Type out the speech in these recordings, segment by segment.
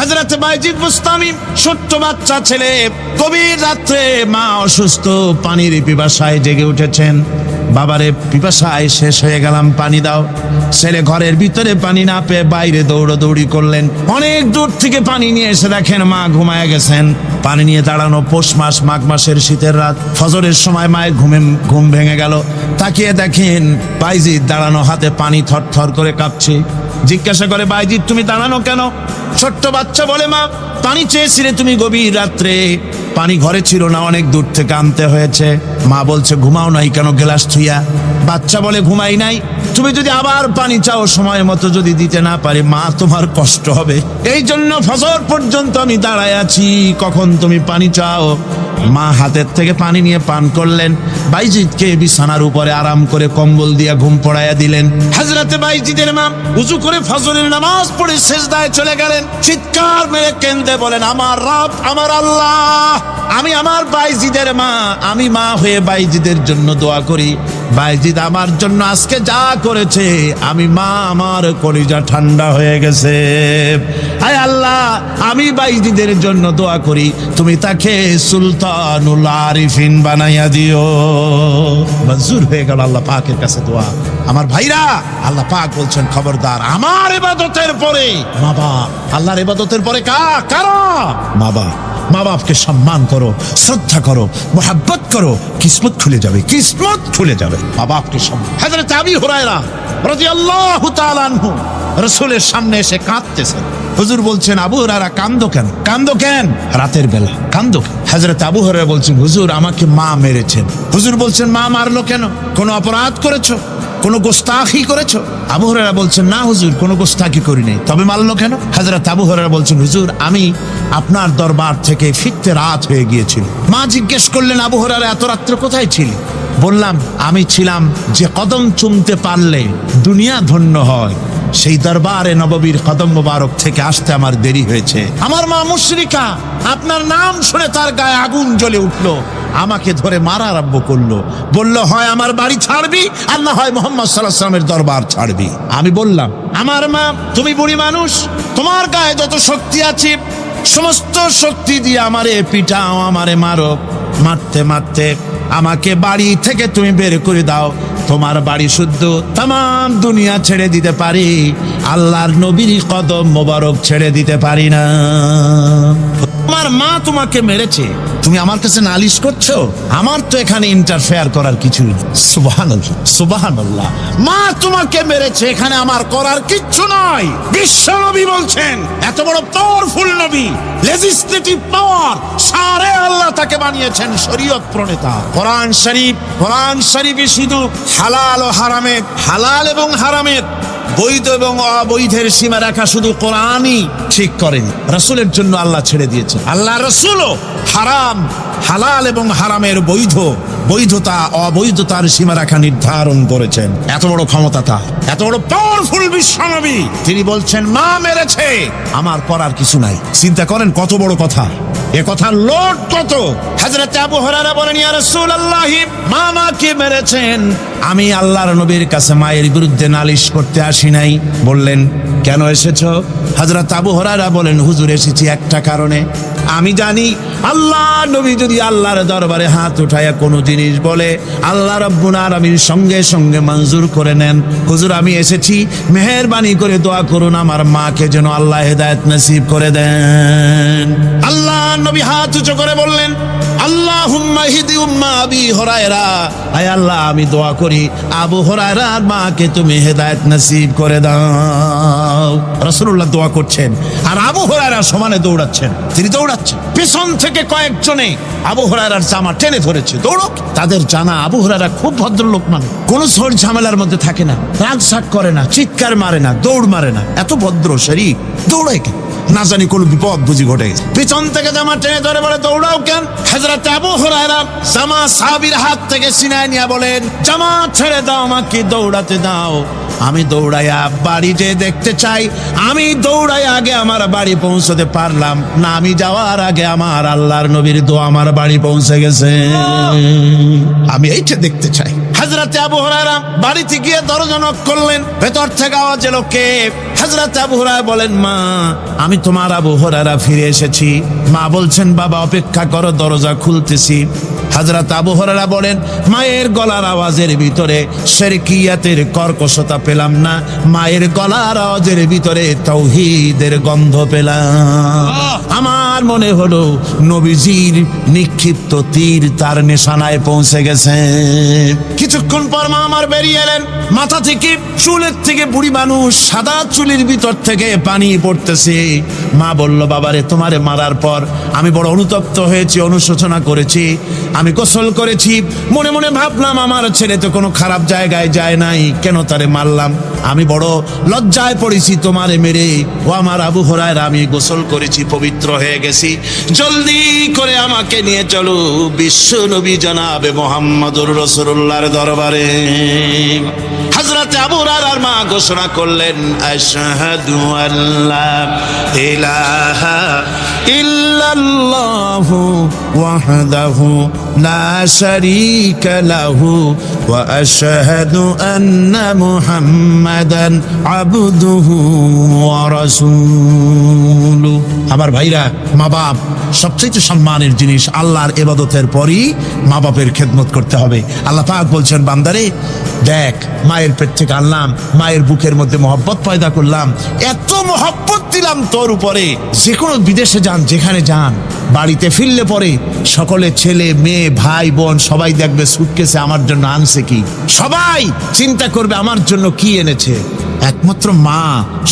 হযরত বাইজিদ বুস্তামি ছোট্ট বাচ্চা ছেলে, গভীর রাত্রে মা অসুস্থ, পানির পিপাসায় জেগে উঠেছেন। বাবারে পিপাসায় শেষ হয়ে গেলাম, পানি দাও। ছেলে ঘরের ভিতরে পানি না পেয়ে বাইরে দৌড়াদৌড়ি করলেন। অনেক দূর থেকে পানি নিয়ে এসে দেখেন মা ঘুমায় গেছেন। পানি নিয়ে দাঁড়ানো, পৌষ মাস, মাঘ মাসের শীতের রাত, ফজরের সময় মায়ের ঘুম ভেঙে গেল। তাকিয়ে দেখেন বাইজিদ দাঁড়ানো, হাতে পানি থরথর করে কাঁপছে। জিজ্ঞাসা করে, বাইজিদ তুমি দাঁড়ানো কেন? ছোট্ট বাচ্চা বলে, মা পানি চেয়েছিলে তুমি গভীর রাত্রে, পানি ঘরে ছিল না, অনেক দূর থেকে আনতে হয়েছে। মা বলছে, ঘুমাও নাই কেন গ্লাস ছুঁয়া? বাচ্চা বলে, ঘুমাই নাই। তুমি যদি আবার পানি চাও, সময় মতো যদি দিতে না পারি, মা তোমার কষ্ট হবে। এই জন্য ফজর পর্যন্ত আমি দাঁড়ায় আছি, কখন তুমি পানি চাও। মা হাতের থেকে পানি নিয়ে পান করলেন। বাইজিদকে বিছানার উপরে আরাম করে কম্বল দিয়ে ঘুম পড়াইয়া দিলেন। হযরতে বাইজিদের মা উযু করে ফজরের নামাজ পড়ে সিজদায় চলে গেলেন। চিৎকার মেরে কেঁদে বলেন, আমার রব, আমার আল্লাহ, আমি আমার বাইজিদের মা, আমি মা হয়ে বাইজিদের জন্য দোয়া করি। বাইজিদ আমার জন্য আজকে যা করেছে, আমি মা, আমার কলিজা ঠান্ডা হয়ে গেছে। আয় আল্লাহ, আমি বাইজিদের জন্য দোয়া করি, তুমি তাকে সুলতানুল আরিফিন বানাইয়া দিও। মঞ্জুর হয়ে গেল আল্লাহ পাকের কাছে দোয়া। আমার ভাইরা, আল্লাহ পাক বলছেন, খবরদার আমার ইবাদতের পরে মা বাপ, আল্লাহর ইবাদতের পরে কারা? মা বাপ। মা বাপকে সম্মান করো, শ্রদ্ধা করো, মোহাব্বত করো, কিসমত খুলে যাবে, কিসমত খুলে যাবে। মা বাপকে সম্মান। হযরত আবু হুরায়রা রাদিয়াল্লাহু তাআলা আনহু রাসূলের সামনে এসে কাঁদতেছেন। হুজুর বলছেন, আবু হুরায়রা কান্দো কেন? কান্দো কেন? রাতের বেলা কান্দো কেন? হযরত আবু হুরায়রা বলছেন, হুজুর আমাকে মা মেরেছেন। হুজুর বলছেন, মা মারলো কেন? কোনো অপরাধ করেছো? কোনো গোস্তাখি করেছো? আবু হুরায়রা বলছেন, না হুজুর, কোনো গোস্তাখি করি নাই। তবে মারলো কেন? হযরত আবু হুরায়রা বলছেন, হুজুর আমি আপনার দরবার থেকে ফিরতে রাত হয়ে গিয়েছিল। মা জিজ্ঞেস করলেন, আবু হুরায়রা এত রাত্রে কোথায় ছিলি? বললাম, আমি ছিলাম যে কদম চুমতে পারলে দুনিয়া ধন্য হয়, সেই দরবারে নববীর কদম মোবারক থেকে আসতে আমার দেরি হয়েছে। আমার মা মুশরিকা, আপনার নাম শুনে তার গায়ে আগুন জ্বলে উঠলো, আমাকে ধরে মারা আরম্ভ করলো। বলল, হয় আমার বাড়ি ছাড়বি, আর না হয় মুহাম্মদ সাল্লাল্লাহু আলাইহি ওয়াসাল্লামের দরবার ছাড়বি। আমি বললাম, আমার মা, তুমি বুড়ি মানুষ, তোমার গায়ে যত শক্তি আছে সমস্ত শক্তি দিয়ে আমারে পিটাও, আমারে মারো। মারতে মারতে আমাকে বাড়ি থেকে তুমি বের করে দাও। তোমার বাড়ি শুদ্ধ, তাম দুনিয়া ছেড়ে দিতে পারি, আল্লাহর নবীর কদম মোবারক ছেড়ে দিতে পারি না। তোমার মা তোমাকে মেরেছে, তুমি আমার কাছে নালিশ করছো? আমার তো এখানে ইন্টারফেয়ার করার কিছু নেই। সুবহানাল্লাহ, সুবহানাল্লাহ। মা তোমাকে মেরেছে, এখানে আমার করার কিচ্ছু নাই। বিশ্ব নবী বলছেন, এত বড় পাওয়ারফুল নবী, লেজিসলেটিভ পাওয়ার, সারে আল্লাহ তাকে বানিয়েছেন শরীয়ত প্রণেতা। কোরআন শরীফে শুধু হালাল ও হারামের, হালাল এবং হারামের, বৈধ এবং অবৈধের সীমা রেখা শুধু কোরআনই ঠিক করেনি, রাসূলের জন্য আল্লাহ ছেড়ে দিয়েছেন। আল্লাহ রাসূলও হারাম, হালাল এবং হারামের বৈধতা অবৈধতার সীমারেখা নির্ধারণ করেছেন। এত বড় ক্ষমতা তার, এত বড় পাওয়ারফুল বিশ্বনবী, তিনি বলছেন মা মেরেছে, আমার করার কিছু নাই। চিন্তা করেন কত বড় কথা, এ কথার লোড কত। হযরত আবু হুরায়রা বলেন, ইয়া রাসূলুল্লাহ, মা মাকে মেরেছেন, আমি আল্লাহর নবীর কাছে মায়ের বিরুদ্ধে নালিশ করতে আসি নাই। বললেন, কেন এসেছো? হযরত আবু হুরায়রা বলেন, হুজুর এসেছি একটা কারণে, আমি জানি আল্লাহ নবী যদি আল্লাহর দরবারে হাত উঠায়া কোনো জিনিস বলে, আল্লাহ রাব্বুল আলামিন সঙ্গে সঙ্গে মঞ্জুর করে নেন। হুজুর আমি এসেছি, মেহেরবানি করে দোয়া করুন আমার মাকে যেন আল্লাহ হেদায়েত নসিব করে দেন। আল্লাহ নবী হাত উঁচু করে বললেন, আল্লাহুম্মা হিদি উম্মা আবি হুরায়রা, আয় আল্লাহ আমি দোয়া করি আবু হুরায়রার মাকে তুমি হেদায়েত নসিব করে দাও। রাসূলুল্লাহ দোয়া করছেন আর আবু হুরায়রা সমানে দৌড়াচ্ছেন। তিনি দৌড়াচ্ছেন, পেছন থেকে কয়েকজনে আবু হুরায়রার জামা টেনে ধরেছে, দৌড়ক। তাদের জানা আবু হুরায়রা খুব ভদ্রলোক মানুষ, কোনো ঝড় ঝামেলার মধ্যে থাকে না, রাগ শাক করে না, চিৎকার মারে না, দৌড় মারে না, এত ভদ্র শরীর, দৌড়ায় কেন? না জানি কোন বিপদ বুঝি ঘটে গেছে। পিছন থেকে জামা টেনে ধরে বলে, দৌড়াও কেন? হযরত আবু হুরায়রা জামা সাহাবীর হাত থেকে ছিনায় নিয়ে বলেন, জামা ছেড়ে দাও, আমাকে দৌড়াতে দাও। আমি দৌড়াইয়া বাড়ি যে দেখতে চাই, আমি দৌড়াইয়া আগে আমার বাড়ি পৌঁছতে পারলাম না, আমি যাওয়ার আগে আমার আল্লাহর নবীর দোয়া আমার বাড়ি পৌঁছে গেছে, আমি এইটা দেখতে চাই। হযরত আবু হুরায়রা বাড়িতে গিয়ে দরজা নক করলেন। ভেতর থেকে আওয়াজ এলো, কে? হযরত আবু হুরায়রা বলেন, মা, আমি তোমার আবু হুরায়রা ফিরে এসেছি। মা বলছেন, বাবা অপেক্ষা করো, দরজা খুলতেছি। হযরত আবু হুরায়রা বলেন, মায়ের গলার আওয়াজের ভিতরে শিরকিয়াতের কর্কশতা পেলাম না, মায়ের গলার আওয়াজের ভিতরে তাওহীদের গন্ধ পেলাম। আমার মনে হলো নবীজির নিক্ষিপ্ত তীর তার নিশানায় পৌঁছে গেছে। কিছুক্ষণ পর মা আমার বেরিয়ে এলেন। মাথা থেকে, চুলের থেকে বুড়ি মানুষ, সাদা চুলের ভিতর থেকে পানি পড়তেছে। মা বলল, বাবারে, তোমারে মারার পর আমি বড় অনুতপ্ত হয়েছি, অনুশোচনা করেছি, আমি গোসল করেছি। মনে মনে ভাবলাম, আমার ছেলে তো কোনো খারাপ জায়গায় যায় নাই, কেন তারে মারলাম? আমি বড় লজ্জায় পড়েছি তোমারে মেরে। ও আমার আবু হুরায়রা, আমি গোসল করেছি, পবিত্র হয়ে গেছি, জলদি করে আমাকে নিয়ে চলো বিশ্ব নবী জনাবে মুহাম্মদুর রাসূলুল্লাহর দরবারে। হযরত আবু হুরায়রার মা ঘোষণা করলেন, আশহাদু আল্লা ইলাহা ইল্লাল্লাহু ওয়াহদাহু লা শারীকা লাহু ওয়া আশহাদু আন্না মুহাম্মাদান আবদুহু ওয়া রাসূলুহু। আমার ভাইরা, মা বাপ সবচেয়ে সম্মানের জিনিস। আল্লাহর ইবাদতের পরই মা বাপের খেদমত করতে হবে। আল্লাহ পাক বলছেন, বান্দারে দেখ, মায়ের পেট থেকে আনলাম, মায়ের বুকের মধ্যে মহব্বত পয়দা করলাম, এত মহব্বত দিলাম তোর উপরে। যে কোনো বিদেশে যান, যেখানে যান, বাড়িতে ফিরলে পরে সকলে, ছেলে মেয়ে ভাই বোন সবাই দেখবে সুটকেসে আমার জন্য আনছে কি, সবাই চিন্তা করবে আমার জন্য কি এনেছে। একমাত্র মা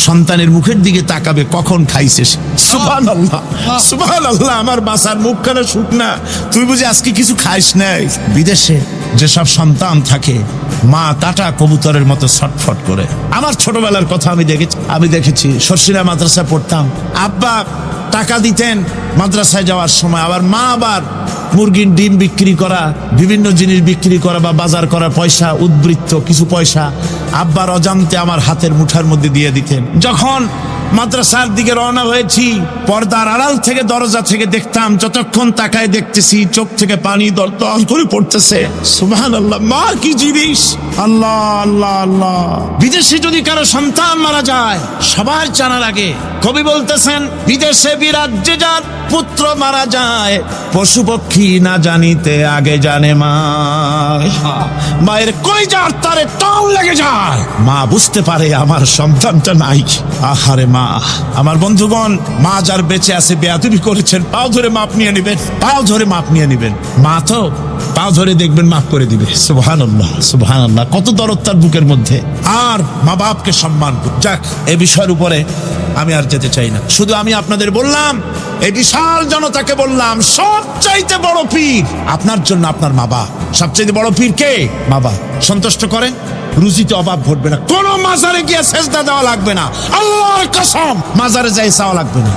সন্তানের মুখের দিকে তাকাবে, কখন খাইছে সে। সুবহানাল্লাহ, সুবহানাল্লাহ। আমার বাসার মুখখানা শুকনা, তুই বুঝি আজকে কিছু খাইস নাই? বিদেশে যেসব সন্তান থাকে, মা টাটা কবুতরের মতো ছটফট করে। আমার ছোটবেলার কথা আমি দেখেছি। শর্ষিনা মাদ্রাসায় পড়তাম, আব্বা টাকা দিতেন মাদ্রাসায় যাওয়ার সময়, আবার মা আবার মুরগির ডিম বিক্রি করা, বিভিন্ন জিনিস বিক্রি করা বা বাজার করা পয়সা, উদ্বৃত্ত কিছু পয়সা আব্বার অজান্তে আমার হাতের মুঠার মধ্যে দিয়ে দিতেন। যখন মাদ্রাসার দিকে রওনা হয়েছি, পর্দার আড়াল থেকে, দরজা থেকে দেখতাম, যতক্ষণ তাকায় দেখতেছি চোখ থেকে পানি দরদর করে পড়তেছে। সুবহানাল্লাহ, মা কি জিনিস! আল্লাহ আল্লাহ আল্লাহ। বিদেশে যদি কারো সন্তান মারা যায়, সবার জানার আগে কবি বলতেছেন, বিদেশে বিরাজ্যে যার পুত্র মারা যায়, পশু পক্ষী না জানিতে আগে জানে মা। মায়ের কলিজার তারে টান লেগে যায়, মা বুঝতে পারে আমার সন্তানটা নাই। আহারে মা! আমার বন্ধুগণ, মা যার বেঁচে আছে বেয়াদবি করেছেন, পাও ধরে মাপ নিয়ে নেবেন, পাও ধরে মাপ নিয়ে নেবেন। মা তো পাও ধরে দেখবেন, মাফ করে দিবে। সুবহানাল্লাহ, সুবহানাল্লাহ। কত দরদ তার বুকের মধ্যে। আর মা বাপকে সম্মান করুন। যাক, এই বিষয়ের উপরে আমি আর যেতে চাই না। শুধু আমি আপনাদের বললাম, এই বিশাল জনতাকে বললাম, সবচাইতে বড় পীর আপনার জন্য আপনার মা বাপ। সবচাইতে বড় পীর কে? মা বাপ। সন্তুষ্ট করেন, রুজিতে অভাব ঘটবে না, কোন মাজারে গিয়ে সেজদা দেওয়া লাগবে না, আল্লাহর কসম মাজারে যাই চাওয়া লাগবে না।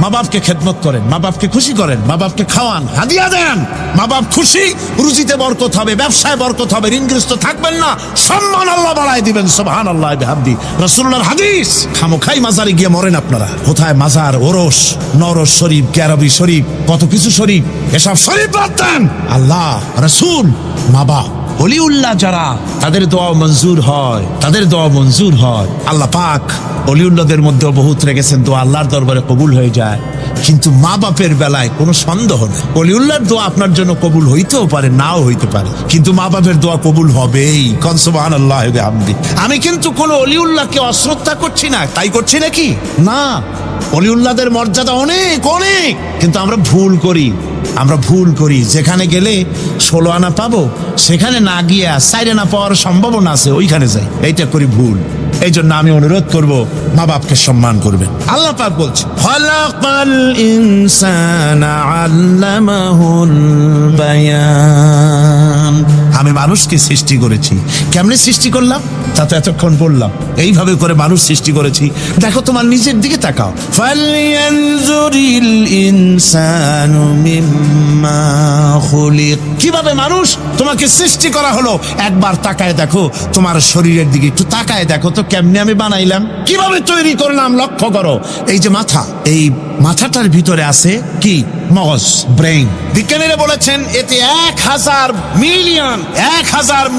মা বাপকে খেদমত করেন, মা বাপকে খুশি করেন, মা বাপকে খাওয়ান, হাদিয়া দেন। মা বাপ খুশি, রুজিতে বরকত হবে, ব্যবসায় বরকত হবে, ঋণগ্রস্ত থাকবেন না, সম্মান আল্লাহ বাড়ায় দিবেন। সুবহানাল্লাহ বিহামদি। রাসূলুল্লাহর হাদিস। খামোখাই মাজারে গিয়ে মরেন আপনারা। কোথায় মাজার, ওরস, নরস শরীফ, ক্যারবি শরীফ, কত কিছু শরীফ, এসব শরীফ বাদ দেন। আল্লাহ, রাসূল, মা বাপ, ওলিউল্লাহ যারা, তাদের দোয়া মঞ্জুর হয়, তাদের দোয়া মঞ্জুর হয়। আল্লাহ পাক ওলিউল্লাহদের মধ্যেও বহুত রেখেছেন, দোয়া আল্লাহর দরবারে কবুল হয়ে যায়। কিন্তু মা বাপের বেলায় কোনো সন্দেহ নেই, ওলিউল্লাহর দোয়া আপনার জন্য কবুল হইতেও পারে, নাও হইতে পারে, কিন্তু মা বাপের দোয়া কবুল হবেই। কোন সুবহানাল্লাহ বিহামদি। আমি কিন্তু কোনো ওলিউল্লাহকে অশ্রদ্ধা করছি না, তাই করছি নাকি? না, ওলিউল্লাহদের মর্যাদা অনেক অনেক, কিন্তু আমরা ভুল করি। যেখানে গেলে 16 আনা পাবো, সেখানে না গিয়ে 4 আনা পাওয়ার সম্ভাবনা আছে, ওইখানে যাই, এইটা করি ভুল। এই জন্য আমি অনুরোধ করব, মা বাপকে সম্মান করবেন। আল্লাহ পাক বলছে, খালাকাল ইনসানা আল্লামাহুল বায়ান। আমি মানুষকে সৃষ্টি করেছি। কেমনে সৃষ্টি করলাম তা তো এতক্ষণ বললাম। এইভাবে করে মানুষ সৃষ্টি করেছি। দেখো, তোমার নিজের দিকে তাকাও। ফালয়ানজুরিল ইনসানু মিম্মা খুলিক। কিভাবে মানুষ তোমাকে সৃষ্টি করা হলো, একবার তাকায় দেখো, তোমার শরীরের দিকে একটু তাকায় দেখো তো, কেমনে আমি বানাইলাম, কিভাবে তৈরি করলাম, লক্ষ্য করো। এই যে মাথা, এই মাথাটার ভিতরে আছে কি? মগজ, ব্রেইন। বিজ্ঞানীরা বলেছেন এতে 1000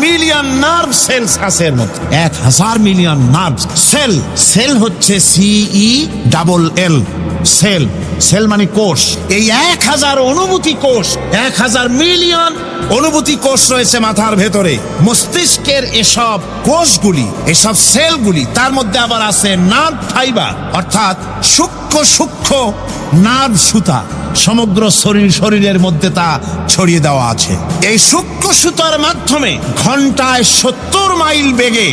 মিলিয়ন নার্ভ সেলস আছে এর মধ্যে। 1000 মিলিয়ন নার্ভ সেল। সেল হচ্ছে CELL, সেল। সেল মানে কোষ। এই 1000 অনুভূতি কোষ, 1000 মিলিয়ন অনুভূতি কোষ রয়েছে মাথার ভেতরে। মস্তিষ্কের এসব কোষগুলি, এসব সেলগুলি, তার মধ্যে আবার আছে নার্ভ ফাইবার, অর্থাৎ সূক্ষ্ম নার্ভ সুতা। সমগ্র শরীরের মধ্যে তা ছড়িয়ে দেওয়া আছে। এই সূক্ষ্ম সুতার মাধ্যমে ঘন্টায় 70 মাইল বেগে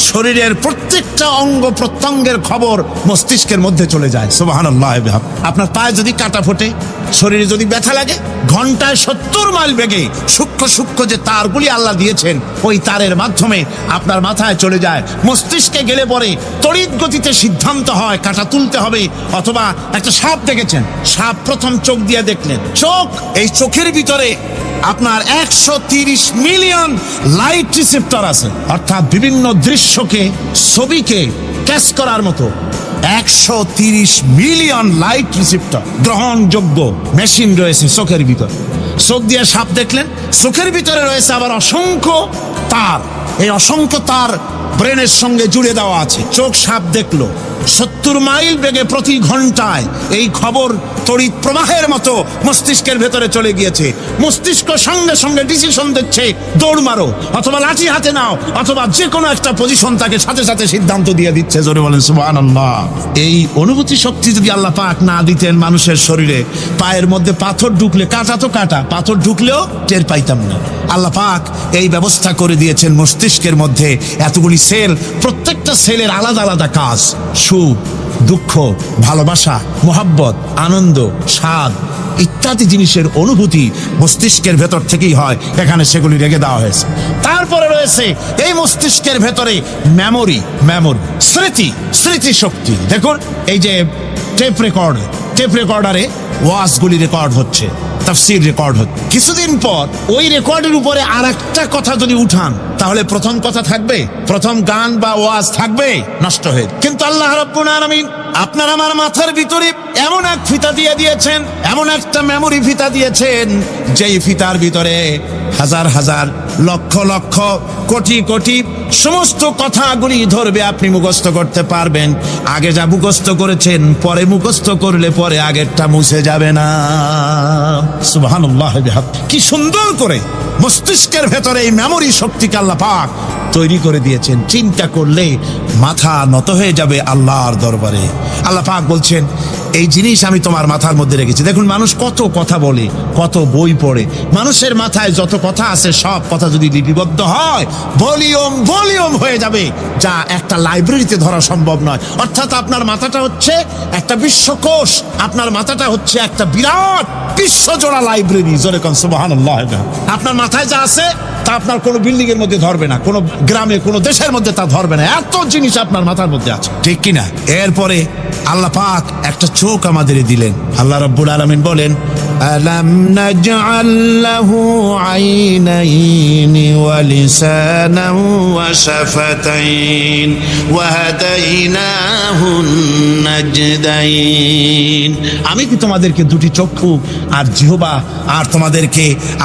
শরীরের প্রত্যেকটা অঙ্গ প্রত্যঙ্গের খবর মস্তিষ্কের মধ্যে চলে যায়। সুবহানাল্লাহ। আপনার পায়ে যদি কাটা ফোটে, শরীরে যদি ব্যথা লাগে, ঘন্টায় 70 মাইল বেগে সূক্ষ্ম যে তারগুলি আল্লাহ দিয়েছেন, ওই তারের মাধ্যমে আপনার মাথায় চলে যায়। মস্তিষ্কে গেলে পরে তড়িৎ গতিতে সিদ্ধান্ত হয় কাটা তুলতে হবে, অথবা একটা সাপ দেখেছেন, সাপ প্রথম চোখ দিয়ে দেখলেন, এই চোখের ভিতরে আপনার 130 মিলিয়ন লাইট রিসেপ্টর আছে, অর্থাৎ বিভিন্ন দৃশ্যকে, ছবিকে ক্যাচ করার মতো 130 মিলিয়ন লাইট রিসেপ্টর গ্রহণযোগ্য মেশিন রয়েছে চোখের ভিতরে। চোখ দিয়ে সাপ দেখলেন, চোখের ভিতরে রয়েছে আবার অসংখ্য তার। এই অসংখ্য তার ব্রেনের সঙ্গে জুড়ে দেওয়া আছে। চোখ সাপ দেখলো, 70 মাইল বেগে প্রতি ঘন্টায় এই খবর তড়িৎ প্রবাহের মতো মস্তিষ্কের ভেতরে চলে গিয়েছে। মস্তিষ্ক সঙ্গে সঙ্গে ডিসিশন দিচ্ছে, দৌড় মারো, অথবা লাঠি হাতে নাও, অথবা যে কোনো একটা পজিশন তাকে সাথে সাথে সিদ্ধান্ত দিয়ে দিচ্ছে। জোরে বলেন সুবহানাল্লাহ। এই অনুভূতি শক্তি যদি আল্লাহ পাক না দিতেন মানুষের শরীরে, পায়ের মধ্যে পাথর ঢুকলে, কাটা তো কাটা, পাথর ঢুকলেও টের পাইতাম না। আল্লাহ পাক এই ব্যবস্থা করে দিয়েছেন মস্তিষ্কের মধ্যে এতগুলি সেল, প্রত্যেকটা সেলের আলাদা আলাদা কাজ। সুখ, দুঃখ, ভালোবাসা, মোহাব্বত, আনন্দ, স্বাদ ইত্যাদি জিনিসের অনুভূতি মস্তিষ্কের ভেতর থেকেই হয়। এখানে সেগুলি রেখে দেওয়া হয়েছে। তারপরে রয়েছে এই মস্তিষ্কের ভেতরে মেমোরি, স্মৃতি শক্তি। দেখুন, এই যে টেপ রেকর্ডারে ওয়াজগুলি রেকর্ড হচ্ছে, তাফসীর রেকর্ড হচ্ছে। কিছুদিন পর ওই রেকর্ডের উপরে আর একটা কথা যদি উঠান, তাহলে প্রথম কথা থাকবে? প্রথম গান বা ওয়াজ থাকবে? নষ্ট হয়ে। কিন্তু আল্লাহ রাব্বুল আলামিন আপনার আমার মাথার ভিতরে এমন এক ফিতা দিয়ে দিয়েছেন, এমন একটা মেমোরি ফিতা দিয়েছেন, যেই ফিতার ভিতরে হাজার হাজার, লক্ষ লক্ষ, কোটি কোটি সমস্ত কথাগুলি ধরবে, আপনি মুখস্থ করতে পারবেন। আগে যা মুখস্থ করেছেন, পরে মুখস্থ করলে পরে আগেরটা মুছে যাবে না। সুবহানাল্লাহ। কি সুন্দর করে মস্তিষ্কের ভেতরে এই মেমোরি শক্তিকে আল্লাহ পাক তৈরি করে দিয়েছেন। চিন্তা করলে মাথা নত হয়ে যাবে আল্লাহর দরবারে। আল্লাহ পাক বলছেন, এই জিনিস আমি তোমার মাথার মধ্যে রেখেছি। দেখুন, মানুষ কত কথা বলে, কত বই পড়ে। মানুষের মাথায় যত কথা আছে, সব কথা যদি লিপিবদ্ধ হয়, ভলিউম হয়ে যাবে, যা একটা লাইব্রেরিতে ধরা সম্ভব নয়। অর্থাৎ আপনার মাথাটা হচ্ছে একটা বিশ্বকোষ, আপনার মাথাটা হচ্ছে একটা বিরাট বিশ্বজোড়া লাইব্রেরি। জোরে কোন সুবহানাল্লাহ। আপনার মাথায় যা আছে তা আপনার কোনো বিল্ডিং এর মধ্যে ধরবে না, কোনো গ্রামে, কোনো দেশের মধ্যে তা ধরবে না। এত জিনিস আপনার মাথার মধ্যে আছে, ঠিক কিনা? এরপরে আল্লাহ পাক একটা চোখ আমাদের দিলেন। আল্লাহ রাব্বুল আলামিন বলেন, আলাম নাজআল লাহু আইনাইনি ওয়া লিসানান ওয়া শাফাতাইন ওয়া হাদাইনাহুন নাজদাইন। আমি কি তোমাদেরকে দুটি চক্ষু আর জিহ্বা, আর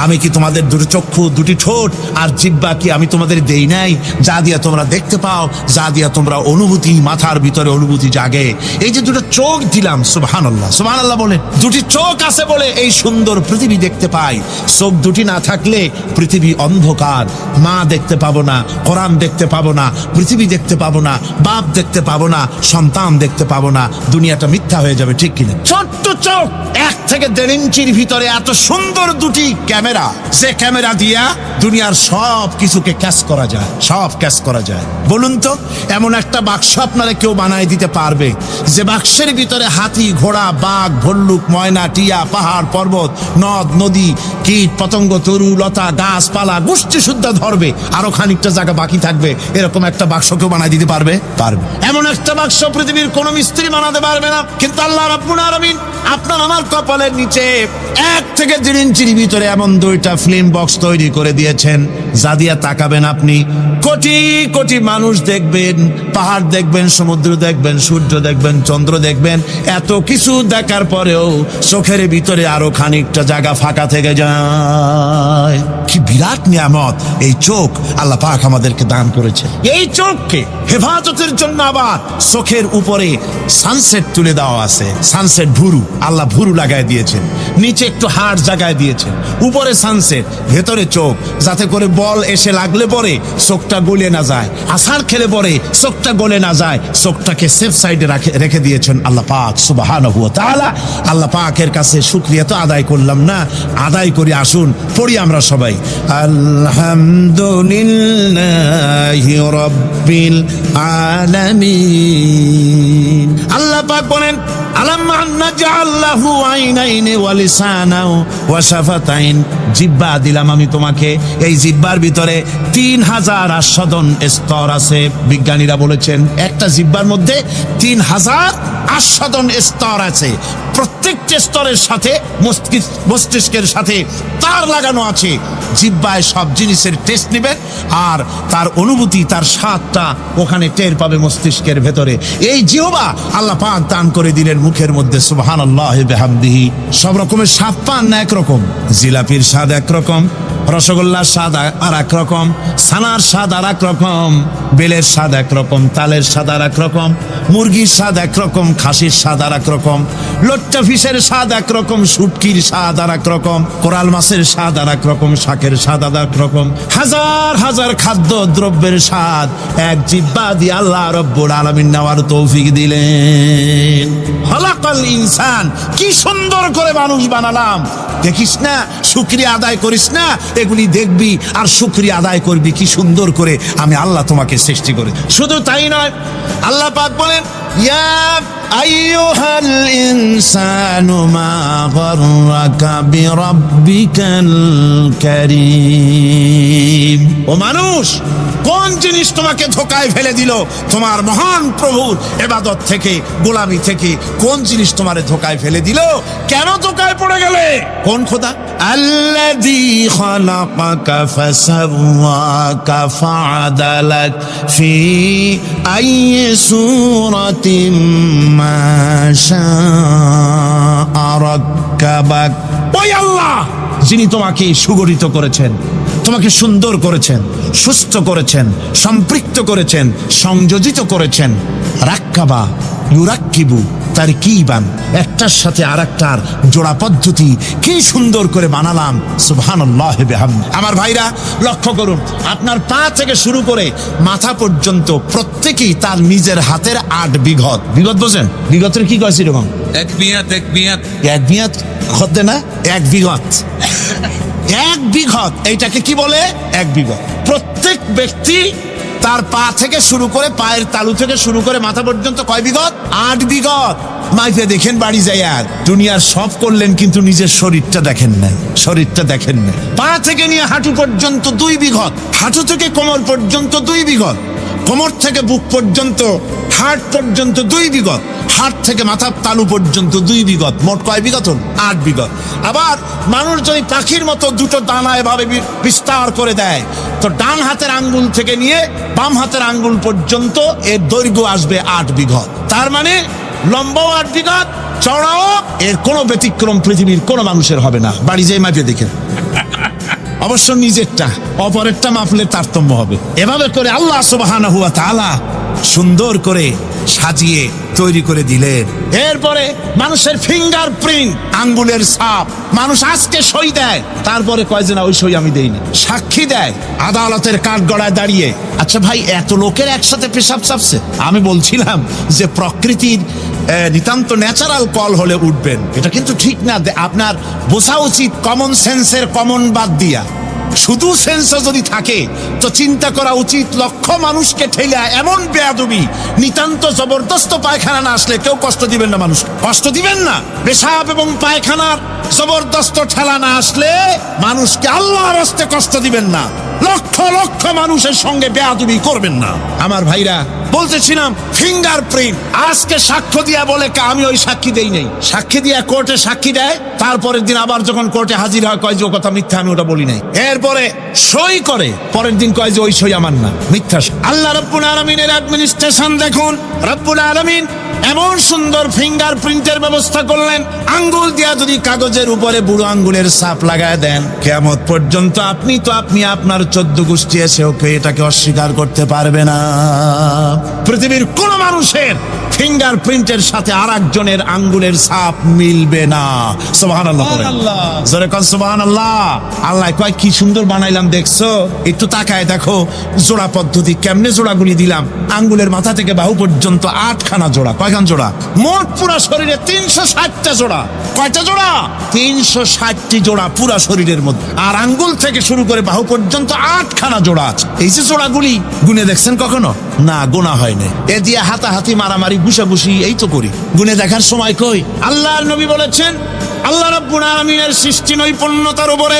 আমি কি তোমাদের দুটি চক্ষু, দুটি ঠোঁট আর জিহ্বা কি আমি তোমাদের দেই নাই, যা দিয়া তোমরা দেখতে পাও, যা দিয়া তোমরা অনুভূতি, মাথার ভিতরে অনুভূতি জাগে। এই যে দুটো চোখ দিলাম, সুবহানাল্লাহ বলেন, দুটি চোখ আছে বলে এই সুন্দর পৃথিবী দেখতে পাই। চোখ দুটি না থাকলে পৃথিবী অন্ধকার, মা দেখতে পাবো না, কোরআন দেখতে পাবো না, পৃথিবী দেখতে পাবো না, বাপ দেখতে পাবো না, সন্তান দেখতে পাবো না, দুনিয়াটা মিথ্যা হয়ে যাবে, ঠিক কিনা? ছোট্ট চোখ, 1 থেকে 1.5 ইঞ্চির ভিতরে এত সুন্দর দুটি ক্যামেরা, যে ক্যামেরা দিয়া দুনিয়ার সব কিছুকে ক্যাচ করা যায়, সব ক্যাচ করা যায়। বলুন তো, এমন একটা বাক্স আপনারা কেউ বানায় দিতে পারবে যে বাক্সের ভিতরে হাতি, ঘোড়া, বাঘ, ভল্লুক, ময়না, টিয়া, পাহাড়, পর্বত, নদ নদী, কীট পতঙ্গ, তরু লতা, গাছপালা গোষ্ঠী শুদ্ধ ধরবে, আরো খানিকটা জায়গা বাকি থাকবে, এরকম একটা বাক্স কেউ বানাই দিতে পারবে? পারবে। এমন একটা বাক্স পৃথিবীর কোন মিস্ত্রি বানাতে পারবে না। কিন্তু আল্লাহ রাব্বুল আলামিন আপনার আমার কপালের নিচে 1 থেকে 1.5 ইঞ্চির ভিতরে এমন 2টা ফিল্ম বক্স তৈরি করে দিয়েছেন, যা দিয়া তাকাবেন আপনি কোটি কোটি মানুষ দেখবেন, পাহাড় দেখবেন, সমুদ্র দেখবেন, সূর্য দেখবেন, চন্দ্র দেখবেন। এত কিছু দেখার পরেও চোখের ভিতরে আরো খানিকটা জায়গা ফাঁকা থেকে যায়। কি বিরাট নিয়ামত এই চোখ আল্লাহ পাক আমাদেরকে দান করেছে। এই চোখকে হেফাজতের জন্য আবার চোখের উপরে সানসেট তুলে দেওয়া আছে। সানসেট ভুরু, আল্লাহ ভুরু লাগায় দিয়েছেন, নিচে একটু হাড় জায়গায় দিয়েছেন, উপরে সানসেট, ভেতরে চোখ, যাতে করে বল এসে লাগলে পরে চোখটা গলে না যায়, আছাড় খেলে পরে চোখটা গলে না যায়, চোখটাকে সেফ সাইডে রেখে দিয়েছেন আল্লাহ পাক সুবহানাহু ওয়া তাআলা। আল্লাহ পাকের কাছে শুকরিয়া তো আদায় করলাম না, আদায় করি। আসুন পড়ি আমরা সবাই, আলহামদুলিল্লাহি রাব্বিল আলামিন। আল্লাহ পাক বলেন, আলাম নাজআল লাহু আইনাইনি ওয়া লিসানাও ওয়া শাফাতাইন। জিহ্বা দিলাম আমি তোমাকে, এই জিহ্বার ভিতরে 3000 আস্বাদন স্তর আছে। বিজ্ঞানীরা বলেছেন একটা জিহ্বার মধ্যে 3000 আস্বাদন স্তর আছে। প্রত্যেকটা স্তরের সাথে মস্তিষ্কের সাথে তার লাগানো আছে। জিহ্বায় সব জিনিসের টেস্ট নেবেন, আর তার অনুভূতি, তার স্বাদটা ওখানে টের পাবে মস্তিষ্কের ভেতরে। এই জিহ্বা আল্লাহ পাক দান করে দিলেন মুখের মধ্যে, সুবহানাল্লাহি বিহামদিহি। সব রকমের স্বাদ পান না একরকম, জিলাপির স্বাদ একরকম, রসগোল্লার স্বাদ আর এক রকম, ছানার স্বাদ আর এক রকম, বেলের স্বাদ একরকম, তালের স্বাদ আর এক রকম, মুরগির স্বাদ একরকম, খাসির স্বাদ আর এক রকম, লট্টা ফিশের স্বাদ একরকম, শুটকির স্বাদ আর এক রকম, কোরাল মাছের স্বাদ আর এক রকম, শাকের স্বাদ আর এক রকম। হাজার হাজার খাদ্য দ্রব্যের স্বাদ এক জিহ্বা দিয়ে আল্লাহ রব্বুল আলামিন নেওয়ার তৌফিক দিলেন। খলাকাল ইনসান, কি সুন্দর করে মানুষ বানালাম। দেখিস না, শুকরিয়া আদায় করিস না, এগুলি দেখবি আর শুকরিয়া আদায় করবি কি সুন্দর করে আমি আল্লাহ তোমাকে সৃষ্টি করে। শুধু তাই নয়, আল্লাহ পাক বলেন, ইয়া আইয়ুহাল ইনসানু মা গাররাকা বিরাব্বিকাল কারীম। ও মানুষ, কোন জিনিস তোমাকে ধোঁকায় ফেলে দিল? তোমার মহান প্রভুর ইবাদত থেকে, গোলামি থেকে কোন জিনিস তোমারে ধোঁকায় ফেলে দিল? কেন ধোঁকায় পড়ে গেলে? কোন খোদা? আল্লাযী খালাকাকা ফাসাওয়াকা ফাআদালাক ফি আইয়ি সূরাতিন মা শাআ রাক্কাবাক। ওই আল্লাহ যিনি তোমাকে সুগঠিত করেছেন, তোমাকে সুন্দর করেছেন, সুস্থ করেছেন, সম্পৃক্ত করেছেন, সংযোজিত করেছেন। রাক্কাবা ইউরাক্কিবু তারকিবান, একটার সাথে আরেকটার জোড়া পদ্ধতি কি সুন্দর করে বানালাম। সুবহানাল্লাহি বিহামদি। আমার ভাইরা লক্ষ্য করুন, আপনার পা থেকে শুরু করে মাথা পর্যন্ত প্রত্যেকেই তার নিজের হাতের 8 বিঘত। বিঘত বোঝেন? বিঘতের কি কয়েছে এরকম? এক বিঘত হতে না, 1 বিঘত। 1 বিঘত, এইটাকে কি বলে? 1 বিঘত। প্রত্যেক ব্যক্তি তার পা থেকে শুরু করে, পায়ের তালু থেকে শুরু করে মাথা পর্যন্ত কয় বিঘত? 8 বিঘত। মাইফে দেখেন বাড়ি যায়, আর দুনিয়ার সব করলেন কিন্তু নিজের শরীরটা দেখেন নাই, শরীরটা দেখেন নাই। পা থেকে নিয়ে হাঁটু পর্যন্ত 2 বিঘত, হাঁটু থেকে কোমর পর্যন্ত 2 বিঘত, কোমর থেকে বুক পর্যন্ত, হাড় পর্যন্ত 2 বিঘত, হাড় থেকে মাথার তালু পর্যন্ত 2 বিঘত। মোট কয় বিঘত? 8 বিঘত। আবার মানুষ যদি পাখির মতো দুটো দানা এভাবে বিস্তার করে দেয়, তো ডান হাতের আঙ্গুল থেকে নিয়ে বাম হাতের আঙ্গুল পর্যন্ত এর দৈর্ঘ্য আসবে 8 বিঘত। তার মানে লম্বাও 8 বিঘত, চওড়াও। এর কোনো ব্যতিক্রম পৃথিবীর কোনো মানুষের হবে না। বাড়ি যেয়ে মাপিয়ে দেখেন, অবশ্য নিজেরটা, অপরেরটা মাপলে তারতম্য হবে। এভাবে করে আল্লাহ সুবহানাহু ওয়া তাআলা সুন্দর করে সাজিয়ে তৈরি করে দিলেন। এরপরে মানুষের ফিঙ্গারপ্রিন্ট, আঙ্গুলের ছাপ। মানুষ আজকে সই দেয়, তারপরে কয় যে না ওই সই আমি দেইনি। সাক্ষী দেয় আদালতের কাঠগড়ায় দাঁড়িয়ে। আচ্ছা ভাই, এত লোকের একসাথে পেশাব চাপছে। আমি বলছিলাম যে প্রকৃতির নিতান্ত ন্যাচারাল কল হলে উঠবেন, এটা কিন্তু ঠিক না। আপনার বোঝা উচিত কমন সেন্সের কমন বাদ দিয়া। শুধু সেন্সও যদি থাকে তো চিন্তা করা উচিত, লক্ষ মানুষকে ঠেলা এমন বেয়াদবি, নিতান্ত জবরদস্ত পায়খানা না আসলে কেউ কষ্ট দিবেন না, মানুষ কষ্ট দিবেন না। পেশাব এবং পায়খানার জবরদস্ত ঠেলা না আসলে মানুষকে আল্লাহর রাস্তায় কষ্ট দিবেন না, লক্ষ লক্ষ মানুষের সঙ্গে বেয়াদবি করবেন না। আমার ভাইরা, বলতেছিলাম ফিঙ্গারপ্রিন্ট, আজকে সাক্ষ্য দিয়া বলে আমি ওই সাক্ষী দেই নাই, সাক্ষী দিয়া কোর্টে সাক্ষী দেয়, তারপরের দিন আবার যখন কোর্টে হাজির হয় কয় যে ও কথা মিথ্যা, আমি ওটা বলি নাই। এরপরে সই করে, পরের দিন কয় যে ওই সই আমার না, মিথ্যা। আল্লাহ রাব্বুল আলামিনের অ্যাডমিনিস্ট্রেশন দেখুন, রাব্বুল আলামিন এমন সুন্দর ফিঙ্গারপ্রিন্টের ব্যবস্থা করলেন, আঙ্গুল দিয়া যদি কাগজের উপরে বুড়ো আঙ্গুলের ছাপ লাগায় দেন, কিয়ামত পর্যন্ত আপনি আপনার 14 গোষ্ঠী এসে ওকে এটাকে অস্বীকার করতে পারবে না। পৃথিবীর কোন মানুষের ফিঙ্গারপ্রিন্টের সাথে আরেকজনের আঙ্গুলের ছাপ মিলবে না। সুবহানাল্লাহ, জোরে কোন সুবহানাল্লাহ। আল্লাহ কয় কি সুন্দর বানাইলাম, দেখছো? একটু তাকায় দেখো জোড়া পদ্ধতি, কেমনে জোড়াগুলি দিলাম। আঙ্গুলের মাথা থেকে বাহু পর্যন্ত 8খানা জোড়া। কয়খান জোড়া? মোট পুরা শরীরে 360টা জোড়া। কয়টা জোড়া? 360টি জোড়া পুরা শরীরের মধ্যে। আর আঙ্গুল থেকে শুরু করে বাহু পর্যন্ত 8খানা জোড়া আছে। এই যে জোড়াগুলি গুনে দেখছেন কখনো? না, গোনা হয় না। এ দিয়ে হাতাহাতি, মারামারি, ঘুষাঘুষি এই তো করি, গুনে দেখার সময় কই? আল্লাহর নবী বলেছেন, আল্লাহ রাব্বুল আলামিনের সৃষ্টি নৈপুণ্যতার উপরে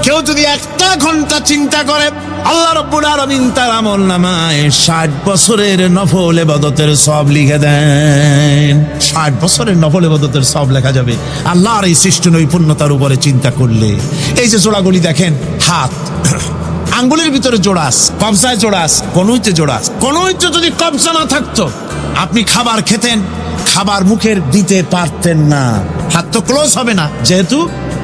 কেউ যদি 1 ঘন্টা চিন্তা করে, আল্লাহ রাব্বুল আলামিন তার আমলনামায় 60 বছরের নফল ইবাদতের সওয়াব লিখে দেন। 60 বছরের নফল ইবাদতের সওয়াব লেখা যাবে আল্লাহর এই সৃষ্টি নৈপুণ্যতার উপরে চিন্তা করলে। এই যে জোড়াগুলি দেখেন, হাত আঙ্গুলের ভিতরে জোড়াস, কবজায় জোড়াস, কনুইতে জোড়াস। কনুইতে যদি কবজা না থাকতো, আপনি খাবার খেতেন, খাবার মুখের দিতে পারতেন না, হাত তো ক্লোজ হবে না, যেহেতু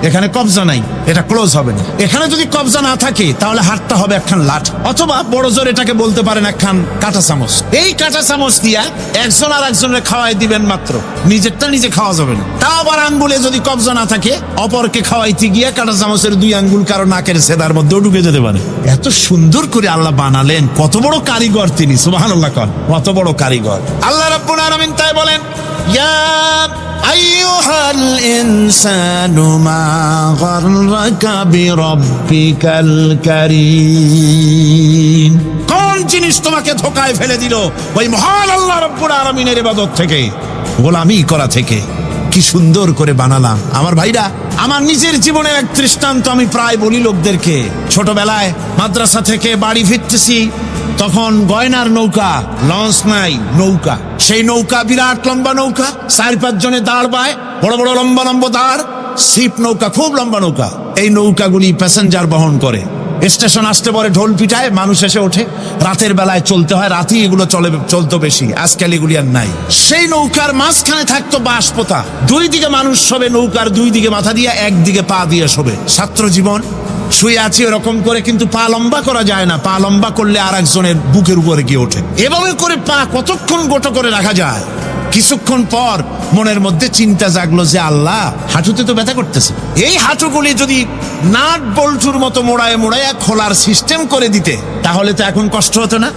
এখানে কবজা নাই, এটা ক্লোজ হবে না। এখানে যদি কবজা না থাকে তাহলে হাতটা হবে একখান লাঠ, অথবা বড় জোর এটাকে বলতে পারেন একখান কাঁটা চামচ। এই কাঁটা চামচ দিয়া একজন আর একজনের খাওয়াই দিবেন মাত্র, নিজেরটা নিজে খাওয়া যাবে না। তা আবার আঙ্গুলে যদি কবজা না থাকে, অপরকে খাওয়াইতে গিয়ে কাঁটা চামচের 2 আঙ্গুল কারো নাকের সেদার মধ্যেও ঢুকে যেতে পারে। এত সুন্দর করে আল্লাহ বানালেন, কত বড় কারিগর তিনি, সুবহানাল্লাহ, কত বড় কারিগর আল্লাহ রাব্বুল আলামিন। তাই বলেন, ইয়া আইয়ুহাল ইনসানু মা গাররাকা বিরাব্বিকাল কারীম। কোন জিনিস তোমাকে ধোঁকায় ফেলে দিল? ওই মহান আল্লাহ রাব্বুল আলামিনের ইবাদত থেকে, গোলামি করা থেকে। কি সুন্দর করে বানালাম। আমার ভাইরা, আমার নিজের জীবনের এক দৃষ্টান্ত আমি প্রায় বলি লোকদেরকে। ছোটবেলায় মাদ্রাসা থেকে বাড়ি ফিরতেছি, তখন গয়নার নৌকা, লঞ্চ নাই, নৌকা। সেই নৌকা বিরাট লম্বা নৌকা, 4-5 জনে দাঁড় বায়, বড় বড় লম্বা লম্বা দাঁড়, শিপ নৌকা, খুব লম্বা নৌকা। এই নৌকাগুলি প্যাসেঞ্জার বহন করে। স্টেশন আসতে পরে ঢোল পিটায়, মানুষ এসে ওঠে। রাতের বেলায় চলতে হয়, রাতেই এগুলো চলতো বেশি, আজকাল এগুলি আর নাই। সেই নৌকার মাঝখানে থাকতো বাঁশ পোতা, 2 দিকে মানুষ শোবে, নৌকার 2 দিকে মাথা দিয়ে, 1 দিকে পা দিয়ে শোবে। ছাত্র জীবন, শুয়ে আছি এরকম করে, কিন্তু পা লম্বা করা যায় না, পা লম্বা করলে আর একজনের বুকের উপরে গিয়ে ওঠে। এভাবে করে পা কতক্ষণ গোটো করে রাখা যায়? কিছুক্ষণ পর মনের মধ্যে চিন্তা জাগলো যে আল্লাহ, হাঁটুতে তো ব্যথা করতেছে, এই হাঁটুগুলি যদি নাট বল্টুর মতো মোড়ায় মোড়াইয়া খোলার সিস্টেম করে দিতে, তাহলে তো এখন কষ্ট হতো না।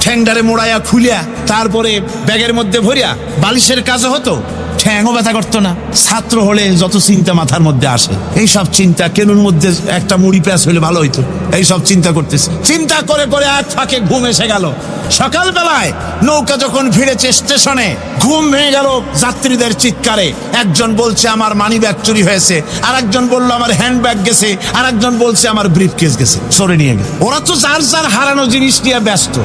ঠ্যাংডারে মোড়াইয়া খুলিয়া তারপরে ব্যাগের মধ্যে ভরিয়া বালিশের কাজও হতো, ঠ্যাংও ব্যথা করতো না। ছাত্র হলে যত চিন্তা মাথার মধ্যে আসে, এই সব চিন্তা, কেনুর মধ্যে একটা মুড়ি প্যাঁচ হলে ভালো হইতো, এই সব চিন্তা করতেছে। চিন্তা করে করে এক ফাঁকে ঘুম এসে গেল। সকালবেলায় নৌকা যখন ভিড়েছে স্টেশনে, ঘুম ভেঙে গেল যাত্রীদের চিৎকারে। একজন বলছে আমার মানি ব্যাগ চুরি হয়েছে, আর একজন বললো আমার হ্যান্ড ব্যাগ গেছে, আর একজন বলছে আমার ব্রিফকেস গেছে, চোরে নিয়ে গেছে। ওরা তো যার যার হারানো জিনিস নিয়ে ব্যস্ত।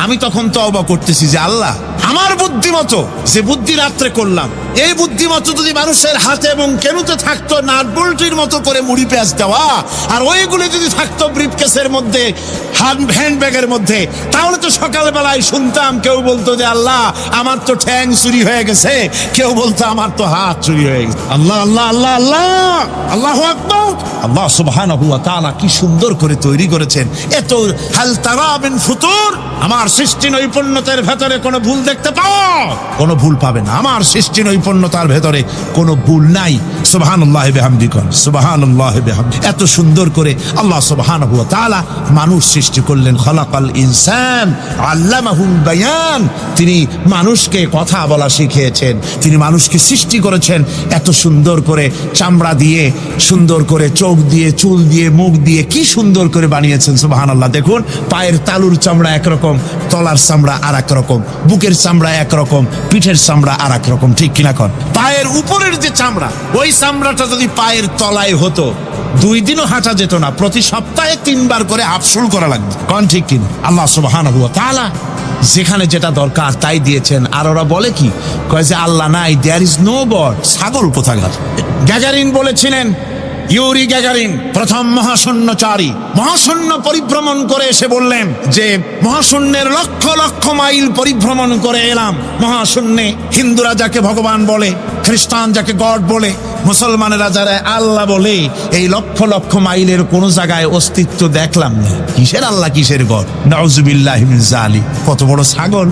আমি তখন তওবা করতেছি যে আল্লাহ, আমার বুদ্ধিমতো যে বুদ্ধি রাত্রে করলাম, এই বুদ্ধিমতো যদি মানুষের হাতে এবং কেনুতে থাকতো নাট বল্টুর মতো করে মুড়ি পেঁয়াজ দেওয়া, আর ওইগুলি যদি থাকতো ব্রিফকেসের মধ্যে, হ্যান্ড ব্যাগের মধ্যে, তাহলে তো সকালবেলায় শুনতাম কেউ বলতো যে আল্লাহ আমার তো ঠ্যাং চুরি হয়ে গেছে, কেউ বলতো আমার তো হাত চুরি হয়ে গেছে। আল্লাহ আল্লাহ আল্লাহ আল্লাহ, আল্লাহু আকবার। আল্লাহ সুবহানাহু ওয়া তাআলা কি সুন্দর করে তৈরি করেছেন। এত হাল তারা মিন ফুতুর, আমার আমার সৃষ্টি নৈপুণ্যতার ভেতরে কোনো ভুল দেখতে পাও? কোনো ভুল পাবে না। আমার সৃষ্টি নৈপুণ্যতার ভেতরে কোনো ভুল নাই। সুবহানাল্লাহি বিহামদি, সুবহানাল্লাহি বিহামদি। এত সুন্দর করে আল্লাহ সুবহানাহু ওয়া তাআলা মানুষ সৃষ্টি করলেন। খলাকাল ইনসান আল্লামাহুল বায়ান। তিনি মানুষকে কথা বলা শিখিয়েছেন, তিনি মানুষকে সৃষ্টি করেছেন এত সুন্দর করে, চামড়া দিয়ে, সুন্দর করে চোখ দিয়ে, চুল দিয়ে, মুখ দিয়ে, কি সুন্দর করে বানিয়েছেন। সুবহানাল্লাহ। দেখুন, পায়ের তালুর চামড়া একরকম, তলার চামড়া আর এক রকম, বুকের চামড়া একরকম, পিঠের চামড়া আর এক রকম, ঠিক কিনা কন? পায়ের উপরের যে চামড়া, ওই চামড়াটা যদি পায়ের তলায় হতো 2 দিনও হাঁটা যেত না। প্রতি সপ্তাহে 3 বার করে আপসুল করা লাগবে, কন ঠিক কিনা? আল্লাহ সুবহানাহু ওয়া তাআলা যেখানে যেটা দরকার তাই দিয়েছেন। আর ওরা বলে কি, কয় যে আল্লাহ নাই, দেয়ার ইজ নো গড। ছাগল কোথাকার। গ্যাগারিন বলেছিলেন, ইউরি গ্যাগারিন প্রথম মহাশূন্যচারী, মহাশূন্য পরিভ্রমণ করে এসে বললেন যে মহাশূন্যের লক্ষ লক্ষ মাইল পরিভ্রমণ করে এলাম মহাশূন্যে। হিন্দুরা যাকে ভগবান বলে, খ্রিস্টান যাকে গড বলে, মুসলমানেরা যারা আল্লাহ বলে, এই লক্ষ লক্ষ মাইলের কোন জায়গায় অস্তিত্ব দেখলাম না। কিসের আল্লাহ, কিসের গড? নাউজুবিল্লাহি মিন যালিক। কত বড় ছাগল!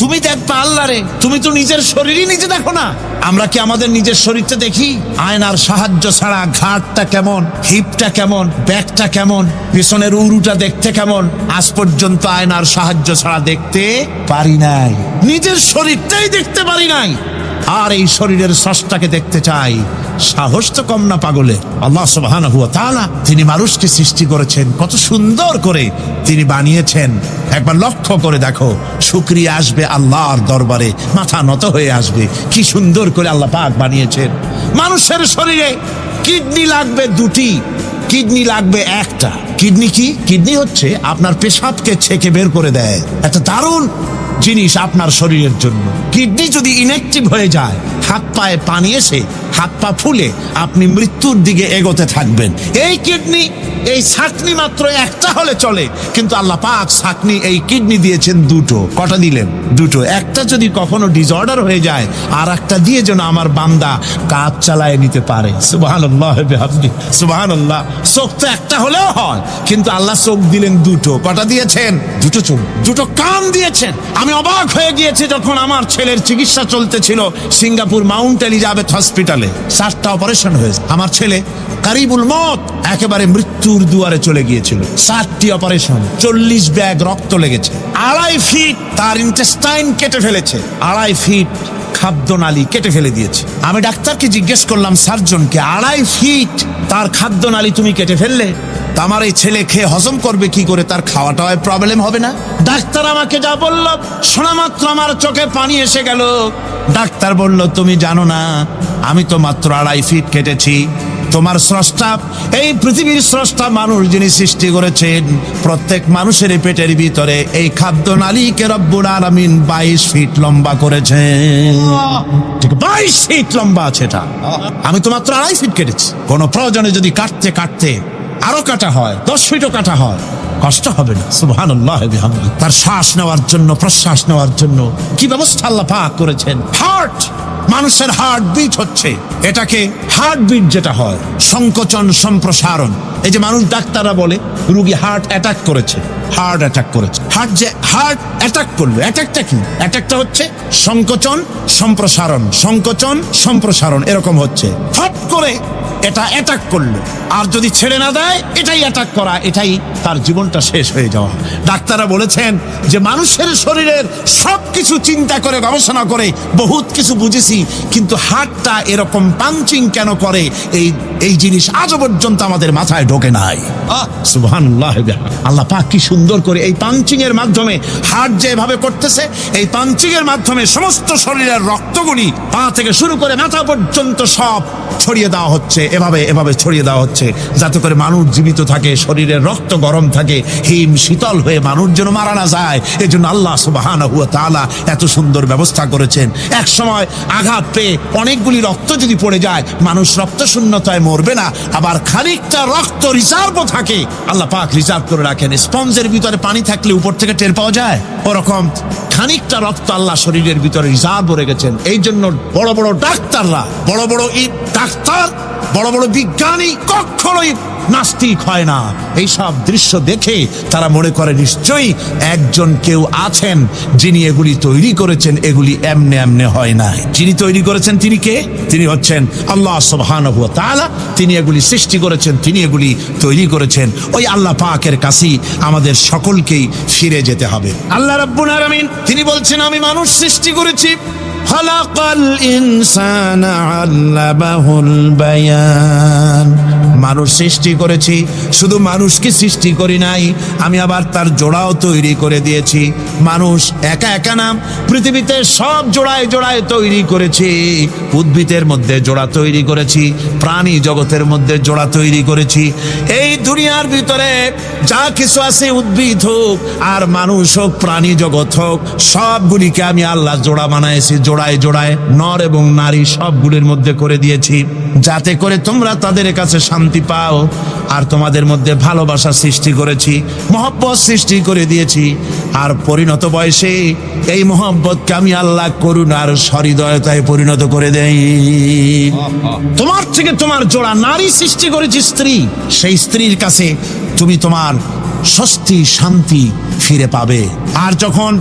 তুমি দেখবা আল্লাহ রে, তুমি তো নিজের শরীরই নিজে দেখো না। আমরা কি আমাদের নিজের শরীরটা দেখি? আয়নার সাহায্য ছাড়া ঘাটটা কেমন, হিপটা কেমন, ব্যাকটা কেমন, পিছনের উরুটা দেখতে কেমন, আজ পর্যন্ত আয়নার সাহায্য ছাড়া দেখতে পারি নাই। নিজের শরীরটাই দেখতে পারি নাই, আর এই শরীরের স্রষ্টাকে দেখতে চাই। সাহস তো কম না পাগলের। আল্লাহ সুবহানাহু ওয়া তাআলা তিনি মানুষকে সৃষ্টি করেছেন, কত সুন্দর করে তিনি বানিয়েছেন। একবার লক্ষ্য করে দেখো, শুকরিয়া আসবে আল্লাহর দরবারে, মাথা নত হয়ে আসবে। কি সুন্দর করে আল্লাহ পাক বানিয়েছেন। মানুষের শরীরে কিডনি লাগবে 2টি, কিডনি লাগবে 1টা। কিডনি কি? কিডনি হচ্ছে আপনার পেশাবকে ছেঁকে বের করে দেয়, একটা দারুণ জিনিস আপনার শরীরের জন্য। কিডনি যদি ইনঅ্যাক্টিভ হয়ে যায়, হাত পায়ে পানি এসে হাত পা ফুলে আপনি মৃত্যুর দিকে এগোতে থাকবেন। এই কিডনি, এই ছাকনি মাত্র 1টা হলে চলে, কিন্তু আল্লাহ পাক ছাকনি, এই কিডনি দিয়েছেন 2টো। কটা দিলেন? 2টো। একটা যদি কখনো ডিসঅর্ডার হয়ে যায়, আর একটা দিয়ে যেন আমার বান্দা কাজ চালায় নিতে পারে। সুবহানাল্লাহ বিহামদি, সুবহানাল্লাহ। চোখ তো একটা হলেও হয়, কিন্তু আল্লাহ চোখ দিলেন 2টো। কটা দিয়েছেন? 2টো চোখ, 2টো কান দিয়েছেন। আমি অবাক হয়ে গিয়েছি যখন আমার ছেলের চিকিৎসা চলতেছিল সিঙ্গাপুর মাউন্ট এলিজাবেথ হসপিটালে। 4টা অপারেশন হয়েছে। আমার ছেলে কারিবুল মত, একেবারে মৃত্যুর দুয়ারে চলে গিয়েছিল। 4টি অপারেশন, 40 ব্যাগ রক্ত লেগেছে। 2.5 ফিট তার ইন্টেস্টাইন কেটে ফেলেছে, 2.5 ফিট খাদ্যনালী কেটে ফেলে দিয়েছে। আমি ডাক্তারকে জিজ্ঞেস করলাম, সার্জনকে, 2.5 ফিট তার খাদ্যনালী তুমি কেটে ফেললে, তা আমার এই ছেলে খেয়ে হজম করবে কি করে? তার খাওয়াটাও প্রবলেম হবে না? ডাক্তার আমাকে যা বলল, শোনা মাত্র আমার চোখে পানি এসে গেল। ডাক্তার বলল, তুমি জানো না, আমি তো মাত্র 2.5 ফিট কেটেছি। তোমার স্রষ্টা, এই পৃথিবীর স্রষ্টা মানুষ যিনি সৃষ্টি করেছেন, প্রত্যেক মানুষের পেটের ভিতরে এই খাদ্যনালীকে রব্বুল আলামিন 22 ফিট লম্বা করেছেন। ঠিক 22 ফিট লম্বা আছে এটা। আমি তো মাত্র 2.5 ফিট কেটেছি। কোনো প্রয়োজনে যদি কাটতে কাটতে আরো কাটা হয়, 10 ফিটও কাটা হয়, কষ্ট হবে না। সুবহানাল্লাহ বিহামদি। তার শ্বাস নেওয়ার জন্য, প্রশ্বাস নেওয়ার জন্য কি ব্যবস্থা আল্লাহ পাক করেছেন। হার্ট, মানুষের হার্ট বিট হচ্ছে, এটাকে হার্ট বিট যেটা হয়, সংকোচন সম্প্রসারণ। এই যে মানুষ, ডাক্তাররা বলে রোগী হার্ট অ্যাটাক করেছে, হার্ট অ্যাটাক করেছে। হার্ট অ্যাটাক করলো, অ্যাটাকটা কি? অ্যাটাকটা হচ্ছে সংকোচন সম্প্রসারণ, সংকোচন সম্প্রসারণ, এরকম হচ্ছে। ফট করে এটা অ্যাটাক করলো, আর যদি ছেড়ে না দেয়, এটাই অ্যাটাক করা, এটাই তার জীবনটা শেষ হয়ে যাওয়া। ডাক্তাররা বলেছেন যে মানুষের শরীরের সবকিছু চিন্তা করে, গবেষণা করে বহুত কিছু বুঝেছি, কিন্তু হার্টটা এরকম পাঞ্চিং কেন করে, এই জিনিস আজও পর্যন্ত আমাদের মাথায় ঢোকে নাই। সুবহানাল্লাহ। আল্লাহ পাক কি সুন্দর করে এই পাঞ্চিং এর মাধ্যমে, হার্ট যেভাবে করতেছে, এই পাঞ্চিং এর মাধ্যমে সমস্ত শরীরের রক্তগুলি পা থেকে শুরু করে মাথা পর্যন্ত সব ছড়িয়ে দেওয়া হচ্ছে। এভাবে ছড়িয়ে দেওয়া হচ্ছে যাতে করে মানুষ জীবিত থাকে, শরীরের রক্ত গরম থাকে, হিম শীতল হয়ে মানুষ যেন মারা না যায়। এজন্য আল্লাহ সুবহানাহু ওয়া তাআলা এত সুন্দর ব্যবস্থা করেছেন। এক সময় আঘাত পেয়ে অনেকগুলি রক্ত যদি পড়ে যায়, মানুষ রক্ত শূন্যতায় মরবে না, আবার খানিকটা রক্ত রিজার্ভও থাকে, আল্লাহ পাক রিজার্ভ করে রাখেন। স্পঞ্জের ভিতরে পানি থাকলে উপর থেকে টের পাওয়া যায়, ওরকম খানিকটা রক্ত আল্লাহ শরীরের ভিতরে রিজার্ভ রেখেছেন। এই জন্য বড় বড় ডাক্তাররা, বড় বড় ডাক্তার বড় বড় বিজ্ঞানী কখনোই নাস্তিক হয় না। এইসব দৃশ্য দেখে তারা মনে করে নিশ্চয়ই একজন কেউ আছেন যিনি এগুলি তৈরি করেছেন, এগুলি এমনে এমনে হয় না। যিনি তৈরি করেছেন তিনি কে? তিনি হচ্ছেন আল্লাহ সুবহানাহু ওয়া তাআলা। তিনি এগুলি সৃষ্টি করেছেন, তিনি এগুলি তৈরি করেছেন। ওই আল্লাহ পাকের কাছেই আমাদের সকলকেই ফিরে যেতে হবে। আল্লাহ রাব্বুল আলামিন তিনি বলছেন, আমি মানুষ সৃষ্টি করেছি। খালাকাল ইনসানা আল্লামাহুল বায়ান। মানুষ সৃষ্টি করেছি, শুধু মানুষকে সৃষ্টি করি নাই, আমি আবার তার জোড়াও তৈরি করে দিয়েছি। মানুষ একা একা না, পৃথিবীতে সব জোড়ায় জোড়ায় তৈরি করেছি। উদ্ভিদের মধ্যে জোড়া তৈরি করেছি, প্রাণী জগতের মধ্যে জোড়া তৈরি করেছি। এই দুনিয়ার ভিতরে যা কিছু আছে, উদ্ভিদ হোক আর মানুষ হোক, প্রাণী জগৎ হোক, সবগুলিকে আমি আল্লাহ জোড়া বানাইছি। জোড়ায় জোড়ায় নর এবং নারী সবগুলির মধ্যে করে দিয়েছি, যাতে করে তোমরা তাদের কাছে শান্তি পাও। আর তোমাদের মধ্যে ভালোবাসা সৃষ্টি করেছি, মহব্বত সৃষ্টি করে দিয়েছি। আর পরিণত বয়সে এই মহব্বতকে আমি আল্লাহ করুণার সহৃদয়তায় পরিণত করে দেই। তোমার থেকে তোমার জোড়া নারী সৃষ্টি করেছি, স্ত্রী। সেই স্ত্রীর কাছে তুমি তোমার স্বস্তি শান্তি ফিরে পাবে। আর যখন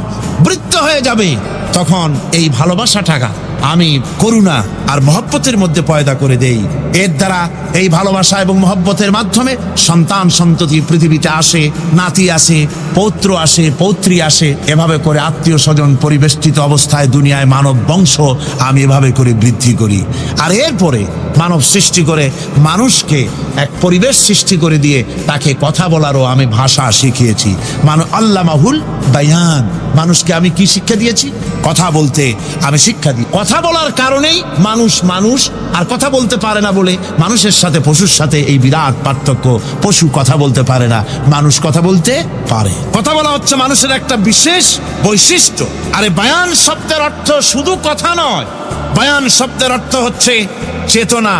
বৃদ্ধ হয়ে যাবে তখন এই ভালোবাসাটাকে আমি করুণা আর মহব্বতের মধ্যে পয়দা করে দেই। এর দ্বারা এই ভালোবাসা এবং মহব্বতের মাধ্যমে সন্তান সন্ততি পৃথিবীতে আসে, নাতি আসে, পৌত্র আসে, পৌত্রী আসে। এভাবে করে আত্মীয় স্বজন পরিবেষ্টিত অবস্থায় দুনিয়ায় মানব বংশ আমি এভাবে করে বৃদ্ধি করি। আর এরপরে মানব সৃষ্টি করে মানুষকে এক পরিবেশ সৃষ্টি করে দিয়ে তাকে কথা বলারও আমি ভাষা শিখিয়েছি। আল্লামাহুল বায়ান। মানুষকে আমি কি শিক্ষা দিয়েছি? কথা বলতে আমি শিক্ষা দিই। কথা বলার কারণেই মানুষ মানুষ, আর কথা বলতে পারে না বলে মানুষের সাথে পশুর সাথে এই বিরাট পার্থক্য। পশু কথা বলতে পারে না, মানুষ কথা বলতে পারে। কথা বলা হচ্ছে মানুষের একটা বিশেষ বৈশিষ্ট্য। আরে বায়ান শব্দের অর্থ শুধু কথা নয়, বায়ান শব্দের অর্থ হচ্ছে চেতনা,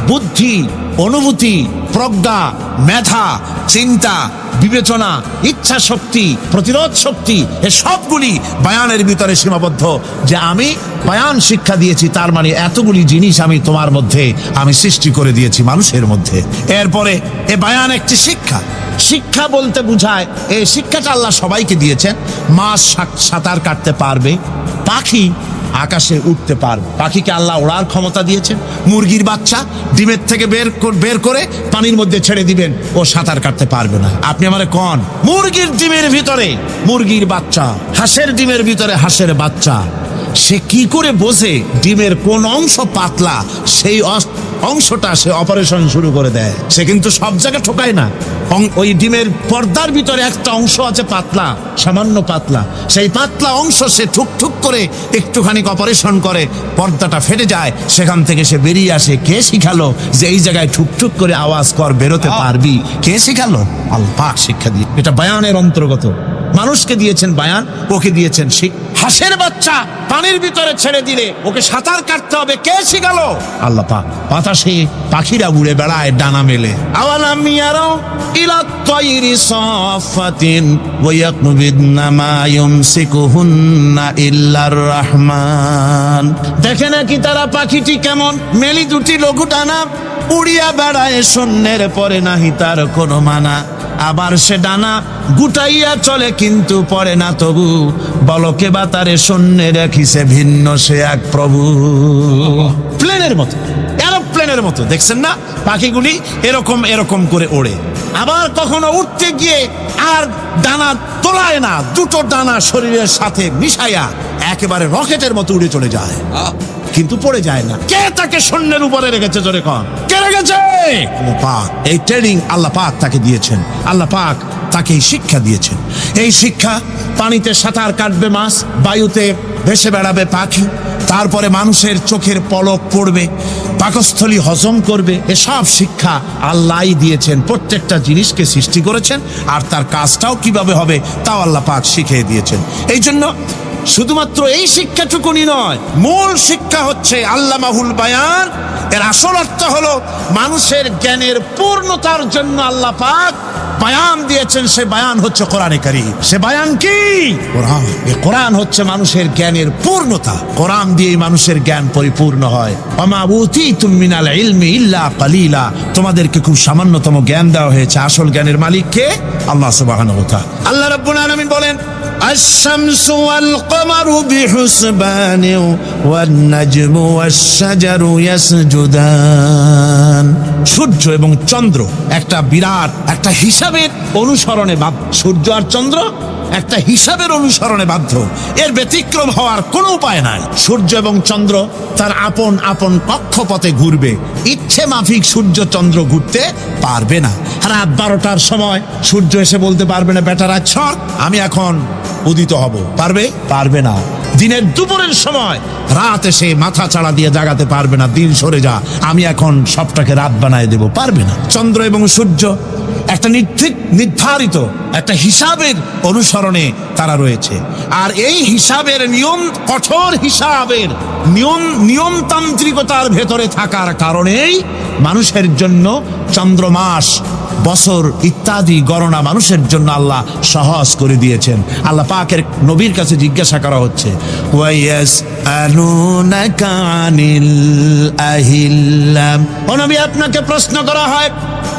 বুদ্ধি, অনুভূতি, প্রজ্ঞা, মেধা, চিন্তা, বিবেচনা, ইচ্ছা শক্তি, প্রতিরোধ শক্তি, এ সবগুলি বায়ানের ভিতরে সীমাবদ্ধ। যে আমি বায়ান শিক্ষা দিয়েছি, তার মানে এতগুলি জিনিস আমি তোমার মধ্যে আমি সৃষ্টি করে দিয়েছি মানুষের মধ্যে। এরপরে এ বায়ান একটি শিক্ষা। শিক্ষা বলতে বুঝায়, এই শিক্ষাটা আল্লাহ সবাইকে দিয়েছেন। মাছ সাঁতার কাটতে পারবে, পাখি আকাশে উঠতে পারবে। পাখিকে আল্লাহ ওড়ার ক্ষমতা দিয়েছেন। মুরগির বাচ্চা ডিমের থেকে বের করে পানির মধ্যে ছেড়ে দিবেন, ও সাঁতার কাটতে পারবে না। আপনি আমারে কোন মুরগির ডিমের ভিতরে মুরগির বাচ্চা, হাঁসের ডিমের ভিতরে হাঁসের বাচ্চা, সে কি করে বোঝে ডিমের কোন অংশ পাতলা, সেই অংশটা সে অপারেশন শুরু করে দেয়। সে কিন্তু সব জায়গায় ঠোকায় না। ওই ডিমের পর্দার ভিতরে একটা অংশ আছে পাতলা, সামান্য পাতলা, সেই পাতলা অংশ সে ঠুক করে একটুখানি অপারেশন করে, পর্দাটা ফেটে যায়, সেখান থেকে সে বেরিয়ে আসে। কে শিখালো যে এই জায়গায় ঠুক করে আওয়াজ কর, বেরোতে পারবি? কে শিখালো? আল্লাহ পাক শিক্ষা দিয়ে। এটা বায়ানের অন্তর্গত। মানুষকে দিয়েছেন বায়ান, ওকে দিয়েছেন শিখ। হাঁসের বাচ্চা পানির ভিতরে ছেড়ে দিলে ওকে সাঁতার কাটতে হবে, কে শিখালো? আল্লাহ পাক। বাতাসে পাখিরা উড়ে বেড়ায় ডানা মেলে। আওয়ালাম ইয়ারাও ইলা তায়রি সাফাতিন ওয়া ইয়াকবিদনা মা ইউমসিকুহুন্না ইল্লার রহমান। দেখে নাকি তারা পাখিটি কেমন? মেলি দুটি লঘু ডানা, উড়িয়া বেড়ায় শূন্যের পরে নাহি তার কোনো মানা। আবার সে ডানা গুটাইয়া চলে কিন্তু পড়ে না তবু, বলকে বাতারে শূন্যে রাখিছে ভিন্ন সে এক প্রভু। প্লেনের মতো, এরোপ্লেনের মতো দেখছেন না পাখিগুলি এরকম এরকম করে ওড়ে। আবার কখনো উঠতে গিয়ে আর ডানা তোলায় না, দুটো ডানা শরীরের সাথে মিশাইয়া একেবারে রকেটের মতো উড়ে চলে যায়, কিন্তু পড়ে যায় না। কে তাকে শূন্যের উপরে রেখেছে? জোরে কন, কে রেখেছে? আল্লাহ পাক। এই ট্রেনিং আল্লাহ পাক তাকে দিয়েছেন। আল্লাহ পাক তাকে এই শিক্ষা দিয়েছেন। এই শিক্ষা, পানিতে সাঁতার কাটবে মাছ, বায়ুতে ভেসে বেড়াবে পাখি, তারপরে মানুষের চোখের পলক পড়বে, পাকস্থলী হজম করবে, এসব শিক্ষা আল্লাহই দিয়েছেন। প্রত্যেকটা জিনিসকে সৃষ্টি করেছেন, আর তার কাজটাও কিভাবে হবে তাও আল্লাহ পাক শিখিয়ে দিয়েছেন। এই জন্য শুধুমাত্র এই শিক্ষাটুকুনি নয়, মূল শিক্ষা হচ্ছে আল্লামাহুল বায়ান। এর আসল অর্থ হলো মানুষের জ্ঞানের পূর্ণতার জন্য আল্লাহ পাক বায়ান দিয়েছেন। সে বায়ান হচ্ছে কোরআনে কারীম। সে বায়ান কি? কোরআন। এই কোরআন হচ্ছে মানুষের জ্ঞানের পূর্ণতা। কোরআন দিয়েই মানুষের জ্ঞান পরিপূর্ণ হয়। ওমা উতীতুম মিনাল ইলমি ইল্লা কালিলা, তোমাদেরকে খুব সামান্যতম জ্ঞান দেওয়া হয়েছে। আসল জ্ঞানের মালিক কে? আল্লাহ সুবহানাহু ওয়া তাআলা। আল্লাহ রাব্বুল আলামিন বলেন, আশ-শামসু ওয়াল কমারু বিহুসবান ওয়ান নাজমু ওয়াশ-শাজারু ইয়াসজুদান। সূর্য এবং চন্দ্র একটা বিরাট একটা হিসাবের অনুসরণে বাধ্য। সূর্য আর চন্দ্র একটা হিসাবের অনুসরণে বাধ্য। এর ব্যতিক্রম হওয়ার কোনো উপায় নাই। সূর্য এবং চন্দ্র তার আপন আপন কক্ষপথে ঘুরবে। ইচ্ছে মাফিক সূর্য চন্দ্র ঘুরতে পারবে না। রাত 12টার সময় সূর্য এসে বলতে পারবে না, বেটা রাত ছড়, আমি এখন উদিত হব। পারবে? পারবে না। দিনের দুপুরের সময় রাত এসে মাথা চাড়া দিয়ে জাগাতে পারবে না, দিন সরে যা, আমি এখন সবটাকে রাত বানায় দেব। পারবে না। চন্দ্র এবং সূর্য একটা নির্ধারিত একটা হিসাবের অনুসরণে তারা রয়েছে। আর এই হিসাবের নিয়ম, কঠোর হিসাবের নিয়মতান্ত্রিকতার ভেতরে থাকার কারণেই মানুষের জন্য চন্দ্র, মাস, বছর ইত্যাদি গণনা মানুষের জন্য আল্লাহ সহজ করে দিয়েছেন। আল্লাহ পাকের নবীর কাছে জিজ্ঞাসা করা হচ্ছে, ওয়ায়াসআলুনাকা আনিল আহিল্লাম। ও নবী, আপনাকে প্রশ্ন করা হয়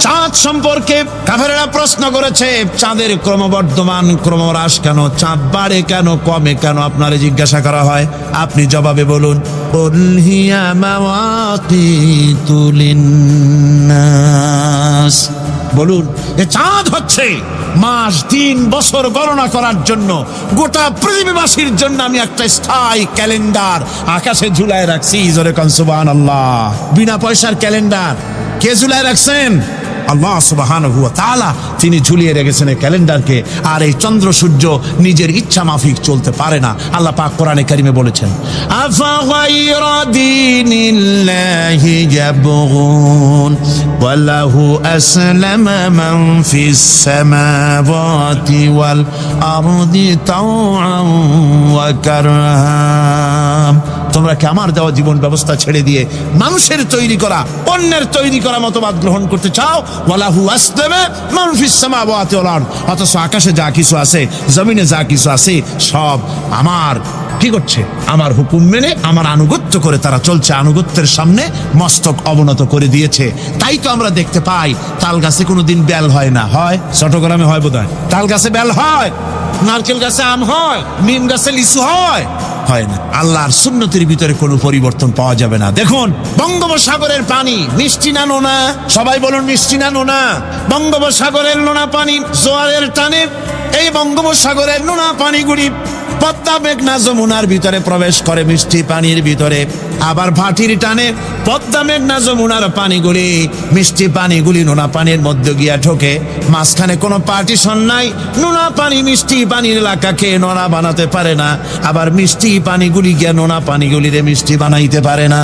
চাঁদ সম্পর্কে। কাফেররা প্রশ্ন করেছে, চাঁদের ক্রমবর্ধমান ক্রমহ্রাস কেন? চাঁদ বাড়ে কেন, কমে কেন? আপনারে জিজ্ঞাসা করা হয়, আপনি জবাবে বলুন, কুল হিয়া মাওয়াকিতু লিন্নাস। বলুন, এ চাঁদ হচ্ছে মাস, দিন, বছর গণনা করার জন্য, গোটা পৃথিবীবাসীর জন্য আমি একটা স্থায়ী ক্যালেন্ডার আকাশে ঝুলায় রাখছি। জোরে কোন সুবহানাল্লাহ। বিনা পয়সার ক্যালেন্ডার কে ঝুলায় রাখছেন? আল্লাহ সুবহানাহু ওয়া তাআলা। তিনি ঝুলিয়ে রেখেছেন এই ক্যালেন্ডারকে। আর এই চন্দ্র সূর্য নিজের ইচ্ছা মাফিক চলতে পারে না। আল্লাহ পাক কোরআনে কারিমে বলেছেন, আফা গায়রা দীনিল্লাহি ইয়াবগুন ওয়া লাহু আসলামা মান ফিস সামাওয়াতি ওয়াল আরদি তাওআন ওয়া কারহা। তোমরা কি আমার দেওয়া জীবন ব্যবস্থা ছেড়ে দিয়ে মানুষের তৈরি করা, অন্যের তৈরি করা মতবাদ গ্রহণ করতে চাও? ওয়ালাহু আসলামা মান ফিস সামাওয়াতি ওয়াল আরদ। অথচ আকাশে যা কিছু আছে, জমিনে যা কিছু আছে, সব আমার কি করছে? আমার হুকুম মেনে, আমার আনুগত্য করে তারা চলছে। আনুগত্যের সামনে মস্তক অবনত করে দিয়েছে। তাই তো আমরা দেখতে পাই তাল গাছে কোনোদিন বেল হয় না। হয়? চট্টগ্রামে হয় বোধহয়। তাল গাছে বেল হয়, নারকেল গাছে আম হয়, নিম গাছে লিচু হয়? হয় না। আল্লাহর সুন্নতের ভিতরে কোনো পরিবর্তন পাওয়া যাবে না। দেখুন, বঙ্গোপসাগরের পানি মিষ্টি না নোনা? সবাই বলুন, মিষ্টি না নোনা? বঙ্গোপসাগরের নোনা পানি জোয়ারের টানে এই বঙ্গোপসাগরের নোনা পানিগুলি পদ্মা, মেঘনা, যমুনার ভিতরে প্রবেশ করে মিষ্টি পানির ভিতরে। আবার ভাটির টানে পদ্মা, মেঘনা, যমুনার পানিগুলি, মিষ্টি পানিগুলি নোনা পানির মধ্যে গিয়া ঢোকে। মাঝখানে কোনো পার্টিশন নাই। নোনা পানি মিষ্টি পানির এলাকাকে নোনা বানাতে পারে না। আবার মিষ্টি পানিগুলি গিয়া নোনা পানিগুলিরে মিষ্টি বানাইতে পারে না।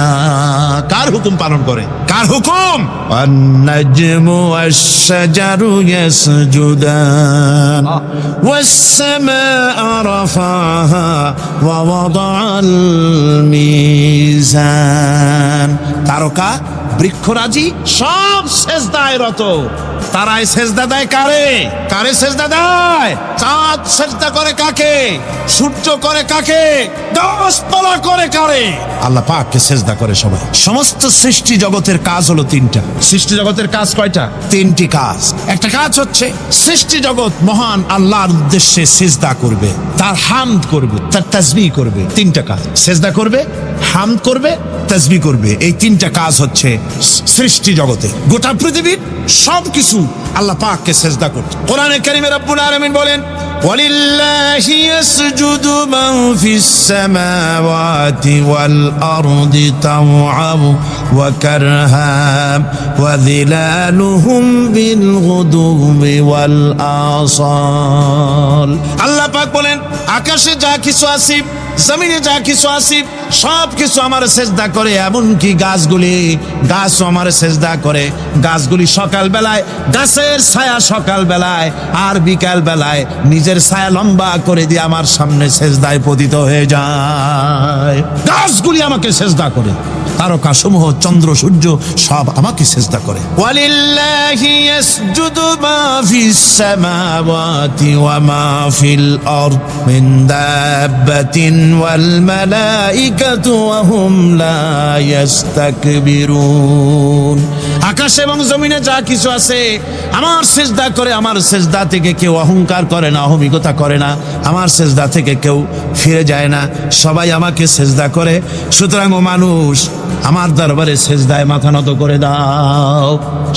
কার হুকুম পালন করে? কার হুকুম? ওয়ান-নাজমু ওয়াশ-শাজারু ইয়াসজুদান ওয়াস-সামাআ রাফাহা ওয়া ওয়াদাআল মিজান। তারকা, বৃক্ষরাজি সব সেজদায় রত। তারাই সেজদা দেয় কারে? কারে সেজদা দেয়? চাঁদ সেজদা করে কাকে? সূর্য করে কাকে? গাছপালা করে কারে? আল্লাহ পাককে সেজদা করে সবাই। সমস্ত সৃষ্টি জগতের কাজ হলো তিনটা। সৃষ্টি জগতের কাজ কয়টা? তিনটি কাজ। একটা কাজ হচ্ছে সৃষ্টি জগৎ মহান আল্লাহর উদ্দেশ্যে সেজদা করবে, তার হামদ করবে, তার তাসবিহ করবে। তিনটা কাজ। সেজদা করবে, হামদ করবে, তাসবিহ করবে। এই তিনটা কাজ হচ্ছে সৃষ্টি জগতে। গোটা পৃথিবীর সবকিছু আল্লাহ পাককে সেজদা করছে। কোরআনে কারীমে রব্বুল আলামিন বলেন, ওয়ালিল্লাহি ইয়াসজুদু মান ফিস সামাওয়াতি ওয়াল আরদি তাওআন ওয়া কারহা ওয়া যিলালুহুম বিল গুদুবি ওয়াল আসাল। আল্লাহ পাক বলেন, আকাশে যা কিছু আছে, জমিনে যা কিছু আছে সব কিছু আমার সেজদা করে, এমনকি গাছও আমার সেজদা করে। গাছগুলি সকাল বেলায় গাছের ছায়া সকাল বেলায় আর বিকাল বেলায় নিজের ছায়া লম্বা করে দিয়ে আমার সামনে সেজদায় পতিত হয়ে যায়। গাছগুলি আমাকে সেজদা করে, তারকা সমূহ চন্দ্র সূর্য সব আমাকে সেজদা করে। ওয়ালিল্লাহি ইয়াসজুদু মা ফিস সামাওয়াতি ওয়া মা ফিল আরদ মিন দাব্বাতিন ওয়াল মালাইকাতু ওয়া হুম লা ইস্তাকবিরুন। আকাশ এবং জমিনে যা কিছু আছে আমার সেজদা করে। আমার সেজদা থেকে কেউ অহংকার করে না, অহমিকতা করে না। আমার সেজদা থেকে কেউ ফিরে যায় না, সবাই আমাকে সেজদা করে। সুতরাং ও মানুষ, আমার দরবারে সেজদায় মাথা নত করে দাও।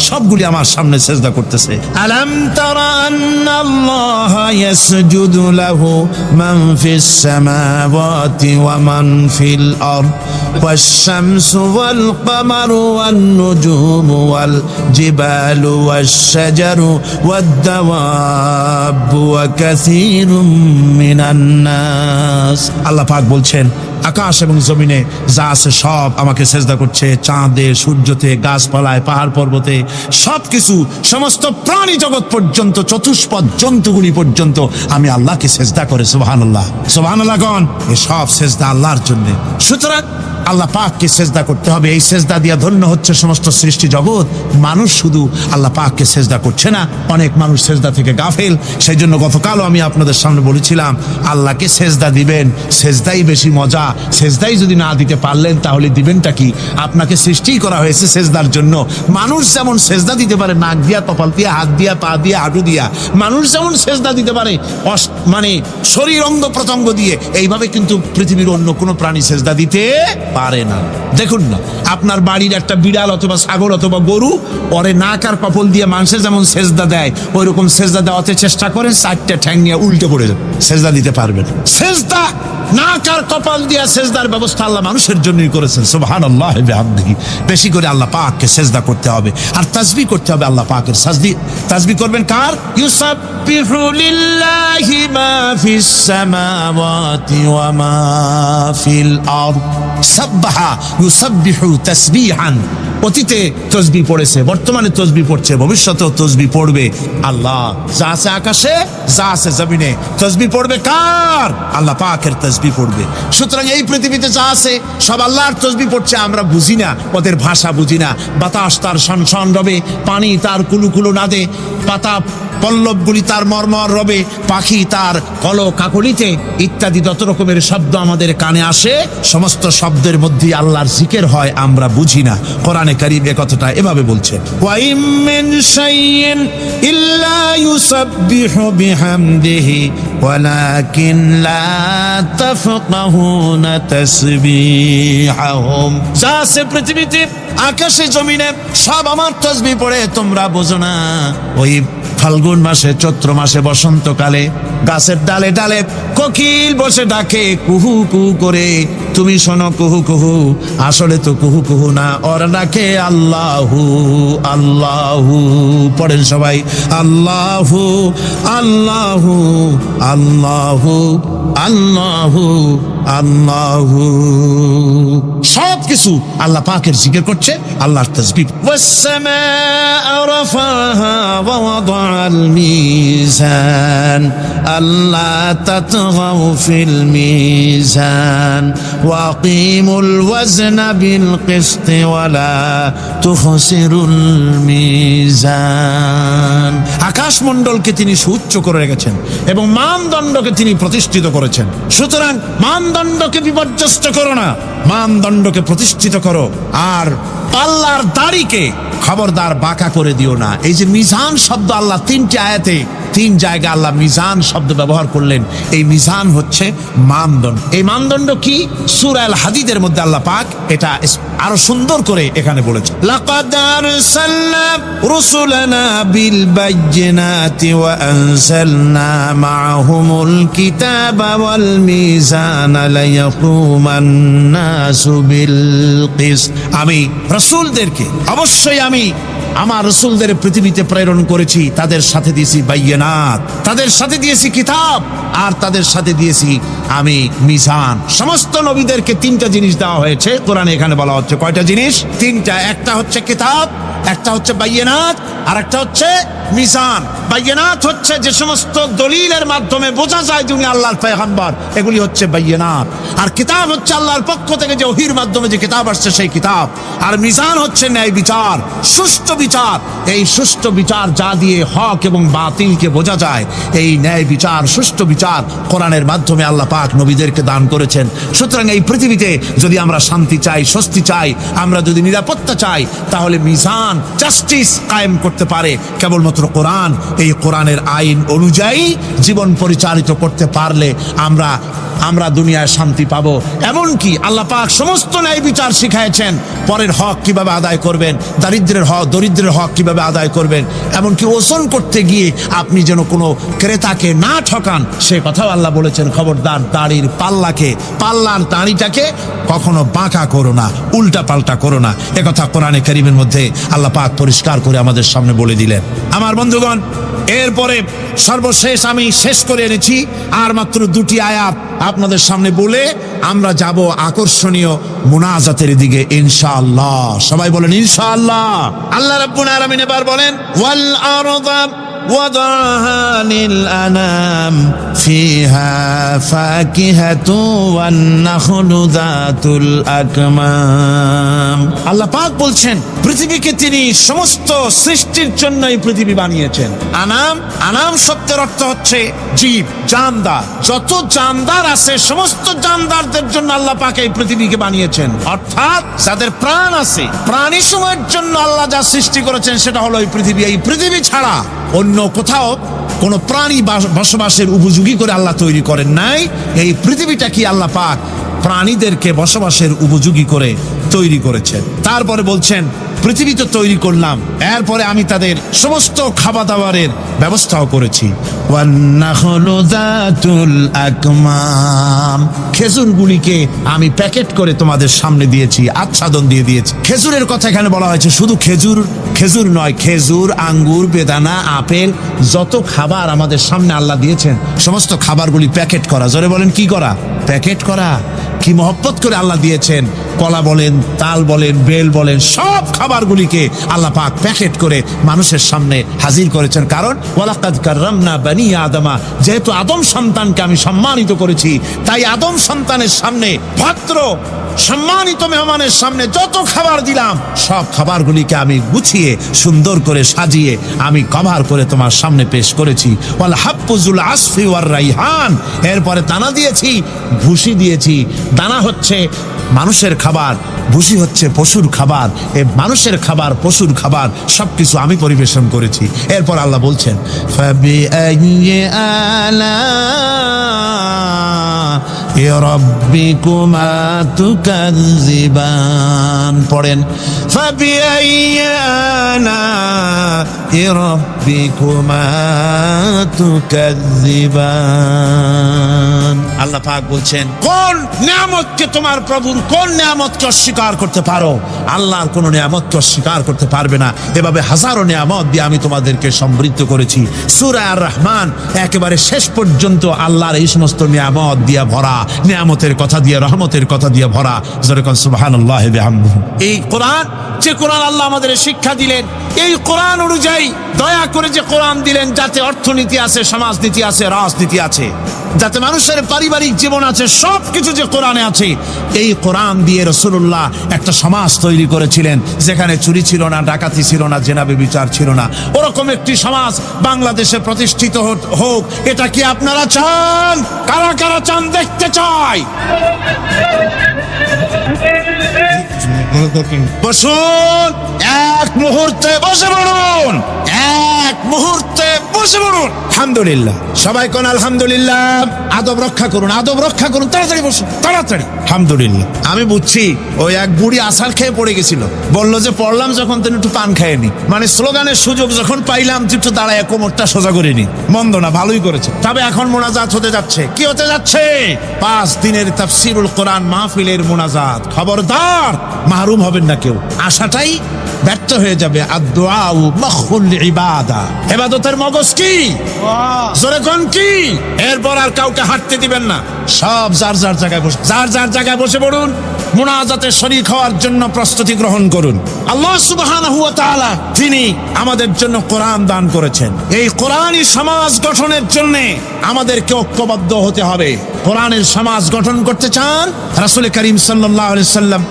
সবগুলি আমার সামনে সেজদা করতেছে। আলাম তারা আন্নাল্লাহ ইয়াসজুদু লাহু মান ফিস সামাওয়াতি ওয়া মান ফিল আরদ ওয়াশ শামসু ওয়াল কামারু ওয়ান নুজুমু ওয়াল জিবালু ওয়াশ শাজারু ওয়াদ দাওয়াবু ওয়া কাসীরুম মিনান নাস। আল্লাহ পাক বলছেন, আকাশ এবং জমিনে যা আছে সব আমাকে সেজদা করছে। চাঁদে, সূর্যতে, গাছপালায়, পাহাড় পর্বতে সবকিছু, সমস্ত প্রাণী জগৎ পর্যন্ত, চতুষ্পদ জন্তুগুলি পর্যন্ত আমি আল্লাহকে সেজদা করে। সুবহানাল্লাহ, সুবহানাল্লাহ গণ, এই সব সেজদা আল্লাহর জন্য। সুতরাং আল্লাহ পাককে সেজদা করতে হবে। এই সেজদা দিয়া ধন্য হচ্ছে সমস্ত সৃষ্টি জগৎ। মানুষ শুধু আল্লাহ পাককে সেজদা করছে না, অনেক মানুষ সেজদা থেকে গাফেল। সেই জন্য গতকালও আমি আপনাদের সামনে বলেছিলাম, আল্লাহকে সেজদা দিবেন, সেজদাই বেশি মজা। সেজদাই যদি না দিতে পারলেন তাহলে দিবেনটা কি? আপনাকে সৃষ্টি করা হয়েছে সেজদার জন্য। মানুষ যেমন সেজদা দিতে পারে নাক দিয়া, কপাল দিয়া, হাত দিয়া, পা দিয়া, হাঁটু দিয়া, মানুষ যেমন সেজদা দিতে পারে মানে শরীর অঙ্গ প্রত্যঙ্গ দিয়ে, এইভাবে কিন্তু পৃথিবীর অন্য কোনো প্রাণী সেজদা দিতে পারে না। দেখুন না, আপনার বাড়ির একটা বিড়াল অথবা ছাগল অথবা গরু, পরে নাক আর কপাল দিয়ে মানুষের যেমন সেজদা দেয়, ওই রকম সেজদা দেওয়াতে চেষ্টা করেন, চারটে ঠ্যাং নিয়ে উল্টে পড়ে যাবে, সেজদা দিতে পারবেন। সেজদা নাক আর কপাল দিয়া সেজদার ব্যবস্থা আল্লাহ মানুষের জন্যই করেছেন। সুবহানাল্লাহ বিহামদিহি। বেশি করে আল্লাহ পাককে সেজদা করতে হবে আর তাসবিহ করতে হবে। আল্লাহ পাকের তাসবিহ করবেন কার? ইউসাব্বিহু লিল্লাহি মা ফিস সামাওয়াতি ওয়া মা ফিল আরদ। সাব্বাহা ইউসাব্বিহু তাসবিহান। অতীতে তসবিহ পড়েছে, বর্তমানে তসবিহ পড়ছে, ভবিষ্যতেও তসবিহ পড়বে। আল্লাহ যা আছে আকাশে, যা আছে জমিনে, তসবিহ পড়বে কার? আল্লাহ পাকের তসবিহ পড়বে। সুতরাং এই পৃথিবীতে যা আছে সব আল্লাহর তসবিহ পড়ছে। আমরা বুঝি না, ওদের ভাষা বুঝি না। বাতাস তার শনশন রবে, পানি তার কুলুকুলু নাদে, পাতা পল্লবগুলি তার মর্মর রবে, পাখি তার কলকাকলিতে ইত্যাদি যত রকমের শব্দ আমাদের কানে আসে, সমস্ত শব্দের মধ্যে আল্লাহর জিকির হয়, আমরা বুঝি না। কোরআনে কারীম এ কথাটা এভাবে বলছে, ওয়া ইম মিন শাইইন ইল্লা ইউসাব্বিহু বিহামদিহি ওয়ালাকিন লা তাফকাহুনা তাসবিহাহুম। যা আছে পৃথিবীতে, আকাশে, জমিনে সব আমার তাসবিহ পড়ে, তোমরা বোঝো না। ওই ফাল্গুন মাসে, চৈত্র মাসে, বসন্তকালে গাছের ডালে ডালে কোকিল বসে ডাকে কুহু কুহু করে, তুমি শোনো কুহু কুহু, আসলে তো কুহু কুহু না, ওরা ডাকে আল্লাহু আল্লাহু। পড়েন সবাই, আল্লাহু আল্লাহু আল্লাহু আল্লাহু আল্লাহু। সব কিছু আল্লাহ পাকের জিকির করছে, আল্লাহর তাসবিহ। ওয়াস-সামা'a রাফা'হা ওয়া ওয়াদা'আল মিজান আল্লা তাতগাউ ফিল মিজান ওয়া আকিমুল ওয়াজনা বিল কিসতি ওয়া লা তুখসিরুল মিজান। আকাশ মণ্ডলকে তিনি সুউচ্চ করে রেখেছেন এবং মানদণ্ডকে তিনি প্রতিষ্ঠিত করেছেন। সুতরাং মানদণ্ডকে বিপর্যস্ত করো না, মানদণ্ডকে প্রতিষ্ঠিত করো। আর পাল্লার দাড়িকে খবরদার বাঁকা করে দিও না। এই যে মিজান শব্দ আল্লাহ তিনটি আয়াতে, তিন জায়গায় আল্লাহ মিজান শব্দ ব্যবহার করলেন। এই মিজান হচ্ছে মানদণ্ড। এই মানদণ্ড কি? সূরা আল হাদিদের মধ্যে আল্লাহ পাক এটা আরো সুন্দর করে এখানে বলেছেন, লাকাদ আরসালনা রুসুলানা বিল বাইয়িনাতি ওয়া আনজালনা মাআহুমুল কিতাবা ওয়াল মিজানা লিয়াকুমান নাসু বিল কিসত। আমি রাসূলদেরকে, অবশ্যই আমি আমার রাসূলদের পৃথিবীতে প্রেরণ করেছি, তাদের সাথে দিয়েছি বাইয়িনাত, তাদের সাথে দিয়েছি কিতাব, আর তাদের সাথে দিয়েছি আমি মিজান। সমস্ত নবীদেরকে তিনটা জিনিস দেওয়া হয়েছে কোরআনে, এখানে বলা হচ্ছে কয়টা জিনিস? তিনটা। একটা হচ্ছে কিতাব, একটা হচ্ছে বাইয়িনাত, আর একটা হচ্ছে মিজান। বাইয়িনাত হচ্ছে যে সমস্ত দলিলের মাধ্যমে বোঝা যায় যে উনি আল্লাহর পয়গম্বর, এগুলি হচ্ছে বাইয়িনাত। আর কিতাব হচ্ছে আল্লাহর পক্ষ থেকে যে ওহীর মাধ্যমে যে কিতাব আসছে সেই কিতাব। আর মিজান হচ্ছে ন্যায় বিচার, সুষ্ঠু বিচার। এই সুষ্ঠু বিচার যা দিয়ে হক এবং বাতিলকে বোঝা যায়, এই ন্যায় বিচার, সুষ্ঠু বিচার কোরআনের মাধ্যমে আল্লাহ পাক নবীদেরকে দান করেছেন। সুতরাং এই পৃথিবীতে যদি আমরা শান্তি চাই, স্বস্তি চাই, আমরা যদি নিরাপত্তা চাই, তাহলে মিজান, জাস্টিস কায়েম করতে পারে কেবলমাত্র কোরআন। এই কোরআনের আইন অনুযায়ী জীবন পরিচালিত করতে পারলে আমরা দুনিয়ায় শান্তি পাবো। এমনকি আল্লাহ পাক সমস্ত ন্যায় বিচার শিখাইছেন, পরের হক কিভাবে আদায় করবেন, দরিদ্রের হক কিভাবে আদায় করবেন। এমনকি ওজন করতে গিয়ে আপনি যেন কোনো ক্রেতাকে না ঠকান, সে কথাও আল্লাহ বলেছেন। খবরদার, পাল্লার দাড়িটাকে কখনো বাঁকা করো না, উল্টা পাল্টা করো না। একথা কোরআনে কারীমের মধ্যে আল্লাহ পাক পরিষ্কার করে আমাদের সামনে বলে দিলেন। আমার বন্ধুগণ, এরপরে সর্বশেষ আমি শেষ করে এনেছি আর মাত্র দুটি আয়াত আপনাদের সামনে বলে আমরা যাব আকর্ষণীয় মুনাজাতের দিকে ইনশাআল্লাহ। সবাই বলেন ইনশাআল্লাহ। আল্লাহ রাব্বুল আলামিন এবার বলেন, ওয়াল আরদা وضعها للأنام فيها فاكهة والنخل ذات الأكمام। আল্লাহ পাক বলছেন পৃথিবীকে তিনি সমস্ত সৃষ্টির জন্য এই পৃথিবী বানিয়েছেন। আনাম শব্দের অর্থ হচ্ছে জীব, জানদার। যত জানদার আছে সমস্ত জানদারদের জন্য আল্লাহ পাক এই পৃথিবীকে বানিয়েছেন। অর্থাৎ যাদের প্রাণ আছে, প্রাণী সময়ের জন্য আল্লাহ যা সৃষ্টি করেছেন সেটা হলো এই পৃথিবী। এই পৃথিবী ছাড়া অন্য কোথাও কোন প্রাণী বসবাসের উপযোগী করে আল্লাহ তৈরি করেন নাই। এই পৃথিবীটা কি আল্লাহ পাক প্রাণীদেরকে বসবাসের উপযোগী করে তৈরি করেছেন। তারপরে বলছেন পৃথিবী তো তৈরি করলাম, এরপরে আমি তাদের সমস্ত খাবার দাবারের ব্যবস্থাও করেছি। খেজুরগুলিকে আমি প্যাকেট করে তোমাদের সামনে দিয়েছি, আচ্ছাদন দিয়ে দিয়েছি। খেজুরের কথা এখানে বলা হয়েছে, শুধু খেজুর নয়, খেজুর, আঙ্গুর, বেদানা, আপেল, যত খাবার আমাদের সামনে আল্লাহ দিয়েছেন সমস্ত খাবারগুলি প্যাকেট করা। জোরে বলেন, কি করা? প্যাকেট করা। কি মহব্বত করে আল্লাহ দিয়েছেন। কলা বলেন, তাল বলেন, বেল বলেন, সব খাবারগুলিকে আল্লাহ পাক প্যাকেট করে মানুষের সামনে হাজির করেছেন। কারণ ওয়ালাকাদ কাররামনা বানি আদমা, যেহেতু আদম সন্তানকে আমি সম্মানিত করেছি, তাই আদম সন্তানের সামনে, ভদ্র সম্মানিত মেহমানের সামনে যত খাবার দিলাম সব খাবারগুলিকে আমি গুছিয়ে সুন্দর করে সাজিয়ে আমি কভার করে তোমার সামনে পেশ করেছি। ওয়াল হাব্বুজুল আসফি ওয়ার রাইহান, এরপরে দানা দিয়েছি, ভুসি দিয়েছি। দানা হচ্ছে মানুষের খাবার, ভুসি হচ্ছে পশুর খাবার। এই মানুষের খাবার, পশুর খাবার সবকিছু আমি পরিবেশন করেছি। এরপর আল্লাহ বলছেন, ফাবিআইয়ি আলা'i রাব্বিকুমা তুকাযযিবান। পড়েন, ফাবিআইয়ি আলা'i রাব্বিকুমা তুকাযযিবান। আল্লাহ পাক বলছেন, কোন নিয়ামতকে তোমার প্রভুর, কোন নিয়ামতকে অস্বীকার করতে পারো? আল্লাহর কোন নিয়ামতকে অস্বীকার করতে পারবে না। এভাবে হাজারো নিয়ামত দিয়ে আমি তোমাদেরকে সমৃদ্ধ করেছি। সূরা আর রহমান একেবারে শেষ পর্যন্ত আল্লাহর এই সমস্ত নিয়ামত দিয়ে ভরা, নিয়ামতের কথা দিয়ে, রহমতের কথা দিয়ে ভরা। জোরে কোন সুবহানাল্লাহি বিহামদিহি। এই কোরআন, যে কোরআন আল্লাহ আমাদের শিক্ষা দিলেন, এই কোরআন অনুযায়ী দয়া করে যে কোরআন দিলেন, যাতে অর্থনীতি আছে, সমাজনীতি আছে, রাজনীতি আছে, যাতে মানুষের পারিবারিক জীবন আছে, সবকিছু যে কোরআনে আছে। এই কোরআন দিয়ে রাসূলুল্লাহ একটা সমাজ তৈরি করেছিলেন যেখানে চুরি ছিল না, ডাকাতি ছিল না, জেনাবে বিচার ছিল না। ওরকম একটি সমাজ বাংলাদেশে প্রতিষ্ঠিত হোক, এটা কি আপনারা চান? কারা কারা চান? দেখতে চাই। বসুন, এক মুহূর্তে বসে পড়ুন, এক মুহূর্তে বসে পড়ুন। আলহামদুলিল্লাহ, সবাই কোন আলহামদুলিল্লাহ। আদব রক্ষা করুন, আদব রক্ষা করুন। তাড়াতাড়ি বসুন, তাড়াতাড়ি। আলহামদুলিল্লাহ। আমি বুঝছি ওই এক বুড়ি আসার খেয়ে পড়ে গেছিল, বললো যে পড়লাম যখন তুমি একটু পান খায়নি, মানে স্লোগানের সুযোগ যখন পাইলাম একটু দাঁড়ায় কোমরটা সোজা করে নি। মন্দ না, ভালোই করেছে। তবে এখন মোনাজাত হতে যাচ্ছে। কি হতে যাচ্ছে? 5 দিনের তাফসীরুল কোরআন মাহফিলের মোনাজাত। খবরদার, মাহরুম হবেন না কেউ। আশাটাই ব্যর্থ ব্যর্থ হয়ে যাবে। আদ-দুআউ মাখুল ইবাদা, ইবাদতের মগজ কি? জোরে কোন কি? এরপর আর কাউকে হাঁটতে দিবেন না, সব যার যার জায়গায় বসে, যার যার জায়গায় বসে পড়ুন, মুনাজাতে শরীক হওয়ার জন্য প্রস্তুতি গ্রহণ করুন। আল্লাহ সুবহানাহু ওয়া তাআলা তিনি আমাদের জন্য কোরআন দান করেছেন। এই কোরআনই সমাজ গঠনের জন্য আমাদেরকে ঐক্যবদ্ধ হতে হবে। কোরআনের সমাজ গঠন করতে চান, রাসূল করিম সাল্লাল্লাহু আলাইহি সাল্লাম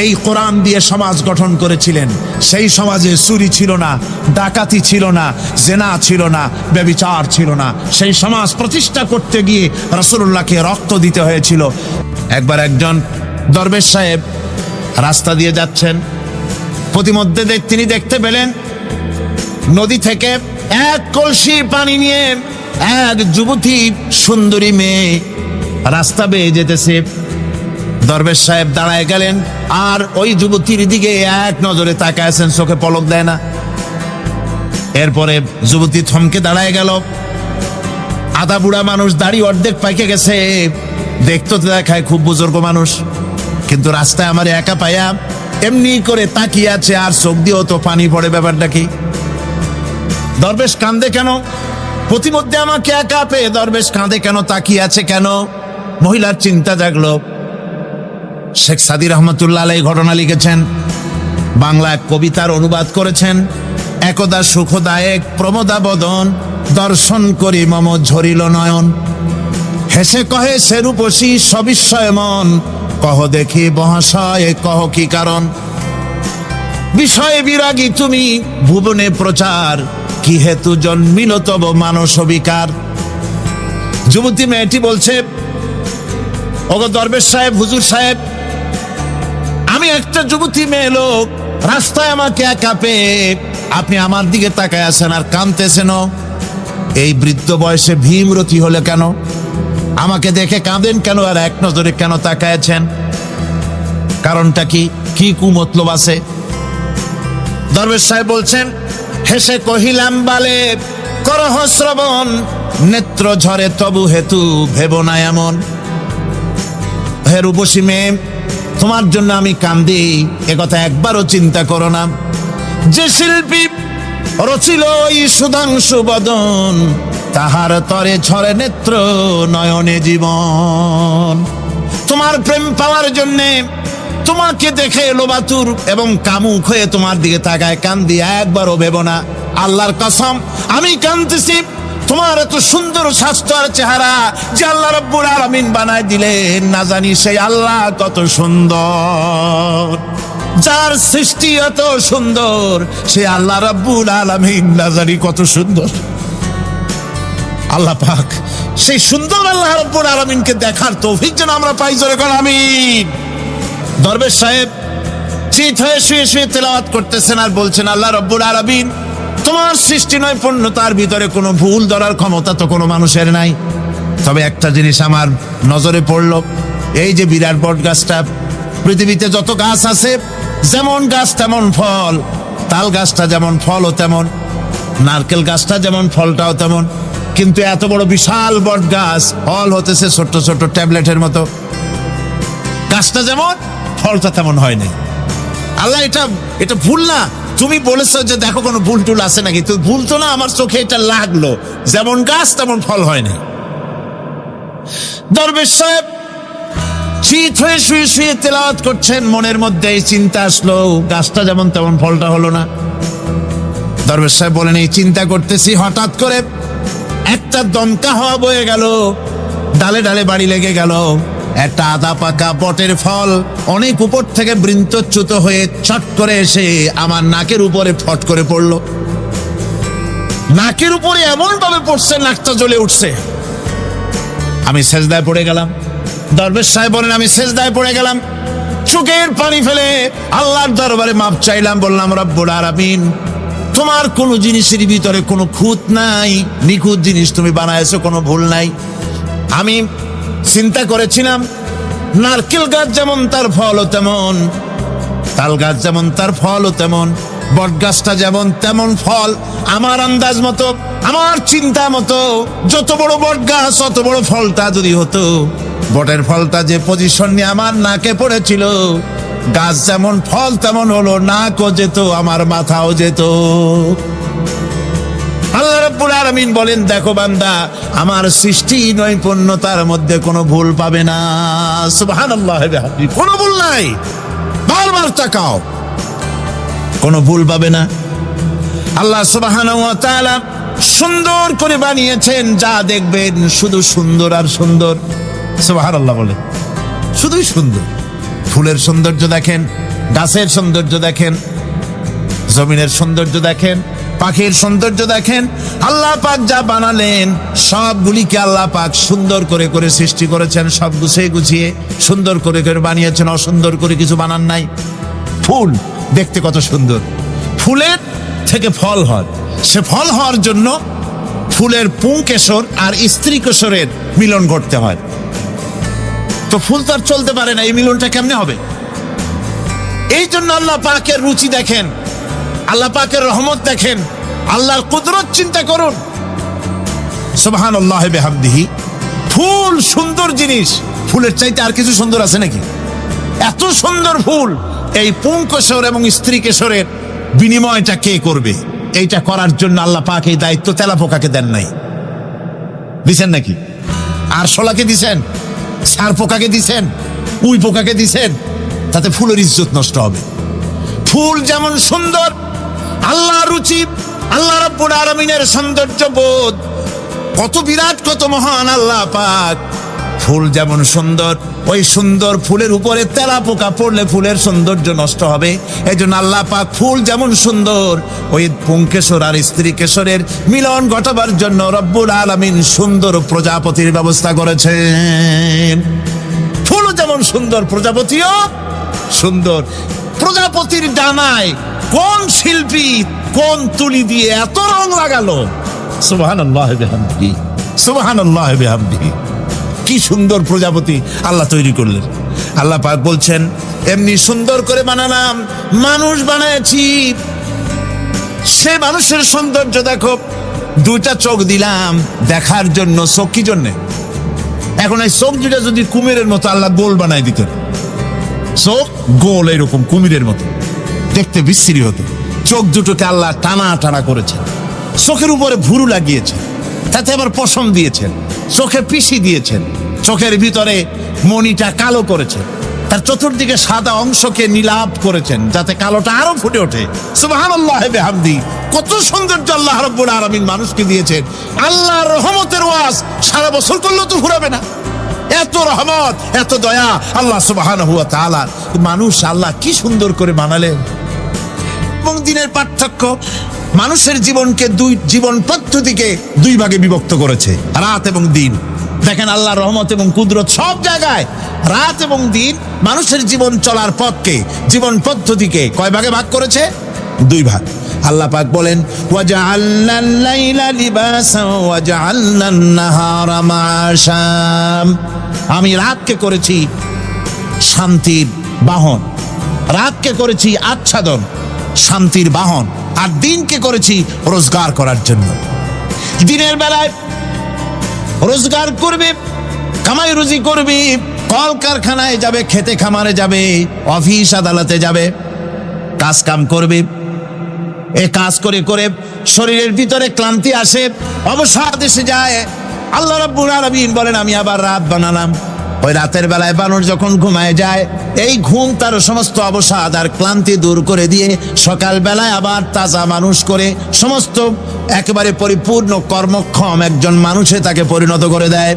এই কোরআন দিয়ে সমাজ গঠন করেছিলেন। সেই সমাজে চুরি ছিল না, ডাকাতি ছিল না, জেনা ছিল না, ব্যভিচার ছিল না। সেই সমাজ প্রতিষ্ঠা করতে গিয়ে রাসূলুল্লাহকে রক্ত দিতে হয়েছিল। একবার একজন দরবেশ সাহেব রাস্তা দিয়ে যাচ্ছেন, প্রতিমধ্যে তিনি দেখতে পেলেন নদী থেকে এক কলসি পানি নিয়ে এক যুবতী সুন্দরী মেয়ে রাস্তা বেয়ে যেতেছে। দরবেশ সাহেব দাঁড়ায় গেলেন আর ওই যুবতীর দিকে এক নজরে তাকায় আছেন, চোখে পলক দেয় না। এরপরে যুবতী থমকে দাঁড়ায় গেল। আধা বুড়া মানুষ, দাড়ি অর্ধেক পাইকে গেছে, দেখতে তো দেখায় খুব বুজুর্গ মানুষ, কিন্তু রাস্তায় আমার একা পায়া এমনি করে তাকিয়ে আছে আর চোখ দিয়েও তো পানি পড়ে। ব্যাপারটা কি? দরবেশ কান্দে কেন? প্রতিমধ্যে আমাকে একা পেয়ে দরবেশ কাঁদে কেন, তাকিয়ে আছে কেন? মহিলার চিন্তা জাগলো। শেখ সাদী রহমতুল্লাহ আলাইহি ঘটনা লিখেছেন, বাংলা এক কবিতার অনুবাদ করেছেন। একদা সুখদায়ক প্রমোদা বদন, দর্শন করি মম ঝরিল নয়ন। হেসে কহে সেরূপসী সবিস্ময় মন, কহ দেখি মহাশয় কহ কি কারণ। বিষয়ে বিরাগী তুমি ভুবনে প্রচার, কি হেতু জন্মিল তব মানস বিকার। যুবতী মেয়েটি বলছে, ওগো দরবেশ সাহেব, হুজুর সাহেব, আমি একটা যুবতী মেয়ে লোক, রাস্তায় আমাকে একা পেয়ে আপনি আমার দিকে তাকায় আছেন আর কাঁদতেছেন। এই বৃদ্ধ বয়সে ভীমরতি হলে কেন? আমাকে দেখে কাঁদেন কেন আর এক নজরে কেন তাকায়াছেন? কারণটা কি? কি কুমতলব আছে? দরবেশ সাহেব বলছেন, হেসে কহিলাম বালে করহ শ্রবণ, নেত্র ঝরে তবু হেতু ভেব না এমন। হে রূপসী মেয়ে, তোমার জন্য আমি কান্দি, একথা একবারও চিন্তা করো না। যে শিল্পী রচিল এই সুধাংশু বদন, তাহার তরে ঝরে নেত্র নয়নে জীবন। তোমার প্রেম পাওয়ার জন্যে, তোমাকে দেখে লোবাতুর এবং কামুক হয়ে তোমার দিকে তাকায় কান্দি, একবারও ভেব না। আল্লাহর কসম আমি কাঁদতেছি, তোমার এত সুন্দর স্বাস্থ্য আর চেহারা যে আল্লাহ রাব্বুল আলামিন বানায় দিলেন, না জানি সেই আল্লাহ কত সুন্দর। যার সৃষ্টি এত সুন্দর, সে আল্লাহ রাব্বুল আলামিন না জানি কত সুন্দর। আল্লাহ পাক সেই সুন্দর আল্লাহ রাব্বুল আলামিনকে দেখার তৌফিক যেন আমরা পাই। জোরে কর আমিন। দরবেশ সাহেব চিত হয়ে শুয়ে শুয়ে তেলাওয়াত করতেছেন আর বলছেন, আল্লাহ রাব্বুল আলামিন, তোমার সৃষ্টি নৈপুণ্যতার ভিতরে কোনো ভুল ধরার ক্ষমতা তো কোনো মানুষের নাই। তবে একটা জিনিস আমার নজরে পড়ল, এই যে বিরাট বট গাছটা, পৃথিবীতে যত গাছ আছে, যেমন গাছ তেমন ফল, তাল গাছটা যেমন ফলও তেমন, নারকেল গাছটা যেমন ফলটাও তেমন, কিন্তু এত বড় বিশাল বট গাছ ফল হতেছে ছোট্ট ছোট্ট ট্যাবলেটের মতো। গাছটা যেমন ফলটা তেমন হয়নি। আল্লাহ এটা ভুল না? তুমি বলেছো যে দেখো কোনো ভুল টুল আছে নাকি, তো ভুল তো না, আমার চোখে এটা লাগলো, যেমন গাছ তেমন ফল হয়নি। দরবেশ সাহেব চিত হয়ে শুয়ে শুয়ে তেলাওয়াত করছেন, মনের মধ্যে এই চিন্তা আসলো, গাছটা যেমন তেমন ফলটা হলো না। দরবেশ সাহেব বলেন, এই চিন্তা করতেছি, হঠাৎ করে একটা দমকা হাওয়া বয়ে গেল, ডালে ডালে বাড়ি লেগে গেল। একটা আদা পাকা বটের ফল অনেক উপর থেকে বৃন্তচ্যুত হয়ে চট করে এসে আমার নাকের উপরে ফট করে পড়লো। নাকের উপরে এমন ভাবে পড়ছে, নাকটা জ্বলে উঠছে। আমি সেজদায় পড়ে গেলাম। দরবেশ সাহেব বলেন, আমি সেজদায় পড়ে গেলাম, চোখের পানি ফেলে আল্লাহর দরবারে মাপ চাইলাম। বললাম, রব্বুল আলামিন, তোমার কোনো জিনিসের ভিতরে কোনো খুঁত নাই, নিখুঁত জিনিস তুমি বানাইছো, কোনো ভুল নাই। আমি চিন্তা করেছিলাম, নারকেল গাছ যেমন তার ফলও তেমন, তাল গাছ যেমন তার ফলও তেমন, বট গাছটা যেমন তেমন ফল। আমার আন্দাজ মতো, আমার চিন্তা মতো, যত বড় বট গাছ অত বড় ফলটা যদি হতো, বটের ফলটা যে পজিশন নিয়ে আমার নাকে পড়েছিল, গাছ যেমন ফল তেমন হলো, নাকও যেত, আমার মাথাও যেত। আল্লাহ রাব্বুল আলামিন বলেন, দেখো বান্দা, আমার সৃষ্টি নৈপুণ্যতার মধ্যে কোনো ভুল পাবে না। সুবহানাল্লাহ, কোনো ভুল নাই। বারবার তাকাও, কোনো ভুল পাবে না। আল্লাহ সুবহানাহু ওয়া তাআলা সুন্দর করে বানিয়েছেন, যা দেখবেন শুধু সুন্দর আর সুন্দর। সুবহানাল্লাহ বলে, শুধুই সুন্দর। ফুলের সৌন্দর্য দেখেন, গাছের সৌন্দর্য দেখেন, জমিনের সৌন্দর্য দেখেন, পাখির সৌন্দর্য দেখেন। আল্লাহ পাক যা বানালেন সবগুলিকে আল্লাহ পাক সুন্দর করে করে সৃষ্টি করেছেন, সব গুছিয়ে গুছিয়ে সুন্দর করে করে বানিয়েছেন, অসুন্দর করে কিছু বানান নাই। ফুল দেখতে কত সুন্দর, ফুলের থেকে ফল হয়, সে ফল হওয়ার জন্য ফুলের পুংকেশর আর স্ত্রী কেশরের মিলন ঘটতে হয়। তো ফুল তো আর চলতে পারে না, এই মিলনটা কেমনে হবে? এই জন্য আল্লাহ পাকের রুচি দেখেন, আল্লাহ পাকের রহমত দেখেন, আল্লাহর কুদরত চিন্তা করুন। সুবহানাল্লাহি বিহামদিহি। ফুল সুন্দর জিনিস, ফুলের চাইতে আর কিছু সুন্দর আছে নাকি? এত সুন্দর ফুল, এই পুংকেশর এবং স্ত্রী কেশরের বিনিময়টা কে করবে? এইটা করার জন্য আল্লাহ পাক এই দায়িত্ব তেলাপোকাকে দেন নাই, দিছেন নাকি? আরশোলাকে দিছেন, সার পোকাকে দিছেন, উই পোকাকে দিছেন, তাতে ফুলের ইজ্জত নষ্ট হবে। ফুল যেমন সুন্দর, আল্লাহ রুচি, আল্লাহ রাব্বুল আলামিনের সৌন্দর্য বোধ কত বিরাট, কত মহান আল্লাহ পাক। ফুল যেমন সুন্দর, ওই সুন্দর ফুলের উপরে তেলাপোকা পড়লে ফুলের সৌন্দর্য নষ্ট হবে। এই জন্য আল্লাহ পাক ফুল যেমন সুন্দর, ওই পুংকেশর আর স্ত্রী কেশরের মিলন ঘটাবার জন্য রব্বুল আলামিন সুন্দর প্রজাপতির ব্যবস্থা করেছেন। ফুল যেমন সুন্দর, প্রজাপতিও সুন্দর। প্রজাপতির ডানায় কোন শিল্পী কোন তুলি দিয়ে এত রং লাগালো? সুবহানাল্লাহি বিহামদিহি, সুবহানাল্লাহি বিহামদিহি। কি সুন্দর প্রজাপতি আল্লাহ তৈরি করলেন। আল্লাহ পাক বলছেন, এমনি সুন্দর করে বানালাম, মানুষ বানাইছি, সে মানুষের সৌন্দর্য দেখো। দুইটা চোখ দিলাম দেখার জন্য। চোখ কি জন্যে? এখন এই চোখ দুটা যদি কুমিরের মতো আল্লাহ গোল বানাই দিতেন, চোখ গোল এরকম কুমিরের মতো দেখতে বিশ্রী হতো। চোখ দুটোকে আল্লাহ টানা টানা করেছেন, চোখের উপরে ভুরু লাগিয়েছেন, তাতে আবার পশম দিয়েছেন, চোখে পিসি দিয়েছেন, চোখের ভিতরে মণিটা কালো করেছেন, তার চতুর্দিকে সাদা অংশকে নীলাভ করেছেন যাতে কালোটা আরো ফুটে ওঠে। সুবহানাল্লাহি বিহামদিহি। কত সৌন্দর্য আল্লাহ রাব্বুল আলামিন মানুষকে দিয়েছেন। আল্লাহর রহমতের ওয়াজ সারা বছর করলেও তো ফুরাবে না। এত রহমত, এত দয়া আল্লাহ সুবহানাহু ওয়া তাআলা। মানুষ আল্লাহ কি সুন্দর করে বানালেন। এবং দিনের পার্থক্য, মানুষের জীবনকে জীবন পদ্ধতিকে দুই ভাগে বিভক্ত করেছে, রাত এবং দিন। দেখেন আল্লাহর রহমত এবং কুদরত সব জায়গায়। রাত এবং দিন মানুষের জীবন চলার পথকে, জীবন পদ্ধতিকে কয় ভাগে ভাগ করেছে? দুই ভাগ। আল্লাহ পাক বলেন, ওয়াজআলনাল লাইলা লিবাসান ওয়াজআলনান নাহারা মাআশা। আমি রাতকে করেছি শান্তির বাহন, রাতকে করেছি আচ্ছাদন, শান্তির বাহন, আর দিনকে করেছি রোজগার করার জন্য। দিনের বেলায় রোজগার করবে, কামাই রুজি করবে, কল কারখানায় যাবে, খেতে খামারে যাবে, অফিস আদালতে যাবে, কাজ কাম করবে। এ কাজ করে করে শরীরের ভিতরে ক্লান্তি আসে, অবসাদ এসে যায়। আল্লাহ রাব্বুল আলামিন বলেন, আমি আবার রাত বানালাম। ওই রাতের বেলায় মানুষ যখন ঘুমায় যায়, এই ঘুম তার সমস্ত অবসাদ আর ক্লান্তি দূর করে দিয়ে সকাল বেলায় আবার তাজা মানুষ করে সমস্ত একেবারে পরিপূর্ণ কর্মক্ষম একজন মানুষে তাকে পরিণত করে দেয়।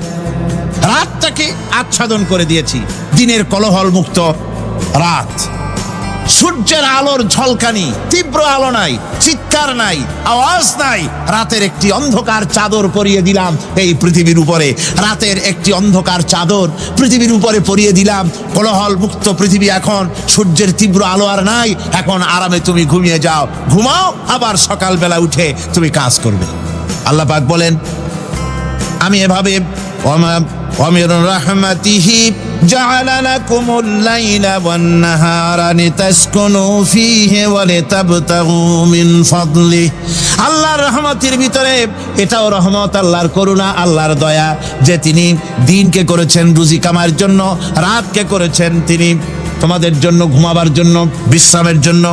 রাতটাকে আচ্ছাদন করে দিয়েছি, দিনের কোলাহল মুক্ত রাত। সূর্যের আলোর ঝলকানি, তীব্র আলো নাই, চিৎকার নাই, আওয়াজ নাই। রাতের একটি অন্ধকার চাদর পরিয়ে দিলাম এই পৃথিবীর উপরে। রাতের একটি অন্ধকার চাদর পৃথিবীর উপরে পরিয়ে দিলাম। কোলাহল মুক্ত পৃথিবী। এখন সূর্যের তীব্র আলো আর নাই। এখন আরামে তুমি ঘুমিয়ে যাও, ঘুমাও, আবার সকালবেলা উঠে তুমি কাজ করবে। আল্লাহ পাক বলেন, আমি এভাবে ومن رحمته جعل لكم الليل والنهار لتسكنوا فيه ولتبتغوا من فضله। আল্লাহর রহমতের ভিতরে এটাও রহমত, আল্লাহর করুণা, আল্লাহর দয়া যে তিনি দিনকে করেছেন রুজি কামার জন্য, রাতকে করেছেন তিনি তোমাদের জন্য ঘুমাবার জন্য, বিশ্রামের জন্য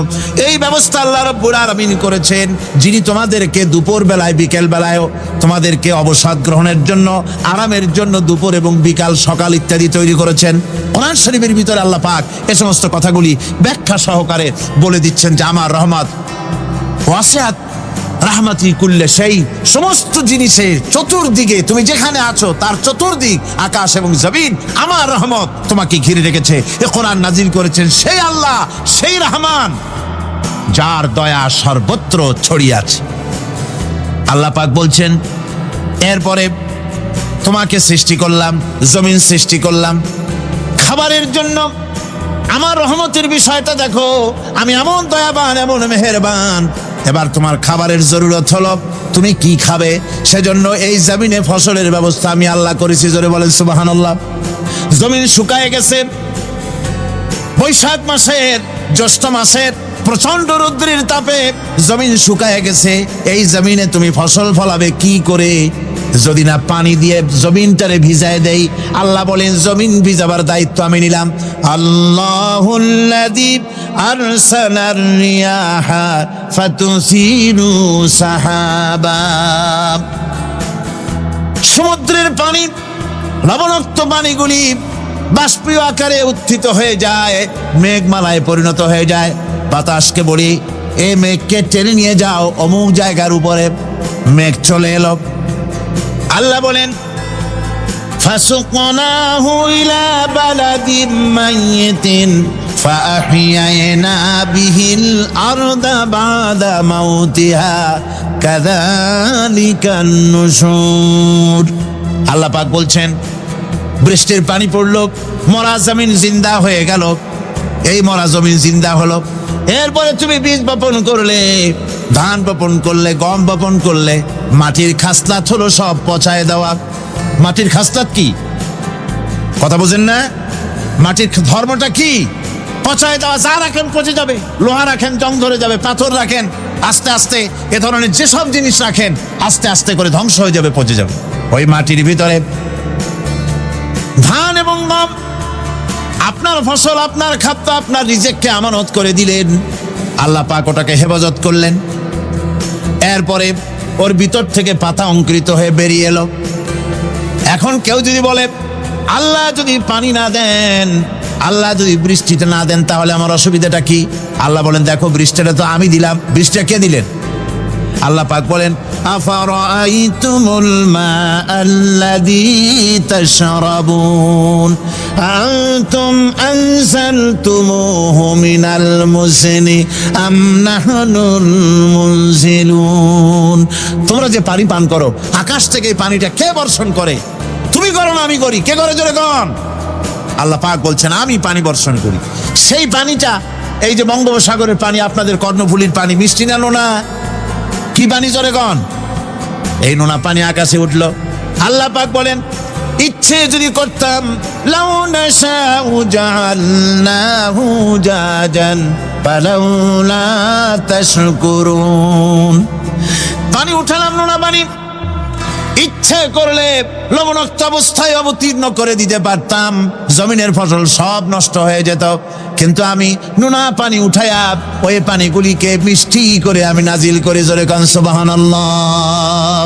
এই ব্যবস্থা আল্লাহ রাব্বুল আলামিন করেছেন। যিনি তোমাদেরকে দুপুর বেলায় বিকেল বেলায়ও তোমাদেরকে অবসাদ গ্রহণের জন্য, আরামের জন্য দুপুর এবং বিকাল সকাল ইত্যাদি তৈরি করেছেন। কোরআন শরীফের ভিতরে আল্লাহ পাক এ সমস্ত কথাগুলি ব্যাখ্যা সহকারে বলে দিচ্ছেন যে আমার রহমত ওয়াসিআত রাহমাতি কুল্লে সেই, সমস্ত জিনিসের চতুর্দিকে তুমি যেখানে আছো তার চতুর্দিক আকাশ এবং জমিন আমার রহমত তোমাকে ঘিরে রেখেছে। এ কোরআন নাজিল করেছেন সেই আল্লাহ, সেই রহমান যার দয়া সর্বত্র ছড়িয়ে আছে। আল্লাহ পাক বলছেন এরপরে তোমাকে সৃষ্টি করলাম, জমিন সৃষ্টি করলাম খাবারের জন্য। আমার রহমতের বিষয়টা দেখো, আমি এমন দয়াবান, এমন মেহেরবান। এবার তোমার খাবারের জরুরত হলো তুমি কি খাবে, সেজন্য এই জমিনে ফসলের ব্যবস্থা আমি আল্লাহ করেছি। জোরে বলেন সুবহানাল্লাহ। জমিন শুকায় গেছে, বৈশাখ মাসের জ্যৈষ্ঠ মাসের প্রচন্ড রৌদ্রের তাপে জমিন শুকায় গেছে। এই জমিনে তুমি ফসল ফলাবে কি করে যদি না পানি দিয়ে জমিনটারে ভিজায় দেই? আল্লাহ বলেন জমিন ভিজাবার দায়িত্ব আমি নিলাম। আল্লাহুল্লাযী আরসালার রিয়াহা ফাতুসিরু সাহাবা। সমুদ্রের পানি, লবণাক্ত পানিগুলি বাষ্পীয় আকারে উত্থিত হয়ে যায়, মেঘমালায় পরিণত হয়ে যায়। বাতাসকে বলি এই মেঘকে টেনে নিয়ে যাও অমুক জায়গার উপরে, মেঘ চলে এলো। আল্লাহ বলেন ফাসুকনাহু ইলা বালাদিন মাইয়িতিন ফাআহইয়ানা বিহিল আরদা বাদা মাউতিহা কাযালিকান নুশুর। আল্লাহ পাক বলছেন বৃষ্টির পানি পড়লো, মরা জমিন জিন্দা হয়ে গেল। এই মরা জমিন জিন্দা হলো। এরপরে তুমি বীজ বপন করলে, ধান বপন করলে, গম বপন করলে, মাটির খাসলাত হলো সব পচায় দেওয়া। মাটির খাসলাত কি? কথা বোঝেন না? মাটির ধর্মটা কি? পচায় দেওয়া। যা রাখেন পচে যাবে, লোহা রাখেন জং ধরে যাবে, পাথর রাখেন আস্তে আস্তে, এ ধরনের যেসব জিনিস রাখেন আস্তে আস্তে করে ধ্বংস হয়ে যাবে, পচে যাবে। ওই মাটির ভিতরে ধান এবং গম, আপনার ফসল, আপনার খাদ্য, আপনার রিজিককে আমানত করে দিলেন। আল্লাহ পাক ওটাকে হেফাজত করলেন। এরপরে ওর ভিতর থেকে পাতা অঙ্কুরিত হয়ে বেরিয়ে এলো। এখন কেউ যদি বলে আল্লাহ যদি পানি না দেন, আল্লাহ যদি বৃষ্টিটা না দেন, তাহলে আমার অসুবিধাটা কি? আল্লাহ বলেন দেখো বৃষ্টিটা তো আমি দিলাম। বৃষ্টিটা কে দিলেন? আল্লাহ পাক বলেন আফারাআইতুমুল মাআল্লাযী তাশরাবুন আনতুম আনজালতুমুহু মিনাল মুজনি আম নাহনুল মুনজিলুন। তোমরা যে পানি পান করো, আকাশ থেকে এই পানিটা কে বর্ষণ করে? তুমি করো না আমি করি? কে করে জোরে কোন? আল্লাহ পাক বলছেন আমি পানি বর্ষণ করি। সেই পানিটা এই যে বঙ্গোপসাগরের পানি, আপনাদের কর্ণফুলীর পানি, মিষ্টি না নোনা? কি পানি জোরে কোন? এই নোনা পানি আকাশে উঠলো। আল্লাহ পাক বলেন ইচ্ছে যদি করতাম লাউ নাশাউ জাআলনাহু জাজান ফালাউলা তাশকুরুন। পানি উঠালাম, নোনা পানি, ইচ্ছে করলে লবণাক্ত অবস্থায় অবতীর্ণ করে দিতে পারতাম, জমিনের ফসল সব নষ্ট হয়ে যেত। কিন্তু আমি নোনা পানি উঠাইয়া ওই পানিগুলিকে মিষ্টি করে আমি নাজিল করে জোরে কান সুবহানাল্লাহ,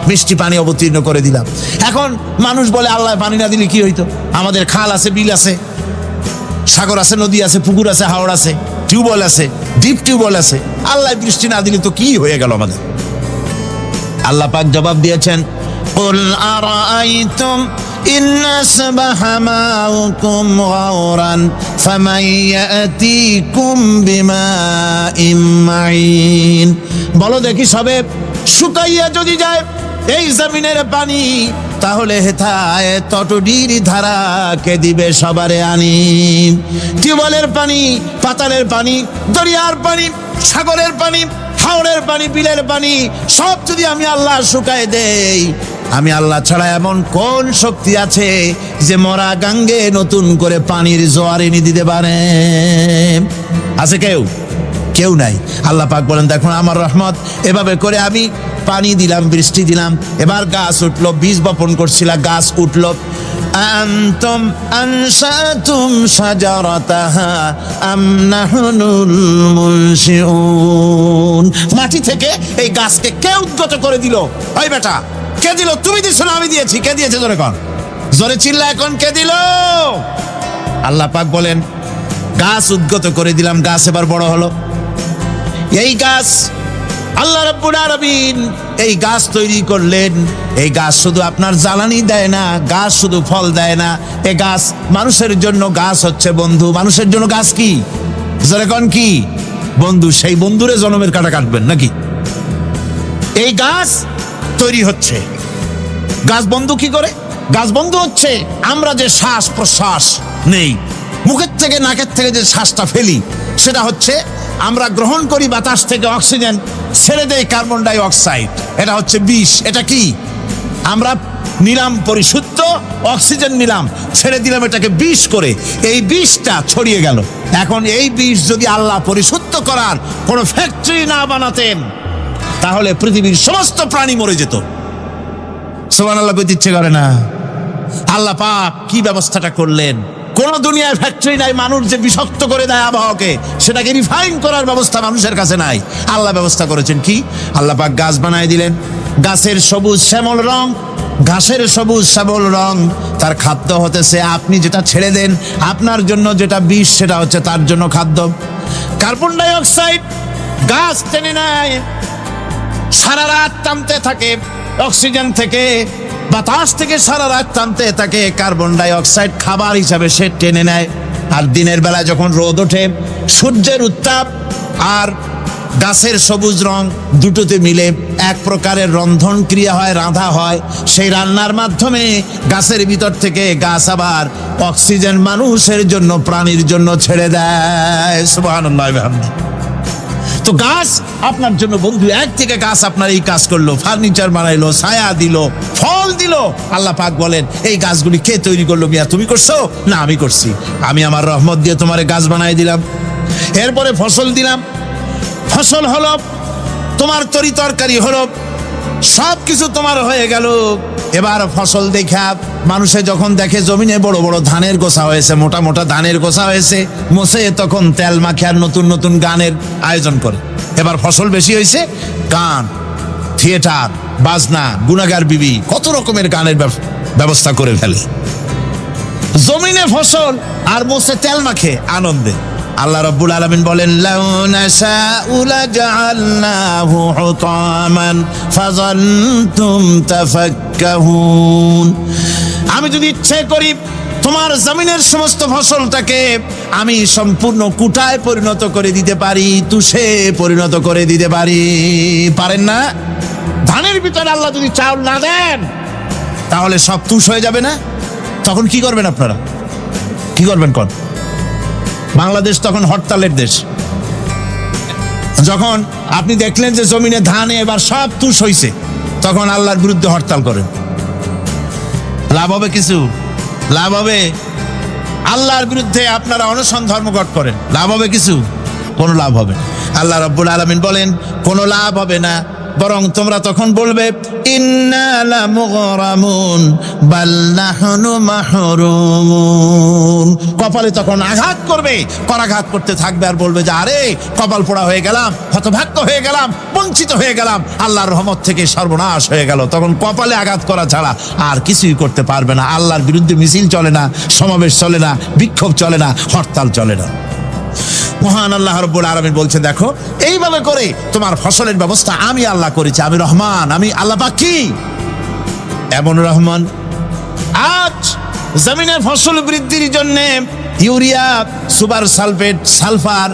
মিষ্টি পানি অবতীর্ণ করে দিলাম। এখন মানুষ বলে আল্লাহ পানি না দিলে কি হইতো? আমাদের খাল আছে, বিল আছে, সাগর আছে, নদী আছে, পুকুর আছে, হাওড় আছে, টিউবওয়েল আছে, ডিপ টিউবওয়েল আছে। আল্লাহ বৃষ্টি না দিলে তো কি হয়ে গেল আমাদের? আল্লাহ পাক জবাব দিয়েছেন কুল আরাআইতুম ইন আসবাহা মাউকুম গাওরান ফামান ইয়াতিকুম বিমাইন মাইন। বলো দেখি সবে শুকাইয়া যদি যায় এই জমিনের পানি, তাহলে হেথায় তটডির ধারা কে দিবে সবারে আনি? টিউবওয়েলের পানি, পাতালের পানি, দরিয়ার পানি, সাগরের পানি, হাওড়ের পানি, বিলের পানি সব যদি আমি আল্লাহ শুকায় দেই, আমি আল্লাহ ছাড়া এমন কোন শক্তি আছে যে মরা গাঙ্গে নতুন করে পানির জোয়ার এনে দিতে পারে? আছে কেউ? কেউ নাই। আল্লাহ পাক বলেন দেখুন আমার রহমত, এভাবে করে আমি পানি দিলাম, বৃষ্টি দিলাম, এবার গাছ উঠলো, বীজ বপন করছিলাম, গাছ উঠলো। আনতুম আনশাতুম শাজারাতাহা আম নাহনুল মুনশিউন। মাটি থেকে এই গাছকে কে উদ্গত করে দিল? ওই বেটা, কে দিল? তুমি দিছো না আমি দিয়েছি? কে দিয়েছে? জোরে কর, জোরে চিল্লা এখন, কে দিল? আল্লাহ পাক বলেন গাছ উদ্গত করে দিলাম, গাছ এবার বড় হলো। এই গাছ আল্লাহ রাব্বুল আলামিন এই গাছ তৈরি করলেন। এই গাছ শুধু আপনার জ্বালানি দেয় না, গাছ শুধু ফল দেয় না, এই গাছ মানুষের জন্য, গাছ হচ্ছে বন্ধু। মানুষের জন্য গাছ কি? যেরকম কি বন্ধু, সেই বন্ধুরে জনমের কাটা কাটবেন নাকি? এই গাছ তৈরি হচ্ছে। গাছ বন্ধু কি করে? গাছ বন্ধু হচ্ছে আমরা যে শ্বাস প্রশ্বাস নেই, মুখের থেকে নাকের থেকে যে শ্বাসটা ফেলি, সেটা হচ্ছে আমরা গ্রহণ করি বাতাস থেকে অক্সিজেন, ছেড়ে দেয় কার্বন ডাই অক্সাইড। এটা হচ্ছে বিষ। এটা কি? আমরা নিলাম পরিশুদ্ধ অক্সিজেন, নিলাম, ছেড়ে দিলাম এটাকে বিষ করে, এই বিষটা ছড়িয়ে গেল। এখন এই বিষ যদি আল্লাহ পরিশুদ্ধ করার কোনো ফ্যাক্টরি না বানাতেন, তাহলে পৃথিবীর সমস্ত প্রাণী মরে যেত। সুবহানাল্লাহ কইতে ইচ্ছে করে না? আল্লাহ পাক কি ব্যবস্থাটা করলেন! কোন দুনিয়ায় ফ্যাক্টরি নাই, মানুষ যে বিষাক্ত করে দেয় আবহাওয়াকে, সেটাকে রিফাইন করার ব্যবস্থা মানুষের কাছে নাই। আল্লাহ ব্যবস্থা করেছেন কি? আল্লাহ পাক গাছ বানায় দিলেন। গাছের সবুজ শ্যামল রং, ঘাসের সবুজ শ্যামল রং, তার খাদ্য হতেছে আপনি যেটা ছেড়ে দেন, আপনার জন্য যেটা বিষ, সেটা হচ্ছে তার জন্য খাদ্য। কার্বন ডাই অক্সাইড গাছ টেনে নেয়, সারা রাত টানতে থাকে অক্সিজেন থেকে, বাতাস থেকে সারা রাত টানতে থাকে কার্বন ডাই অক্সাইড, খাবার হিসাবে সে টেনে নেয়। আর দিনের বেলা যখন রোদ ওঠে, সূর্যের উত্তাপ আর গাছের সবুজ রং দুটোতে মিলে এক প্রকারের রন্ধন ক্রিয়া হয়, রাঁধা হয়। সেই রান্নার মাধ্যমে গাছের ভিতর থেকে গাছ আবার অক্সিজেন মানুষের জন্য, প্রাণীর জন্য ছেড়ে দেয়। সুবহানাল্লাহ। তো গাছ আপনার জন্য বন্ধু। এক থেকে গাছ আপনার এই কাজ করলো, ফার্নিচার বানাইলো, ছায়া দিল, ফল দিল। আল্লাহ পাক বলেন এই গাছগুলি কে তৈরি করলো? মিয়া তুমি করছো? না, আমি করছি। আমি আমার রহমত দিয়ে তোমারে গাছ বানাই দিলাম। এরপরে ফসল দিলাম, ফসল হলো, তোমার তরি তরকারি হলো, সব কিছু তোমার হয়ে গেল। এবার ফসল দেখা মানুষে যখন দেখে জমিনে বড় বড় ধানের গোছা হয়েছে, মোটা মোটা ধানের গোছা হয়েছে, মোছে তখন তেল মাখে আর নতুন নতুন গানের আয়োজন করে। এবার ফসল বেশি হয়েছে, গান, থিয়েটার, বাজনা, গুনাগার বিবি, কত রকমের গানের ব্যবস্থা করে ফেলে। জমিনে ফসল আর মোছে তেল মাখে আনন্দে। আল্লাহ রাব্বুল আলামিন বলেন লাউ নাশাউ লাজআলনাহু হুতামান ফাযান্তুম তাফাক্কাহুন। আমি যদি ইচ্ছে করি তোমার জমিনের সমস্ত ফসলটাকে আমি সম্পূর্ণ কুটায় পরিণত করে দিতে পারি, তুষে পরিণত করে দিতে পারি। পারেন না? ধানের ভিতরে আল্লাহ যদি চাউল না দেন, তাহলে সব তুষ হয়ে যাবে না? তখন কি করবেন আপনারা? কি করবেন? কোন বাংলাদেশ তখন হরতালের দেশ। যখন আপনি দেখলেন যে জমিনে ধান এবার সব তুষ হইছে, তখন আল্লাহর বিরুদ্ধে হরতাল করেন। লাভ হবে কিছু? লাভ হবে? আল্লাহর বিরুদ্ধে আপনারা অনশন ধর্মঘট করেন, লাভ হবে কিছু? কোনো লাভ হবে না। আল্লাহ রাব্বুল আলামিন বলেন কোনো লাভ হবে না, বরং তোমরা তখন বলবে ইন্না লামুগরামুন বাল নাহনু মাহরুমুন। কপালে তখন আঘাত করবে, করাঘাত করতে থাকবে আর বলবে যে আরে কপাল পোড়া হয়ে গেলাম, হতভাগ্য হয়ে গেলাম, বঞ্চিত হয়ে গেলাম, আল্লাহর রহমত থেকে সর্বনাশ হয়ে গেল। তখন কপালে আঘাত করা ছাড়া আর কিছুই করতে পারবে না। আল্লাহর বিরুদ্ধে মিছিল চলে না, সমাবেশ চলে না, বিক্ষোভ চলে না, হরতাল চলে না। মহান আল্লাহ রাব্বুল আলামিন বলছে দেখো এইভাবে করে তোমার ফসলের ব্যবস্থা আমি আল্লাহ করেছি। আমি রহমান, আমি আল্লাহ পাক কি এমন রহমান। আজ জমিনের ফসল বৃদ্ধির জন্য ইউরিয়া, সুপার সালফেট, সালফার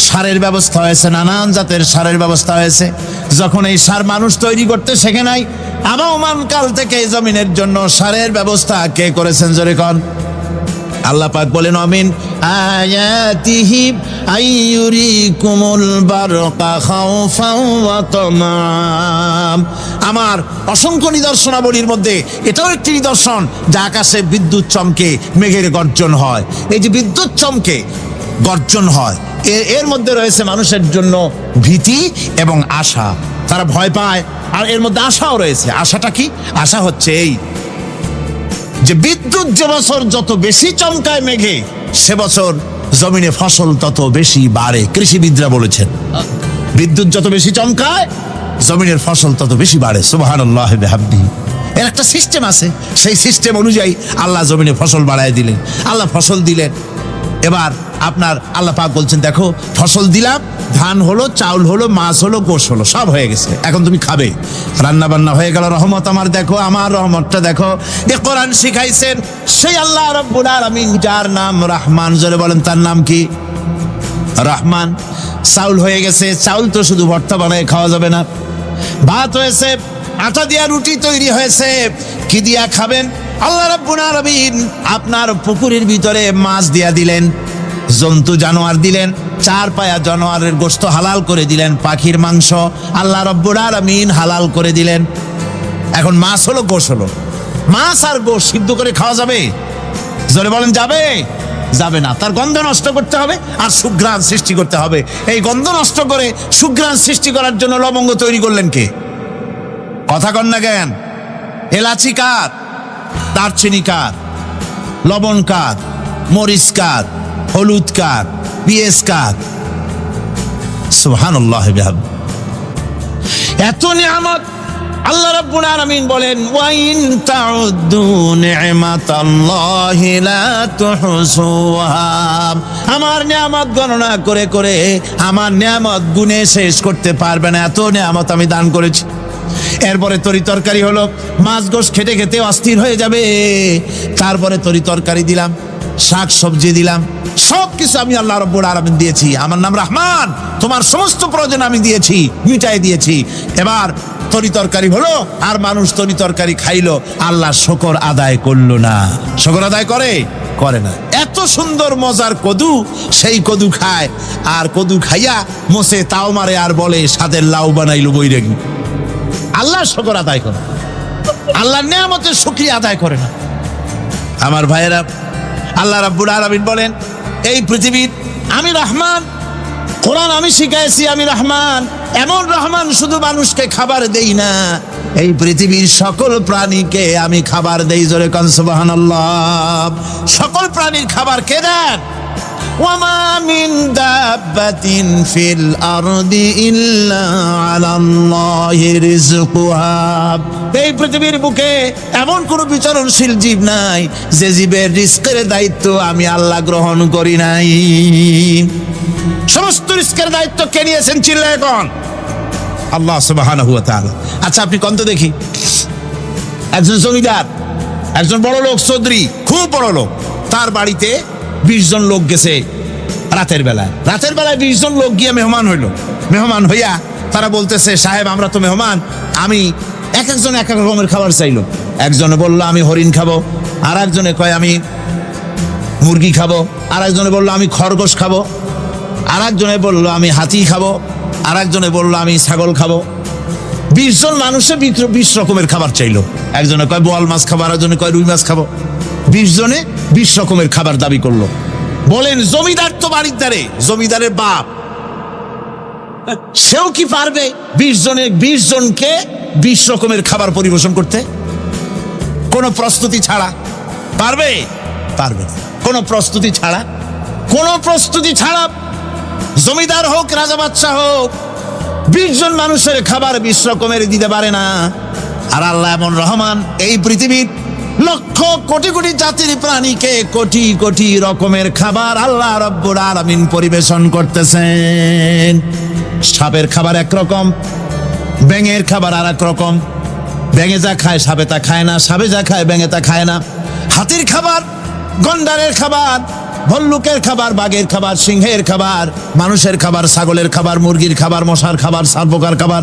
সারের ব্যবস্থা হয়েছে, নানান জাতের সারের ব্যবস্থা হয়েছে। যখন এই সার মানুষ তৈরি করতে শেখে নাই, আবহমান কাল থেকে জমিনের জন্য সারের ব্যবস্থা কে করেছেন? জোরে কোন? আল্লাহ পাক বলেন আমিন আয়াতিহি আইয়ুরিকুমুল বারকা খাউফাও ওয়া তামাম। আমার অসংখ্য নিদর্শনাবলীর মধ্যে এটাও একটি নিদর্শন যে আকাশে বিদ্যুৎ চমকে মেঘের গর্জন হয়। এই যে বিদ্যুৎ চমকে গর্জন হয়, এর মধ্যে রয়েছে মানুষের জন্য ভীতি এবং আশা। তারা ভয় পায়, আর এর মধ্যে আশাও রয়েছে। আশাটা কি? আশা হচ্ছে এই যে বিদ্যুৎ যে বছর যত বেশি চমকায় মেঘে, সে বছর জমিনে ফসল তত বেশি বাড়ে। কৃষিবিদরা বলেছেন বিদ্যুৎ যত বেশি চমকায় জমিনের ফসল তত বেশি বাড়ে। সুবহানাল্লাহি ওয়া বিহামদিহি। এর একটা সিস্টেম আছে, সেই সিস্টেম অনুযায়ী আল্লাহ জমিনে ফসল বাড়ায় দিলেন। আল্লাহ ফসল দিলেন, এবার আপনার আল্লাহ পাক বলছেন দেখো ফসল দিলাম, ধান হলো, চাউল হলো, মাছ হলো, গোশ হলো, সব হয়ে গেছে, এখন তুমি খাবে। রান্না বান্না হয়ে গেল, রহমত আমার দেখো, আমার রহমতটা দেখো। এ কোরআন শিখাইছেন সেই আল্লাহ রাব্বুল আলামিন, যার নাম রহমান। জোরে বলেন তার নাম কি? রহমান। চাউল হয়ে গেছে, চাউল তো শুধু ভর্তা বানায় খাওয়া যাবে না। ভাত হয়েছে, আটা দিয়া রুটি তৈরি হয়েছে, কি দিয়া খাবেন? আল্লাহ রাব্বুল আলামিন আপনার পুকুরের ভিতরে মাছ দিয়া দিলেন, জন্তু জানোয়ার দিলেন, চার পায়া জানোয়ারের গোশত হালাল করে দিলেন, পাখির মাংস আল্লাহ রাব্বুল আলামিন হালাল করে দিলেন। এখন মাছ হলো, গোশ হলো। মাছ আর গোশ সিদ্ধ করে খাওয়া যাবে? জোরে বলেন যাবে? যাবে না। তার গন্ধ নষ্ট করতে হবে আর সুঘ্রাণ সৃষ্টি করতে হবে। এই গন্ধ নষ্ট করে সুঘ্রাণ সৃষ্টি করার জন্য লবঙ্গ তৈরি করলেন কে? কথা কন না কেন? এলাচি কার? দারচিনি কার? লবণ কার? মরিচ কার? হলুদ কার? পেঁয়াজ কার? সুবহানাল্লাহ। এত নিয়ামত আল্লাহ রাব্বুল আলামিন বলেন ওয়া ইন তাউদ্দু নি'মাতাল্লাহি লা তুহসুহা। আমার নিয়ামত গণনা করে করে আমার নিয়ামত গুণে শেষ করতে পারবে না, এত নিয়ামত আমি দান করেছি। এরপরে তরি তরকারি হলো, মাছ গোশ খেতে খেতে অস্থির হয়ে যাবে। তারপরে তরি তরকারি দিলাম, শাক সবজি দিলাম, সব কিছু আমি আল্লাহ রাব্বুল আলামিন দিয়েছি। আমার নাম রহমান, তোমার সমস্ত প্রয়োজন আমি দিয়েছি, মিটাই দিয়েছি। এবার তরি তরকারি হলো আর মানুষ তরি তরকারি খাইলো, আল্লাহ শুকর আদায় করলো না। শুকর আদায় করে? করে না। এত সুন্দর মজার কদু, সেই কদু খায়, আর কদু খাইয়া মোসে তাও মারে আর বলে সাদের লাউ বানাইলো বৈরাগী। আল্লাহ শুকর আদায় করে, আল্লাহর নিয়ামতের শুকরিয়া আদায় করে না। আমার ভাইয়েরা, আল্লাহ রাব্বুল আলামিন বলেন এই পৃথিবীর আমি রহমান, কোরআন আমি শিখাইছি আমি রহমান। এমন রহমান শুধু মানুষকে খাবার দেই না, এই পৃথিবীর সকল প্রাণীকে আমি খাবার দেই। জোরে কান সুবহানাল্লাহ। সকল প্রাণীর খাবার কে দেন? ওয়ামা মিন দাব্বাতিন ফিল আরদি ইল্লা আলাল্লাহি রিজকুহা। এই পৃথিবীর বুকে এমন কোন বিচরণশীল জীব নাই যে জীবের রিজকের দায়িত্ব আমি আল্লাহ গ্রহণ করি নাই। সমস্ত রিজকের দায়িত্ব কে নিয়েছেন? চিল্লায় এখন আল্লাহ সুবহানাহু ওয়া তাআলা। আচ্ছা আপনি কোন তো দেখি, একজন জমিদার, একজন বড় লোক, চৌধুরী, খুব বড় লোক, তার বাড়িতে 20 জন লোক গেছে রাতের বেলায়। রাতের বেলায় 20 জন লোক গিয়ে মেহমান হইল। মেহমান হইয়া তারা বলতেছে সাহেব আমরা তো মেহমান, আমি এক একজন এক এক রকমের খাবার চাইলো। একজনে বললো আমি হরিণ খাবো, আর একজনে কয় আমি মুরগি খাবো, আর একজনে বললো আমি খরগোশ খাবো, আর একজনে বললো আমি হাতি খাবো, আর একজনে বললো আমি ছাগল খাবো। 20 জন মানুষের 20 রকমের খাবার চাইলো। একজনে কয় বোয়াল মাছ খাবো, আর একজনে কয় রুই মাছ খাবো। 20 জনে 20 রকমের খাবার দাবি করলো। বলেন জমিদার তো বাড়ির দ্বারে, জমিদারের বাপ, সেও কি পারবে 20 জনকে 20 রকমের খাবার পরিবেশন করতে? কোনো প্রস্তুতি ছাড়া পারবে? পারবে না। কোনো প্রস্তুতি ছাড়া, কোনো প্রস্তুতি ছাড়া জমিদার হোক রাজা বাদশাহ হোক 20 জন মানুষের খাবার 20 রকমের দিতে পারে না। আর আল্লাহ এমন রহমান, এই পৃথিবীর লক্ষ কোটি কোটি জাতির প্রাণীকে কোটি কোটি রকমের খাবার আল্লাহ রাব্বুল আলামিন পরিবেশন করতেছেন। সাপের খাবার একরকম, ব্যাঙের খাবার আর এক রকম। ব্যাঙে যা খায় সাপে তা খায় না, সাপে যা খায় ব্যাঙে তা খায় না। হাতির খাবার, গন্ডারের খাবার, ভল্লুকের খাবার, বাঘের খাবার, সিংহের খাবার, মানুষের খাবার, ছাগলের খাবার, মুরগির খাবার, মশার খাবার, সারপোকার খাবার,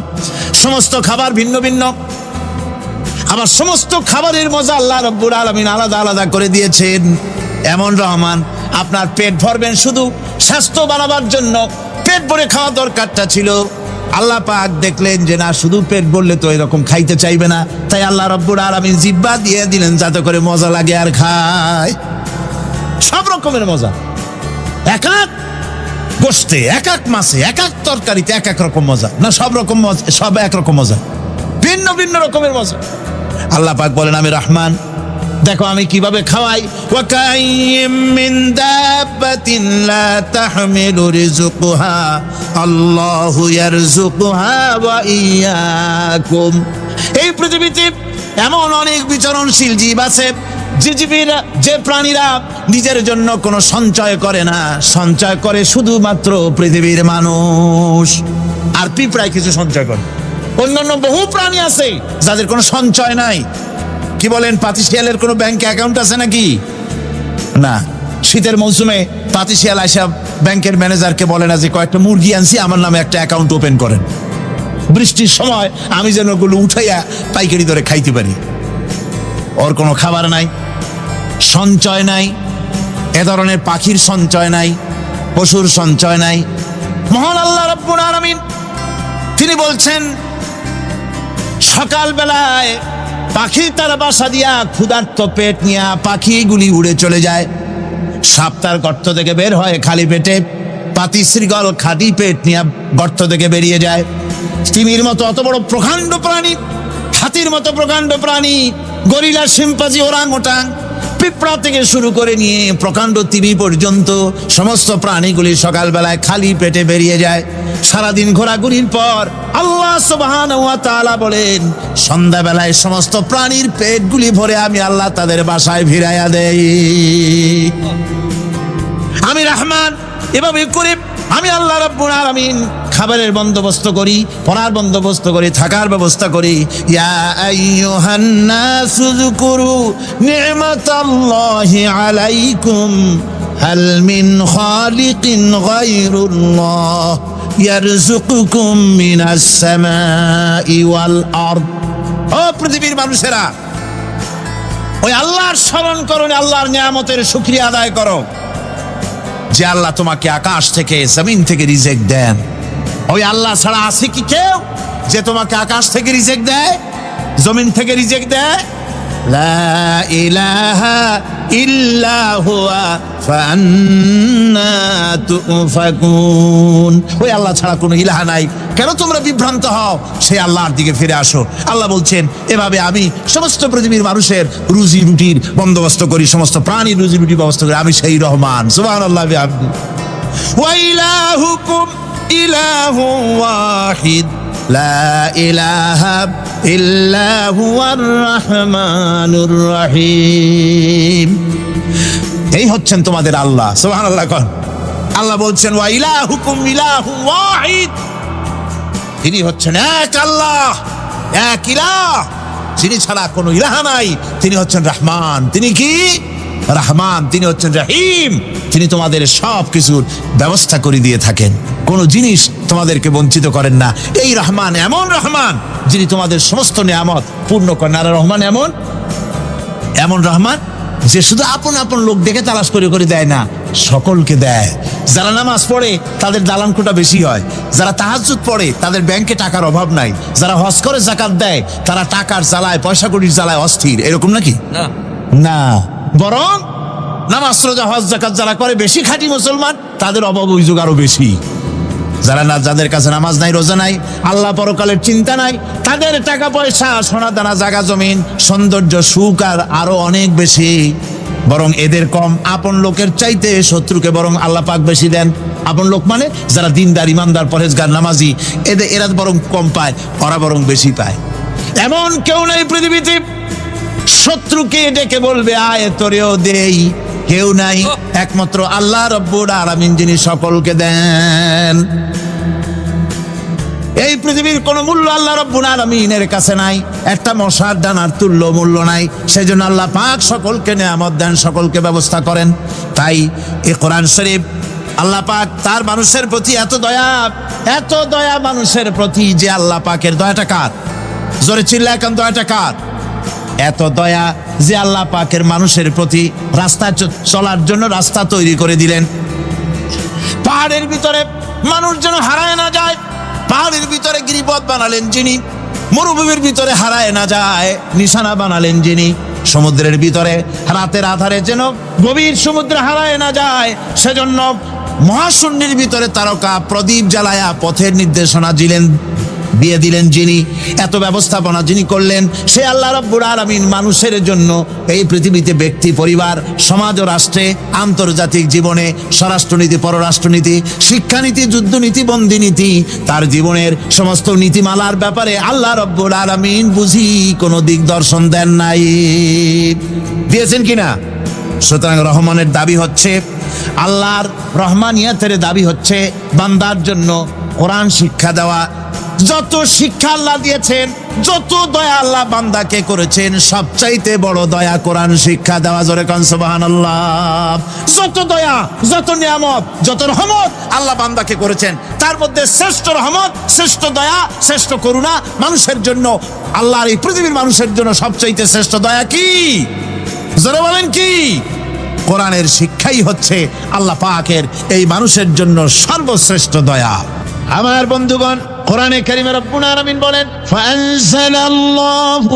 সমস্ত খাবার ভিন্ন ভিন্ন। আবার সমস্ত খাবারের মজা আল্লাহ রাব্বুল আলামিন আলাদা আলাদা করে দিয়েছেন। এমন রহমান, আপনার পেট ভরবেন শুধু স্বাস্থ্য বাড়াবার জন্য, পেট ভরে খাওয়া দরকারটা ছিল। আল্লাহ পাক দেখলেন যে না, শুধু পেট ভরলে তো এরকম খাইতে চাইবে না, তাই আল্লাহ রাব্বুল আলামিন জিহ্বা দিয়ে দিলেন যাতে করে মজা লাগে আর খায়। সব রকমের মজা, এক এক গোশতে, এক এক মাছে, এক এক তরকারিতে এক এক রকম মজা। না সব রকম মজা, সব একরকম মজা, ভিন্ন ভিন্ন রকমের মজা। আল্লাহ পাক বলেন আমি রহমান, দেখো আমি কিভাবে খাওয়াই। ওয়া কাইয়্যিম মিন দাব্বাতিন লা তাহমিলু রিজকুহা আল্লাহু ইয়ারযুকুহা ওয়া ইয়্যাকুম। এই পৃথিবীতে এমন অনেক বিচরণশীল জীব আছে যে প্রাণীরা নিজের জন্য কোনো সঞ্চয় করে না, সঞ্চয় করে শুধুমাত্র পৃথিবীর মানুষ। আর পিঁপড়ায় কিছু সঞ্চয় করে। অন্যান্য বহু প্রাণী আছে যাদের কোনো সঞ্চয় নাই। কি বলেন, পাতিশিয়ালের কোনো ব্যাংকে অ্যাকাউন্ট আছে নাকি? না। শীতের মৌসুমে পাতিশিয়াল আইসা ব্যাংকের ম্যানেজারকে বলে না যে কয়েকটা মুরগি আনছি, আমার নামে একটা অ্যাকাউন্ট ওপেন করেন, বৃষ্টির সময় আমি যেন ওগুলো উঠাইয়া পাইকারি দরে খাইতে পারি। ওর কোনো খাবার নাই, সঞ্চয় নাই। এ ধরনের পাখির সঞ্চয় নাই, পশুর সঞ্চয় নাই। মহান আল্লাহ রাব্বুল আলামিন তিনি বলছেন, সকাল বেলায় পাখি তার বাসা দিয়া ক্ষুধার্ত পেট নিয়ে পাখিগুলি উড়ে চলে যায়। সাপ তার গর্ত থেকে বের হয় খালি পেটে, পাতি শৃগাল খালি পেট নিয়ে গর্ত থেকে বেরিয়ে যায়। তিমির মতো অত বড় প্রকাণ্ড প্রাণী, হাতির মতো প্রকাণ্ড প্রাণী, গরিলা, শিম্পাঞ্জি, ওরাংওটাং, পিঁপড়া থেকে শুরু করে নিয়ে প্রকাণ্ড তিমি পর্যন্ত সমস্ত প্রাণীগুলি সকালবেলায় খালি পেটে বেরিয়ে যায়। সারাদিন ঘোরাঘুরির পর আল্লাহ সুবহানাহু ওয়া তাআলা বলেন, সন্ধ্যাবেলায় সমস্ত প্রাণীর পেটগুলি ভরে আমি আল্লাহ তাদের বাসায় ফিরাইয়া দেই। আমি রহমান। এভাবে করে আমি আল্লাহ রাব্বুল আলামিন খাবারের বন্দোবস্ত করি, পড়ার বন্দোবস্ত করি, থাকার ব্যবস্থা করি। ইয়া আইয়ুহান নাসু যকুরু নি'মাতাল্লাহি আলাইকুম হাল মিন খালিকিন গায়রুল্লাহ ইয়ারযুকুকুম মিনাস সামাই ওয়াল আরদ। ও পৃথিবীর মানুষেরা, ওই আল্লাহর স্মরণ করো, আল্লাহর নিয়ামতের শুকরিয়া আদায় করো যে আল্লাহ তোমাকে আকাশ থেকে, জমিন থেকে রিজিক দেন। ওই আল্লাহ ছাড়া আছে কি কেউ যে তোমাকে আকাশ থেকে রিজিক দেয়, জমিন থেকে রিজিক দেয়? লা ইলাহা ইল্লা হুয়া ফান্না তুফাকুন। ওই আল্লাহ ছাড়া কোনো ইলাহা নাই, কেন তোমরা বিভ্রান্ত হও? সেই আল্লাহর দিকে ফিরে আসো। আল্লাহ বলছেন, এভাবে আমি সমস্ত পৃথিবীর মানুষের রুজি রুটির বন্দোবস্ত করি, সমস্ত প্রাণীর রুজি রুটির ব্যবস্থা করি। আমি সেই রহমান। সুবহানাল্লাহ বিহামদিহি। ওয়া ইলাহুকুম ইলাহু ওয়াহিদ লা ইলাহা ইল্লা হুয়ার রহমানুর রহিম। এই হচ্ছেন তোমাদের আল্লাহ। সুবহানাল্লাহ। আল্লাহ বলছেন, ওয়া ইলাহুকুম ইলাহু ওয়াহিদ, তিনি হচ্ছেন এক আল্লাহ, এক ইলাহ, যিনি ছাড়া কোনো ইলাহা নাই। তিনি হচ্ছেন রহমান। তিনি কি? রহমান। তিনি হচ্ছেন রহিম। তিনি তোমাদের সব কিছুর ব্যবস্থা করে দিয়ে থাকেন, কোনো জিনিস তোমাদেরকে বঞ্চিত করেন না। এই রহমান এমন রহমান যিনি তোমাদের সমস্ত নিয়ামত পূর্ণ করেন। আর রহমান এমন রহমান যে শুধু আপন আপন লোক দেখে তালাশ করে করে দেয় না, সকলকে দেয়। যারা নামাজ পড়ে তাদের দালানকোটা বেশি হয়, যারা তাহাজ্জুদ পড়ে তাদের ব্যাংকে টাকার অভাব নাই, যারা হজ করে যাকাত দেয় তারা টাকার জ্বালায়, পয়সা কড়ির জ্বালায় অস্থির। এরকম নাকি? না, বরং নামাজ রোজা হজ যাকাত যারা করে বেশি খাঁটি মুসলমান, তাদের অভাব অভিযোগ আরো বেশি। যাদের কাছে নামাজ নাই, রোজা নাই, আল্লাহ পরকালের চিন্তা নাই, তাদের টাকা পয়সা, সোনা দানা, জায়গা জমিন, সৌন্দর্য, সুখ আর আরো অনেক বেশি। বরং এদের কম। আপন লোকের চাইতে শত্রুকে বরং আল্লাহ পাক বেশি দেন। আপন লোক মানে যারা দিনদার, ইমানদার, পরহেজগার, নামাজি, এরা বরং কম পায়, ওরা বরং বেশি পায়। এমন কেউ নেই পৃথিবীতে শত্রুকে ডেকে বলবে আয় তোরেও দেই, কেউ নাই, একমাত্র আল্লাহ রাব্বুল আলামিন যিনি সকলকে দেন। এই পৃথিবীর কোন মূল্য আল্লাহ রাব্বুল আলামিনের কাছে নাই, একটা মশার দানার তুল্য মূল্য নাই। সেজন্য আল্লাহ পাক সকলকে নিয়ামত দেন, সকলকে ব্যবস্থা করেন। তাই এই কোরআন শরীফ আল্লাহ পাক তার মানুষের প্রতি এত দয়া মানুষের প্রতি, যে আল্লাহ পাকের দয়াটা কার? জোরে চিল্লা এখন, দয়াটা কার? এত দয়া যে আল্লাহ পাকের মানুষের প্রতি রাস্তা চলার জন্য রাস্তা তৈরি করে দিলেন। পাহাড়ের ভিতরে মানুষ যেন হারায় না যায়, পাহাড়ের ভিতরে গিরিপথ বানালেন যিনি, মরুভূমির ভিতরে হারায় না যায় নিশানা বানালেন যিনি, সমুদ্রের ভিতরে রাতের আধারে যেন গভীর সমুদ্রে হারায় না যায় সেজন্য মহাশূন্যের ভিতরে তারকা প্রদীপ জ্বালায়া পথের নির্দেশনা দিলেন বিয়ে দিলেন যিনি, এত ব্যবস্থাপনা যিনি করলেন, সে আল্লাহ রাব্বুল আলামিন মানুষের জন্য এই পৃথিবীতে ব্যক্তি, পরিবার, সমাজ ও রাষ্ট্রে, আন্তর্জাতিক জীবনে, স্বরাষ্ট্রনীতি, পররাষ্ট্রনীতি, শিক্ষানীতি, যুদ্ধনীতি, বন্দিনীতি, তার জীবনের সমস্ত নীতিমালার ব্যাপারে আল্লাহ রাব্বুল আলামিন বুঝি কোনো দিকদর্শন দেন নাই। দিয়েছেন কিনা? সুতরাং রহমানের দাবি হচ্ছে, আল্লাহর রহমানিয়াতের দাবি হচ্ছে বান্দার জন্য কোরআন শিক্ষা দেওয়া। যত শিক্ষা আল্লাহ দিয়েছেন, যত দয়া আল্লাহ বান্দাকে করেছেন, সবচাইতে বড় দয়া কোরআন শিক্ষা দেওয়া। জোরে কান সুবহানাল্লাহ। যত দয়া, যত নিয়ামত, যত রহমত আল্লাহ বান্দাকে করেছেন, তার মধ্যে শ্রেষ্ঠ রহমত, শ্রেষ্ঠ দয়া, শ্রেষ্ঠ করুণা মানুষের জন্য, আল্লাহর এই পৃথিবীর মানুষের জন্য সবচাইতে শ্রেষ্ঠ দয়া কি? জোরে বলেন কি? কোরআনের শিক্ষাই হচ্ছে আল্লাহ পাকের এই মানুষের জন্য সর্বশ্রেষ্ঠ দয়া। আমার বন্ধুগণ, কোরআনে কারিমে রব্বুল আলামিন বলেন, ফাআনজালাল্লাহু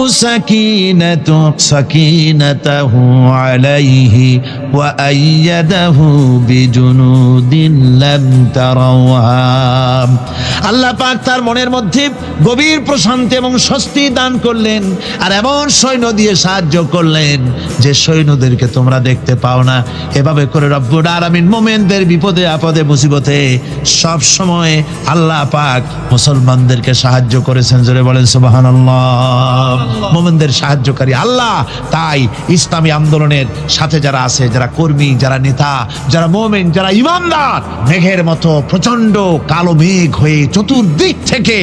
সাকিনাতাহু আলাইহি ওয়া আইয়াদাহু বিজুনুদিন লাম তারাওহা। আল্লাহ পাক তার মনের মধ্যে গভীর প্রশান্তি এবং স্বস্তি দান করলেন, আর এমন সৈন্য দিয়ে সাহায্য করলেন যে সৈন্যদেরকে তোমরা দেখতে পাও না। এভাবে করে রব্বুল আলামিন মুমিনদের বিপদে আপদে মুসিবতে সব সময় আল্লাহ পাক মুসলমানদেরকে সাহায্য করেছেন। জোরে বলেন সুবহানাল্লাহ। মুমিনদের সাহায্যকারী আল্লাহ। তাই ইসলামী আন্দোলনের সাথে যারা আছে, যারা কর্মী, যারা নেতা, যারা মুমিন, যারা ইমানদার, মেঘের মতো প্রচন্ড কালো মেঘ হয়ে চতুর্দিক থেকে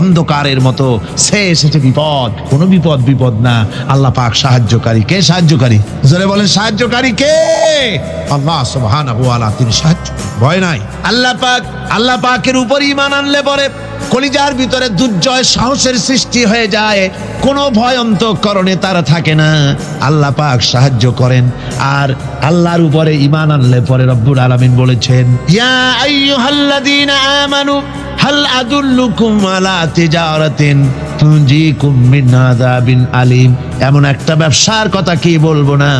অন্ধকারের মতো সে এসেছে বিপদ, কোনো বিপদ না। আল্লাহ পাক সাহায্যকারী। কে সাহায্যকারী? জোরে বলেন, সাহায্যকারী কে? আল্লাহ সুবহানাহু ওয়া তাআলা, তিনি সাহায্য, ভয় নাই। আল্লাহ পাকের উপর ঈমান আনলে পরে কলিজার ভিতরে দুর্জয় সাহসের সৃষ্টি হয়ে যায়, কোনো ভয় অন্তঃকরণে তার থাকে না। আল্লাহ পাক সাহায্য করেন। আর আল্লাহর উপরে ঈমান আনলে পরে রব্বুল আলামিন বলেছেন, ইয়া আইয়ুহাল্লাযীনা আমানু হাল আদুল্লুকুম আলা তিজারাতিন তুনজিকুম মিন আযাবিন আলিম। এমন একটা ব্যবসার কথা কি বলবো না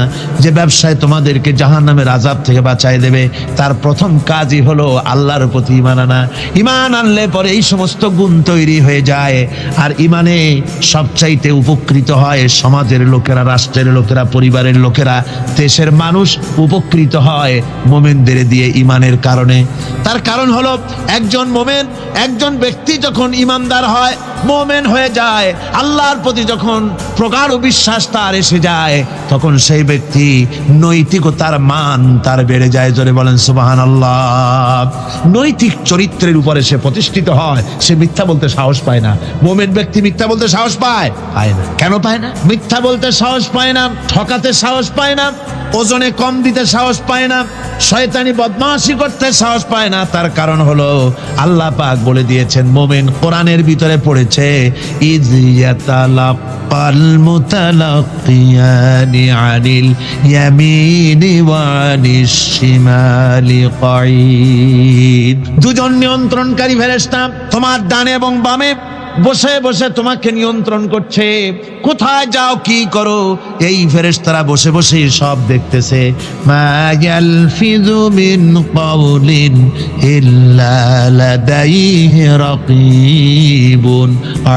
যে ব্যবসায় তোমাদেরকে জাহান্নামের আযাব থেকে বাঁচায় দেবে। তার প্রথম কাজই হলো আল্লাহর প্রতি ঈমান আনা। ঈমান আনলে পরে এই সমস্ত গুণ তৈরি হয়ে যায়। আর ঈমানে সবচাইতে উপকৃত হয় সমাজের লোকেরা, রাষ্ট্রের লোকেরা, পরিবারের লোকেরা, দেশের মানুষ উপকৃত হয় মুমিনদের দিয়ে ঈমানের কারণে। তার কারণ হলো, একজন মুমিন, একজন ব্যক্তি যখন ঈমানদার হয়, মুমিন হয়ে যায়, আল্লাহর প্রতি যখন প্রগাঢ় বিশ্বাস তার এসে যায়, তখন সেই ব্যক্তি নৈতিকতার মান তার বেড়ে যায়। জোরে বলেন সুবহানাল্লাহ। নৈতিক চরিত্রের উপরে সে প্রতিষ্ঠিত হয়। সে মিথ্যা বলতে সাহস পায় না। মুমিন ব্যক্তি মিথ্যা বলতে সাহস পায় না। কেন পায় না? মিথ্যা বলতে সাহস পায় না, ঠকাতে সাহস পায় না, ওজনে কম দিতে সাহস পায় না, শয়তানি বদমাশি করতে সাহস পায় না। তার কারণ হলো আল্লাহ পাক বলে দিয়েছেন, মুমিন কোরআনের ভিতরে পড়েছে, ইয ইয়াতালাক্কাল মুতালাক্কিয়ানি আনিল ইয়ামিনি ওয়া আনিশ শিমালি কাঈদ। দুজন নিয়ন্ত্রণকারী ফেরেশতা তোমার ডানে এবং বামে বসে বসে তোমাকে নিয়ন্ত্রণ করছে। কোথায় যাও, কি করো, এই ফেরেশতারা বসে বসে সব দেখতেছে। মা ইয়ালফিযু মিন কাওলিন ইল্লা লাদাইহি রাকীবুন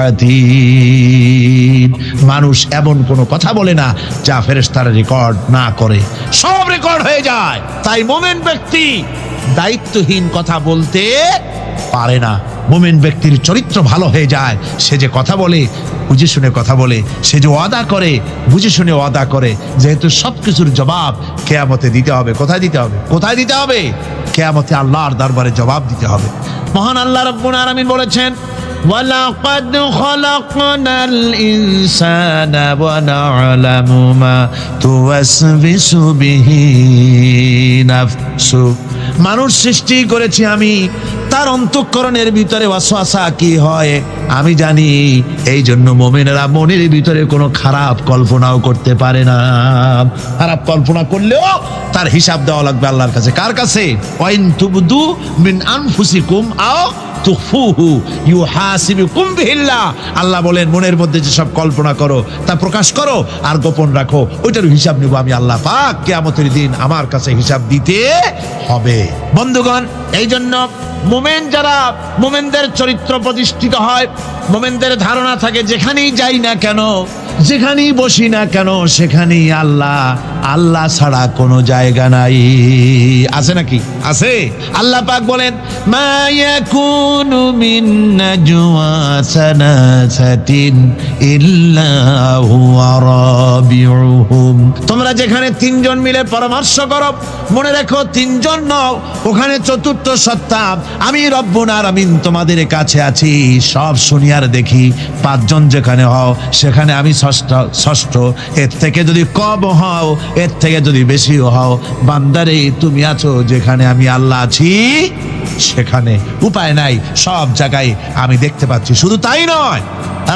আতীদ। মানুষ এমন কোনো কথা বলে না যা ফেরেশতারা রেকর্ড না করে, সব রেকর্ড হয়ে যায়। তাই মুমিন ব্যক্তি দায়িত্বহীন কথা বলতে পারে না। মুমিন ব্যক্তির চরিত্র ভালো হয়ে যায়। সে যে কথা বলে বুঝে শুনে কথা বলে, সে যে ওয়াদা করে বুঝে শুনে ওয়াদা করে। যেহেতু সবকিছুর জবাব কিয়ামতে দিতে হবে। কোথায় দিতে হবে? কোথায় দিতে হবে? কিয়ামতে আল্লাহর দরবারে জবাব দিতে হবে। মহান আল্লাহ রাব্বুল আলামিন বলেছেন, ওয়ালাকাদ খালাকনাল ইনসানা ওয়া না'লামু মা তুওয়াসবিসু বিহি নাফসু। মানুষ সৃষ্টি করেছি আমি, তার অন্তঃকরণের ভিতরে ওয়াসওয়াসা কি হয় আমি জানি। এই জন্য মুমিনেরা মনের ভিতরে কোনো খারাপ কল্পনাও করতে পারে না। খারাপ কল্পনা করলেও তার হিসাব দেওয়া লাগবে আল্লাহর কাছে। কার কাছে? ওয়াইন তুবদু মিন আনফুসিকুম আও তুখফুহু ইউহা ইউহাসিবুকুম বিহিল্লাহ। আল্লাহ বলেন মনের মধ্যে যে সব কল্পনা করো তা প্রকাশ করো আর গোপন রাখো, ওইটার হিসাব নেব আমি আল্লাহ পাক। কিয়ামতের দিন আমার কাছে হিসাব দিতে হবে। বন্ধুগণ, এই জন্য মুমিন যারা, মুমিনদের চরিত্র প্রতিষ্ঠিত হয়, মুমিনদের ধারণা থাকে যেখানেই যাই না কেন, যেখানেই বসি না কেন, সেখানেই আল্লাহ, আল্লাহ ছাড়া কোনো জায়গা নাই। আছে নাকি? আছে। আল্লাহ পাক বলেন মা ইয়াকুনু মিন নাজওয়া সানাসাতিন ইল্লা হুয়া রাবিউহুম। তোমরা যেখানে তিনজন মিলে পরামর্শ করো, মনে রেখো তিনজন নও, ওখানে চতুর্থ সত্তা আমি রব্বুল আলামিন তোমাদের কাছে আছি। সব শুনিয়ার দেখি, পাঁচজন যেখানে হও সেখানে আমি ষষ্ঠ। এর থেকে যদি কম হও, এর থেকে যদি বেশিও হও, বান্দারে তুমি আছো যেখানে আমি আল্লাহ আছি, সেখানে উপায় নাই, সব জায়গায় আমি দেখতে পাচ্ছি। শুধু তাই নয়,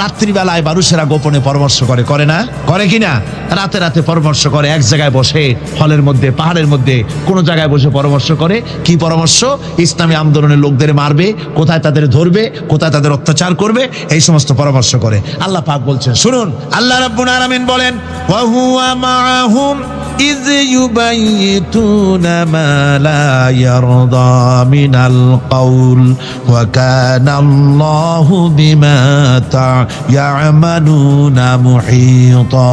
রাত্রিবেলায় মানুষেরা গোপনে পরামর্শ করে, করে না? করে কিনা? রাতে রাতে পরামর্শ করে, এক জায়গায় বসে, হলের মধ্যে, পাহাড়ের মধ্যে, কোনো জায়গায় বসে পরামর্শ করে। কি পরামর্শ? ইসলামী আন্দোলনের লোকদের মারবে, কোথায় তাদের ধরবে, কোথায় তাদের অত্যাচার করবে, এই সমস্ত পরামর্শ করে। আল্লাহ পাক বলছেন, শুনুন, আল্লাহ রাব্বুল আলামিন বলেন ওয়া হুয়া মাআহুম ইয ইউবাইয়িতুনা মা লা ইয়ারদা মিনাল কাউল ওয়া কানা আল্লাহু বিমা ইয়ামালুনা মুহীতা।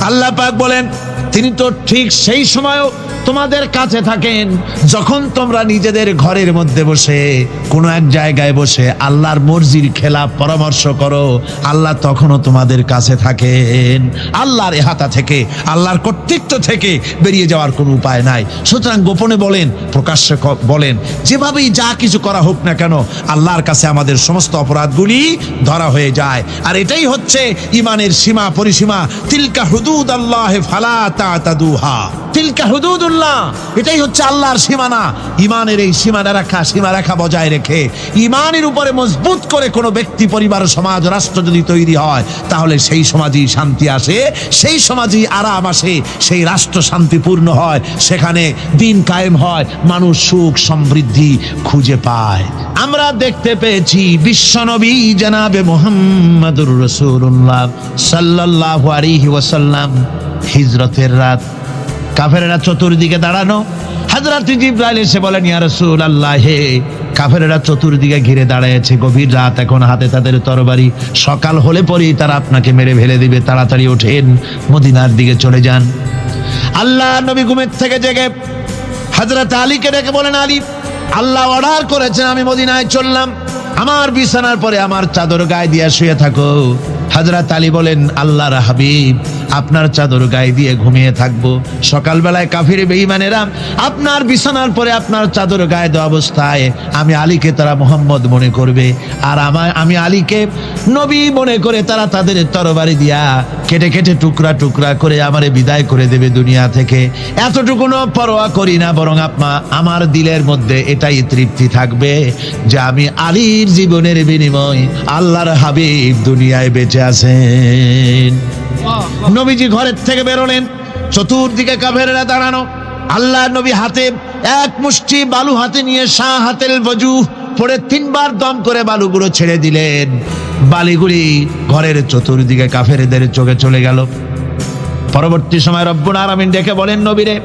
আল্লাহ পাক বলেন তিনি তো ঠিক সেই সময়ও তোমাদের কাছে থাকেন যখন তোমরা নিজেদের ঘরের মধ্যে বসে, কোনো এক জায়গায় বসে আল্লাহর মর্জির খেলাফ পরামর্শ করো, আল্লাহ তখনও তোমাদের কাছে থাকেন। আল্লাহর এহাতা থেকে, আল্লাহর কর্তৃত্ব থেকে বেরিয়ে যাওয়ার কোনো উপায় নাই। সুতরাং গোপনে বলেন, প্রকাশ্যে বলেন, যেভাবেই যা কিছু করা হোক না কেন, আল্লাহর কাছে আমাদের সমস্ত অপরাধগুলি ধরা হয়ে যায়। আর এটাই হচ্ছে ইমানের সীমা পরিসীমা। তিলকা হুদুদাল্লাহি ফালা তা'তাদুহা। তিলকা হুদুদুল্লাহ, এটাই হচ্ছে আল্লাহর সীমানা। ইমানের এই সীমারেখা বজায় রেখে ইমানের উপরে মজবুত করে কোনো ব্যক্তি, পরিবার, সমাজ, রাষ্ট্র যদি তৈরি হয়, তাহলে সেই সমাজই শান্তি আসে, সেই সমাজই আরাম আসে, সেই রাষ্ট্র শান্তিপূর্ণ হয়, সেখানে দিন কায়েম হয়, মানুষ সুখ সমৃদ্ধি খুঁজে পায়। আমরা দেখতে পেয়েছি বিশ্বনবী জনাবে মুহাম্মদুর রাসূলুল্লাহ সাল্লাল্লাহু আলাইহি ওয়াসাল্লাম হিজরতের রাত, কাফেরেরা চতুর্দিকে দাঁড়ানো। হযরত জিবরাইল এসে বলেন, ইয়া রাসূলুল্লাহ, হে, কাফেরেরা চতুর্দিকে ঘিরে দাঁড়িয়েছে, গভীর রাত, এখন হাতে তাদের তরবারি, সকাল হলে পরেই তারা আপনাকে মেরে ফেলে দিবে, তাড়াতাড়ি ওঠেন, মদিনার দিকে চলে যান। আল্লাহ নবী ঘুমের থেকে জেগে হযরত আলীকে ডেকে বলেন, আলী, আল্লাহ অর্ডার করেছেন আমি মদিনায় চললাম, আমার বিছানার পরে আমার চাদর গায়ে দিয়ে শুয়ে থাকো। হযরত আলী বলেন, আল্লাহর হাবিব, আপনার চাদর গায়ে দিয়ে ঘুমিয়ে থাকবো, সকালবেলায় কাফির বেঈমানেরা আপনার বিছানার পরে আপনার চাদর গায়ে দেওয়া অবস্থায় আমি আলীকে তারা মুহাম্মদ মনে করবে, আর আমি আলীকে নবী মনে করে তারা তাদের তরবারি দিয়া কেটে কেটে টুকরা টুকরা করে আমারে বিদায় করে দেবে দুনিয়া থেকে। এতটুকুনো পরোয়া করি না, বরং আমার দিলের মধ্যে এটাই তৃপ্তি থাকবে যে আমি আলীর জীবনের বিনিময় আল্লাহর হাবিব দুনিয়ায় বেঁচে আছেন। নবীজি ঘরের থেকে বেরোলেন, চতুর্দিকে কাফেররা দাঁড়ানো। আল্লাহ নবী হাতে এক মুষ্টি বালু হাতে নিয়ে শাহাতেল ওযু পড়ে 3 বার দম করে বালুগুলো ছেড়ে দিলেন। বালিগুলি ঘরের চতুর্দিকে কাফেরদের চোখে চলে গেল। পরবর্তী সময় রব্বুল আলামিন ডেকে বলেন, নবীরে,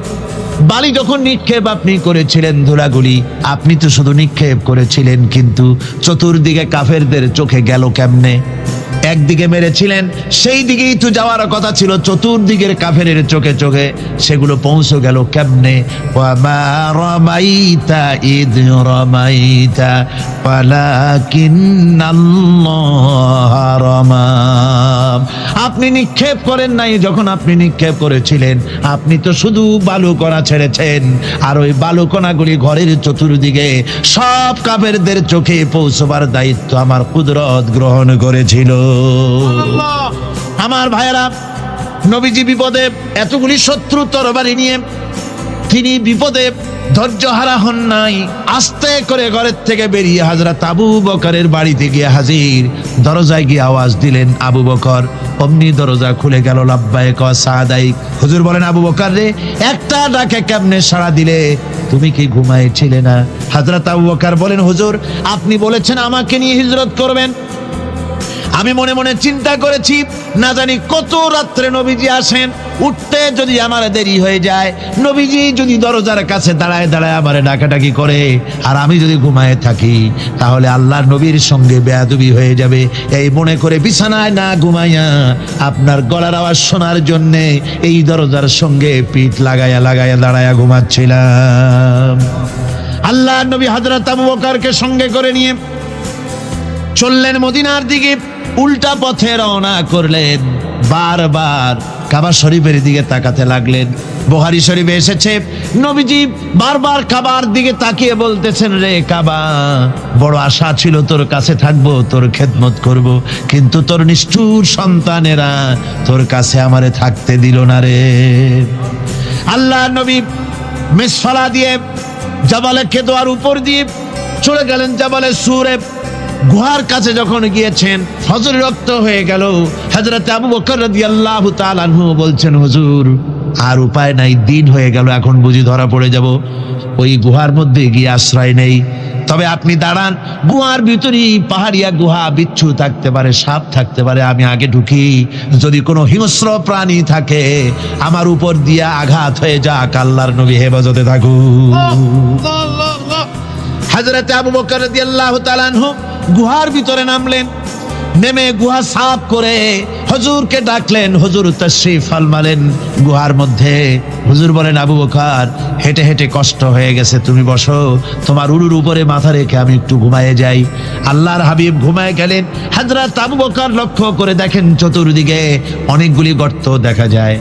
বালি যখন নিক্ষেপ আপনি করেছিলেন, ধুলাগুলি আপনি তো শুধু নিক্ষেপ করেছিলেন, কিন্তু চতুর্দিকে কাফেরদের চোখে গেল কেমনে? একদিকে মেরেছিলেন, সেই দিকেই তো যাওয়ার কথা ছিল, চতুর্দিকের কাফেরের চোখে চোখে সেগুলো পৌঁছে গেল কেমনে? ওয়া মা রামাইতা ইদ রামাইতা ওয়ালাকিন্নাল্লাহ রামা। আপনি নিক্ষেপ করেন নাই, যখন আপনি নিক্ষেপ করেছিলেন আপনি তো শুধু বালুকণা ছেড়েছেন, আর ওই বালুকণাগুলি ঘরের চতুর্দিকে সব কাফেরদের চোখে পৌঁছবার দায়িত্ব আমার কুদরত গ্রহণ করেছিল। আমার ভাইয়েরা, নবীজি বিপদে, এতগুলি শত্রু তরবারি নিয়ে তিনি বিপদে, ধৈর্য হারা হন নাই, আস্তে করে ঘরের থেকে বেরিয়ে হযরত আবু বকরের বাড়িতে গিয়ে হাজির। দরজায় গিয়ে আওয়াজ দিলেন আবু বকর, অমনি দরজা খুলে গেল। লাব্বাইক ওয়া সাদাইক। হুজুর বলেন, আবু বকর রে, একটা ডাকে কেমনে সাড়া দিলে? তুমি কি ঘুমাইছিলে না? হযরত আবু বকর বলেন, হুজুর আপনি বলেছেন আমাকে নিয়ে হিজরত করবেন, আমি মনে মনে চিন্তা করেছি না জানি কত রাত্রে নবীজি আসেন, উঠতে যদি আমার দেরি হয়ে যায়, নবীজি যদি দরজার কাছে দাঁড়ায় দাঁড়ায় আমারে ডাকাডাকি করে আর আমি যদি ঘুমায় থাকি, তাহলে আল্লাহর নবীর সঙ্গে বেয়াদবি হয়ে যাবে। এই মনে করে বিছানায় না ঘুমাইয়া আপনার গলার আওয়াজ শোনার জন্যে এই দরজার সঙ্গে পিঠ লাগাইয়া লাগাইয়া দাঁড়াইয়া ঘুমাচ্ছিলাম। আল্লাহর নবী হযরত আবু বকরকে সঙ্গে করে নিয়ে চললেন মদিনার দিকে। উল্টা পথে রওনা করলেন। বারবার কাবা শরীফের দিকে তাকাতে লাগলেন। বুখারী শরীফে এসেছে, নবীজি বারবার কাবার দিকে তাকিয়ে বলতেছেন, রে কাবা, বড় আশা ছিল তোর কাছে থাকবো, তোর খেদমত করব, কিন্তু তোর নিষ্ঠুর সন্তানেরা তোর কাছে আমারে থাকতে দিল না রে। আল্লাহ নবী মিসফালা দিয়ে জাবালে কেদোয়ার উপর দিয়ে চলে গেলেন জাবালে সুরে। গুহার কাছে যখন গিয়েছেন, ফজর রক্ত হয়ে গেল। হযরত আবু বকর রাদিয়াল্লাহু তাআলা আনহু বলছেন, হুজুর আর উপায় নাই, দিন হয়ে গেল, এখন বুঝি ধরা পড়ে যাব, ওই গুহার মধ্যে গিয়ে আশ্রয় নেই। তবে আপনি দাঁড়ান, গুহার ভিতরেই পাহাড়িয়া গুহা, বিচ্ছু থাকতে পারে, সাপ থাকতে পারে, আমি আগে ঢুকি, যদি কোনো হিংস্র প্রাণী থাকে আমার উপর দিয়ে আঘাত হয়ে যাক, আল্লাহর নবী হেফাজতে থাকুক। হযরত আবু বকর রাদিয়াল্লাহু তাআলা আনহু গুহার ভিতরে নামলেন। নেমে গুহা সাফ করে হুজুরকে ডাকলেন। হুজুর তাশরীফ ফরমালেন গুহার মধ্যে। হুজুর বলেন, আবু বকর হেঁটে হেঁটে কষ্ট হয়ে গেছে, তুমি বসো, তোমার উরুর উপরে মাথা রেখে আমি একটু ঘুমায়ে যাই। আল্লাহর হাবিব ঘুমায় গেলেন। হযরত আবু বকর লক্ষ্য করে দেখেন চতুর্দিকে অনেকগুলি গর্ত দেখা যায়।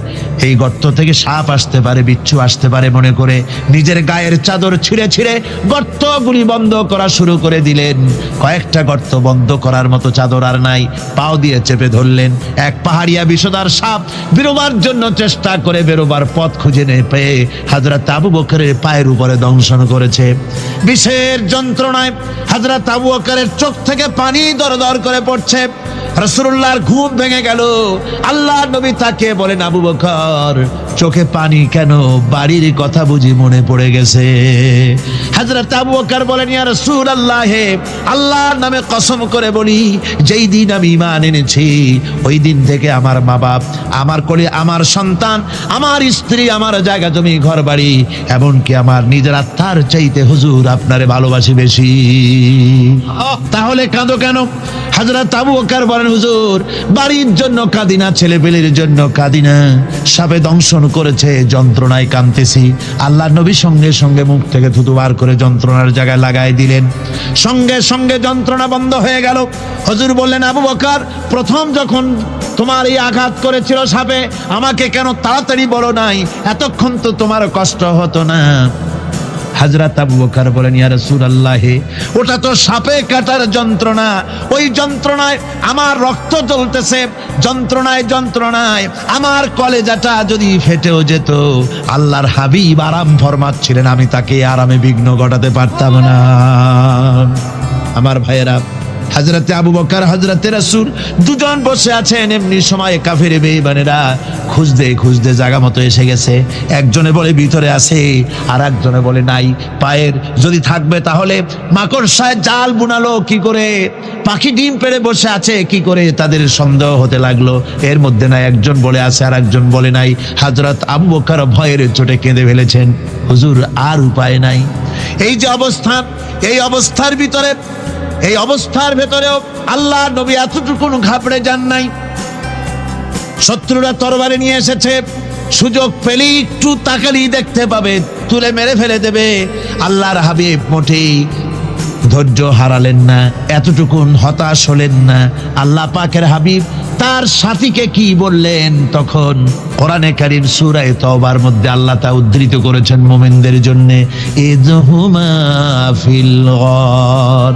এই গর্ত থেকে সাপ আসতে পারে, বিচ্ছু আসতে পারে মনে করে নিজের গায়ের চাদর ছিঁড়ে ছিঁড়ে গর্তগুলি বন্ধ করা শুরু করে দিলেন। কয়েকটা গর্ত বন্ধ করার মতো চাদর আর নাই, পাও দিয়ে চেপে ধরলেন। এক পাহাড়িয়া বিষধর সাপ বেরোবার জন্য চেষ্টা করে বেরোবার পথ খুঁজে না পেয়ে হযরত আবু বকরের পায়ের উপরে দংশন করেছে। বিষের যন্ত্রণায় হযরত আবু বকরের চোখ থেকে পানি দরদর করে পড়ছে। রাসূলুল্লাহর ঘুম ভেঙে গেল। আল্লাহর নবী তাকে বলেন, আবু বকর চোখে পানি কেন? বাড়ির কথা বুঝি মনে পড়ে গেছে? হযরত আবু বকর বলেন, ইয়া রাসূলুল্লাহ, আল্লাহর নামে কসম করে বলি, যেই দিন আমি ঈমান এনেছি ওই দিন থেকে আমার মা বাপ, আমার কোলে আমার সন্তান, আমার স্ত্রী, আমার জায়গা জমি ঘর বাড়ি, এমনকি আমার নিজের আত্মার চাইতে হুজুর আপনারে ভালোবাসি বেশি। তাহলে কাঁদো কেন? হযরত আবু বকর বলেন, হুজুর বাড়ির জন্য কাঁদি না, ছেলেপেলের জন্য কাঁদি না, সাপে দংশন করেছে, যন্ত্রণায় কাঁদতেছি। আল্লাহর নবী সঙ্গে সঙ্গে মুখ থেকে থুতু বার করে যন্ত্রণার জায়গায় লাগাই দিলেন। সঙ্গে সঙ্গে যন্ত্রণা বন্ধ হয়ে গেল। হুজুর বললেন, আবু বকর প্রথম যখন তোমার এই আঘাত করেছিল সাপে, আমাকে কেন তাড়াতাড়ি বলো নাই? এতক্ষণ তো তোমার কষ্ট হতো না। হযরত আবু বকর বলেন, ইয়া রাসূলুল্লাহ, ওটা তো সাপে কাটার যন্ত্রণা, ওই যন্ত্রণায় আমার রক্ত জ্বলতেছে, যন্ত্রণায় যন্ত্রণায় আমার কলেজাটা যদি ফেটেও যেত। আল্লাহর হাবিব আরাম ফরমাচ্ছিলেন, আমি তাকে আরামে বিঘ্ন ঘটাতে পারতাম না। আমার ভাইয়েরা, হযরতে আবু বকর হযরতে রাসূল দুজন বসে আছেন। এমনি সময় কাফের বেঈমানেরা খুঁজতে খুঁজতে জায়গা মতো এসে গেছে। একজনে বলে ভিতরে আছে, আর একজনে বলে নাই। পায়ের যদি থাকবে তাহলে মাকড়সায় জাল বুনালো কি করে, পাখি ডিম পেড়ে বসে আছে কি করে, তাদের সন্দেহ হতে লাগলো। এর মধ্যে নাই একজন বলে আছে আর একজন বলে নাই। হযরত আবু বকর ভয়ের চোটে কেঁদে ফেলেছেন, হুজুর আর উপায় নাই। এই যে অবস্থা, এই অবস্থার ভিতরে, এই অবস্থার ভেতরেও আল্লাহ নবী এতটুকু ঘাবড়ে যান নাই। শত্রুরা তরবারি নিয়ে এসেছে, সুযোগ পেলেই একটু তাকালেই দেখতে পাবে, তুলে মেরে ফেলে দেবে। আল্লাহর হাবিব মোটেই ধৈর্য হারালেন না, এতটুকুন হতাশ হলেন না। আল্লাহ পাকের হাবিব তার সাথীকে কি বললেন? তখন কোরআনে কারীম সূরা তাওবার মধ্যে আল্লাহ তা উদ্ধৃত করেছেন মুমিনদের জন্য, ইযহুমা ফিল গার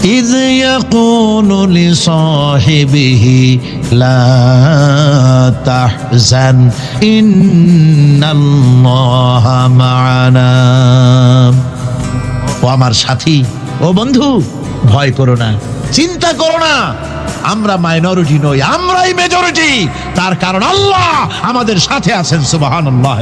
ইয ইয়াকুলু লিসাহিবিহি লা তাহজান ইন্নাল্লাহা মা'ানা। ও আমার সাথী, ও বন্ধু, ভয় করো না, চিন্তা করো না, আমরা মাইনরিটি নই, আমরাই মেজরিটি। তার কারণ আল্লাহ আমাদের সাথে আছেন। সুবহানাল্লাহ।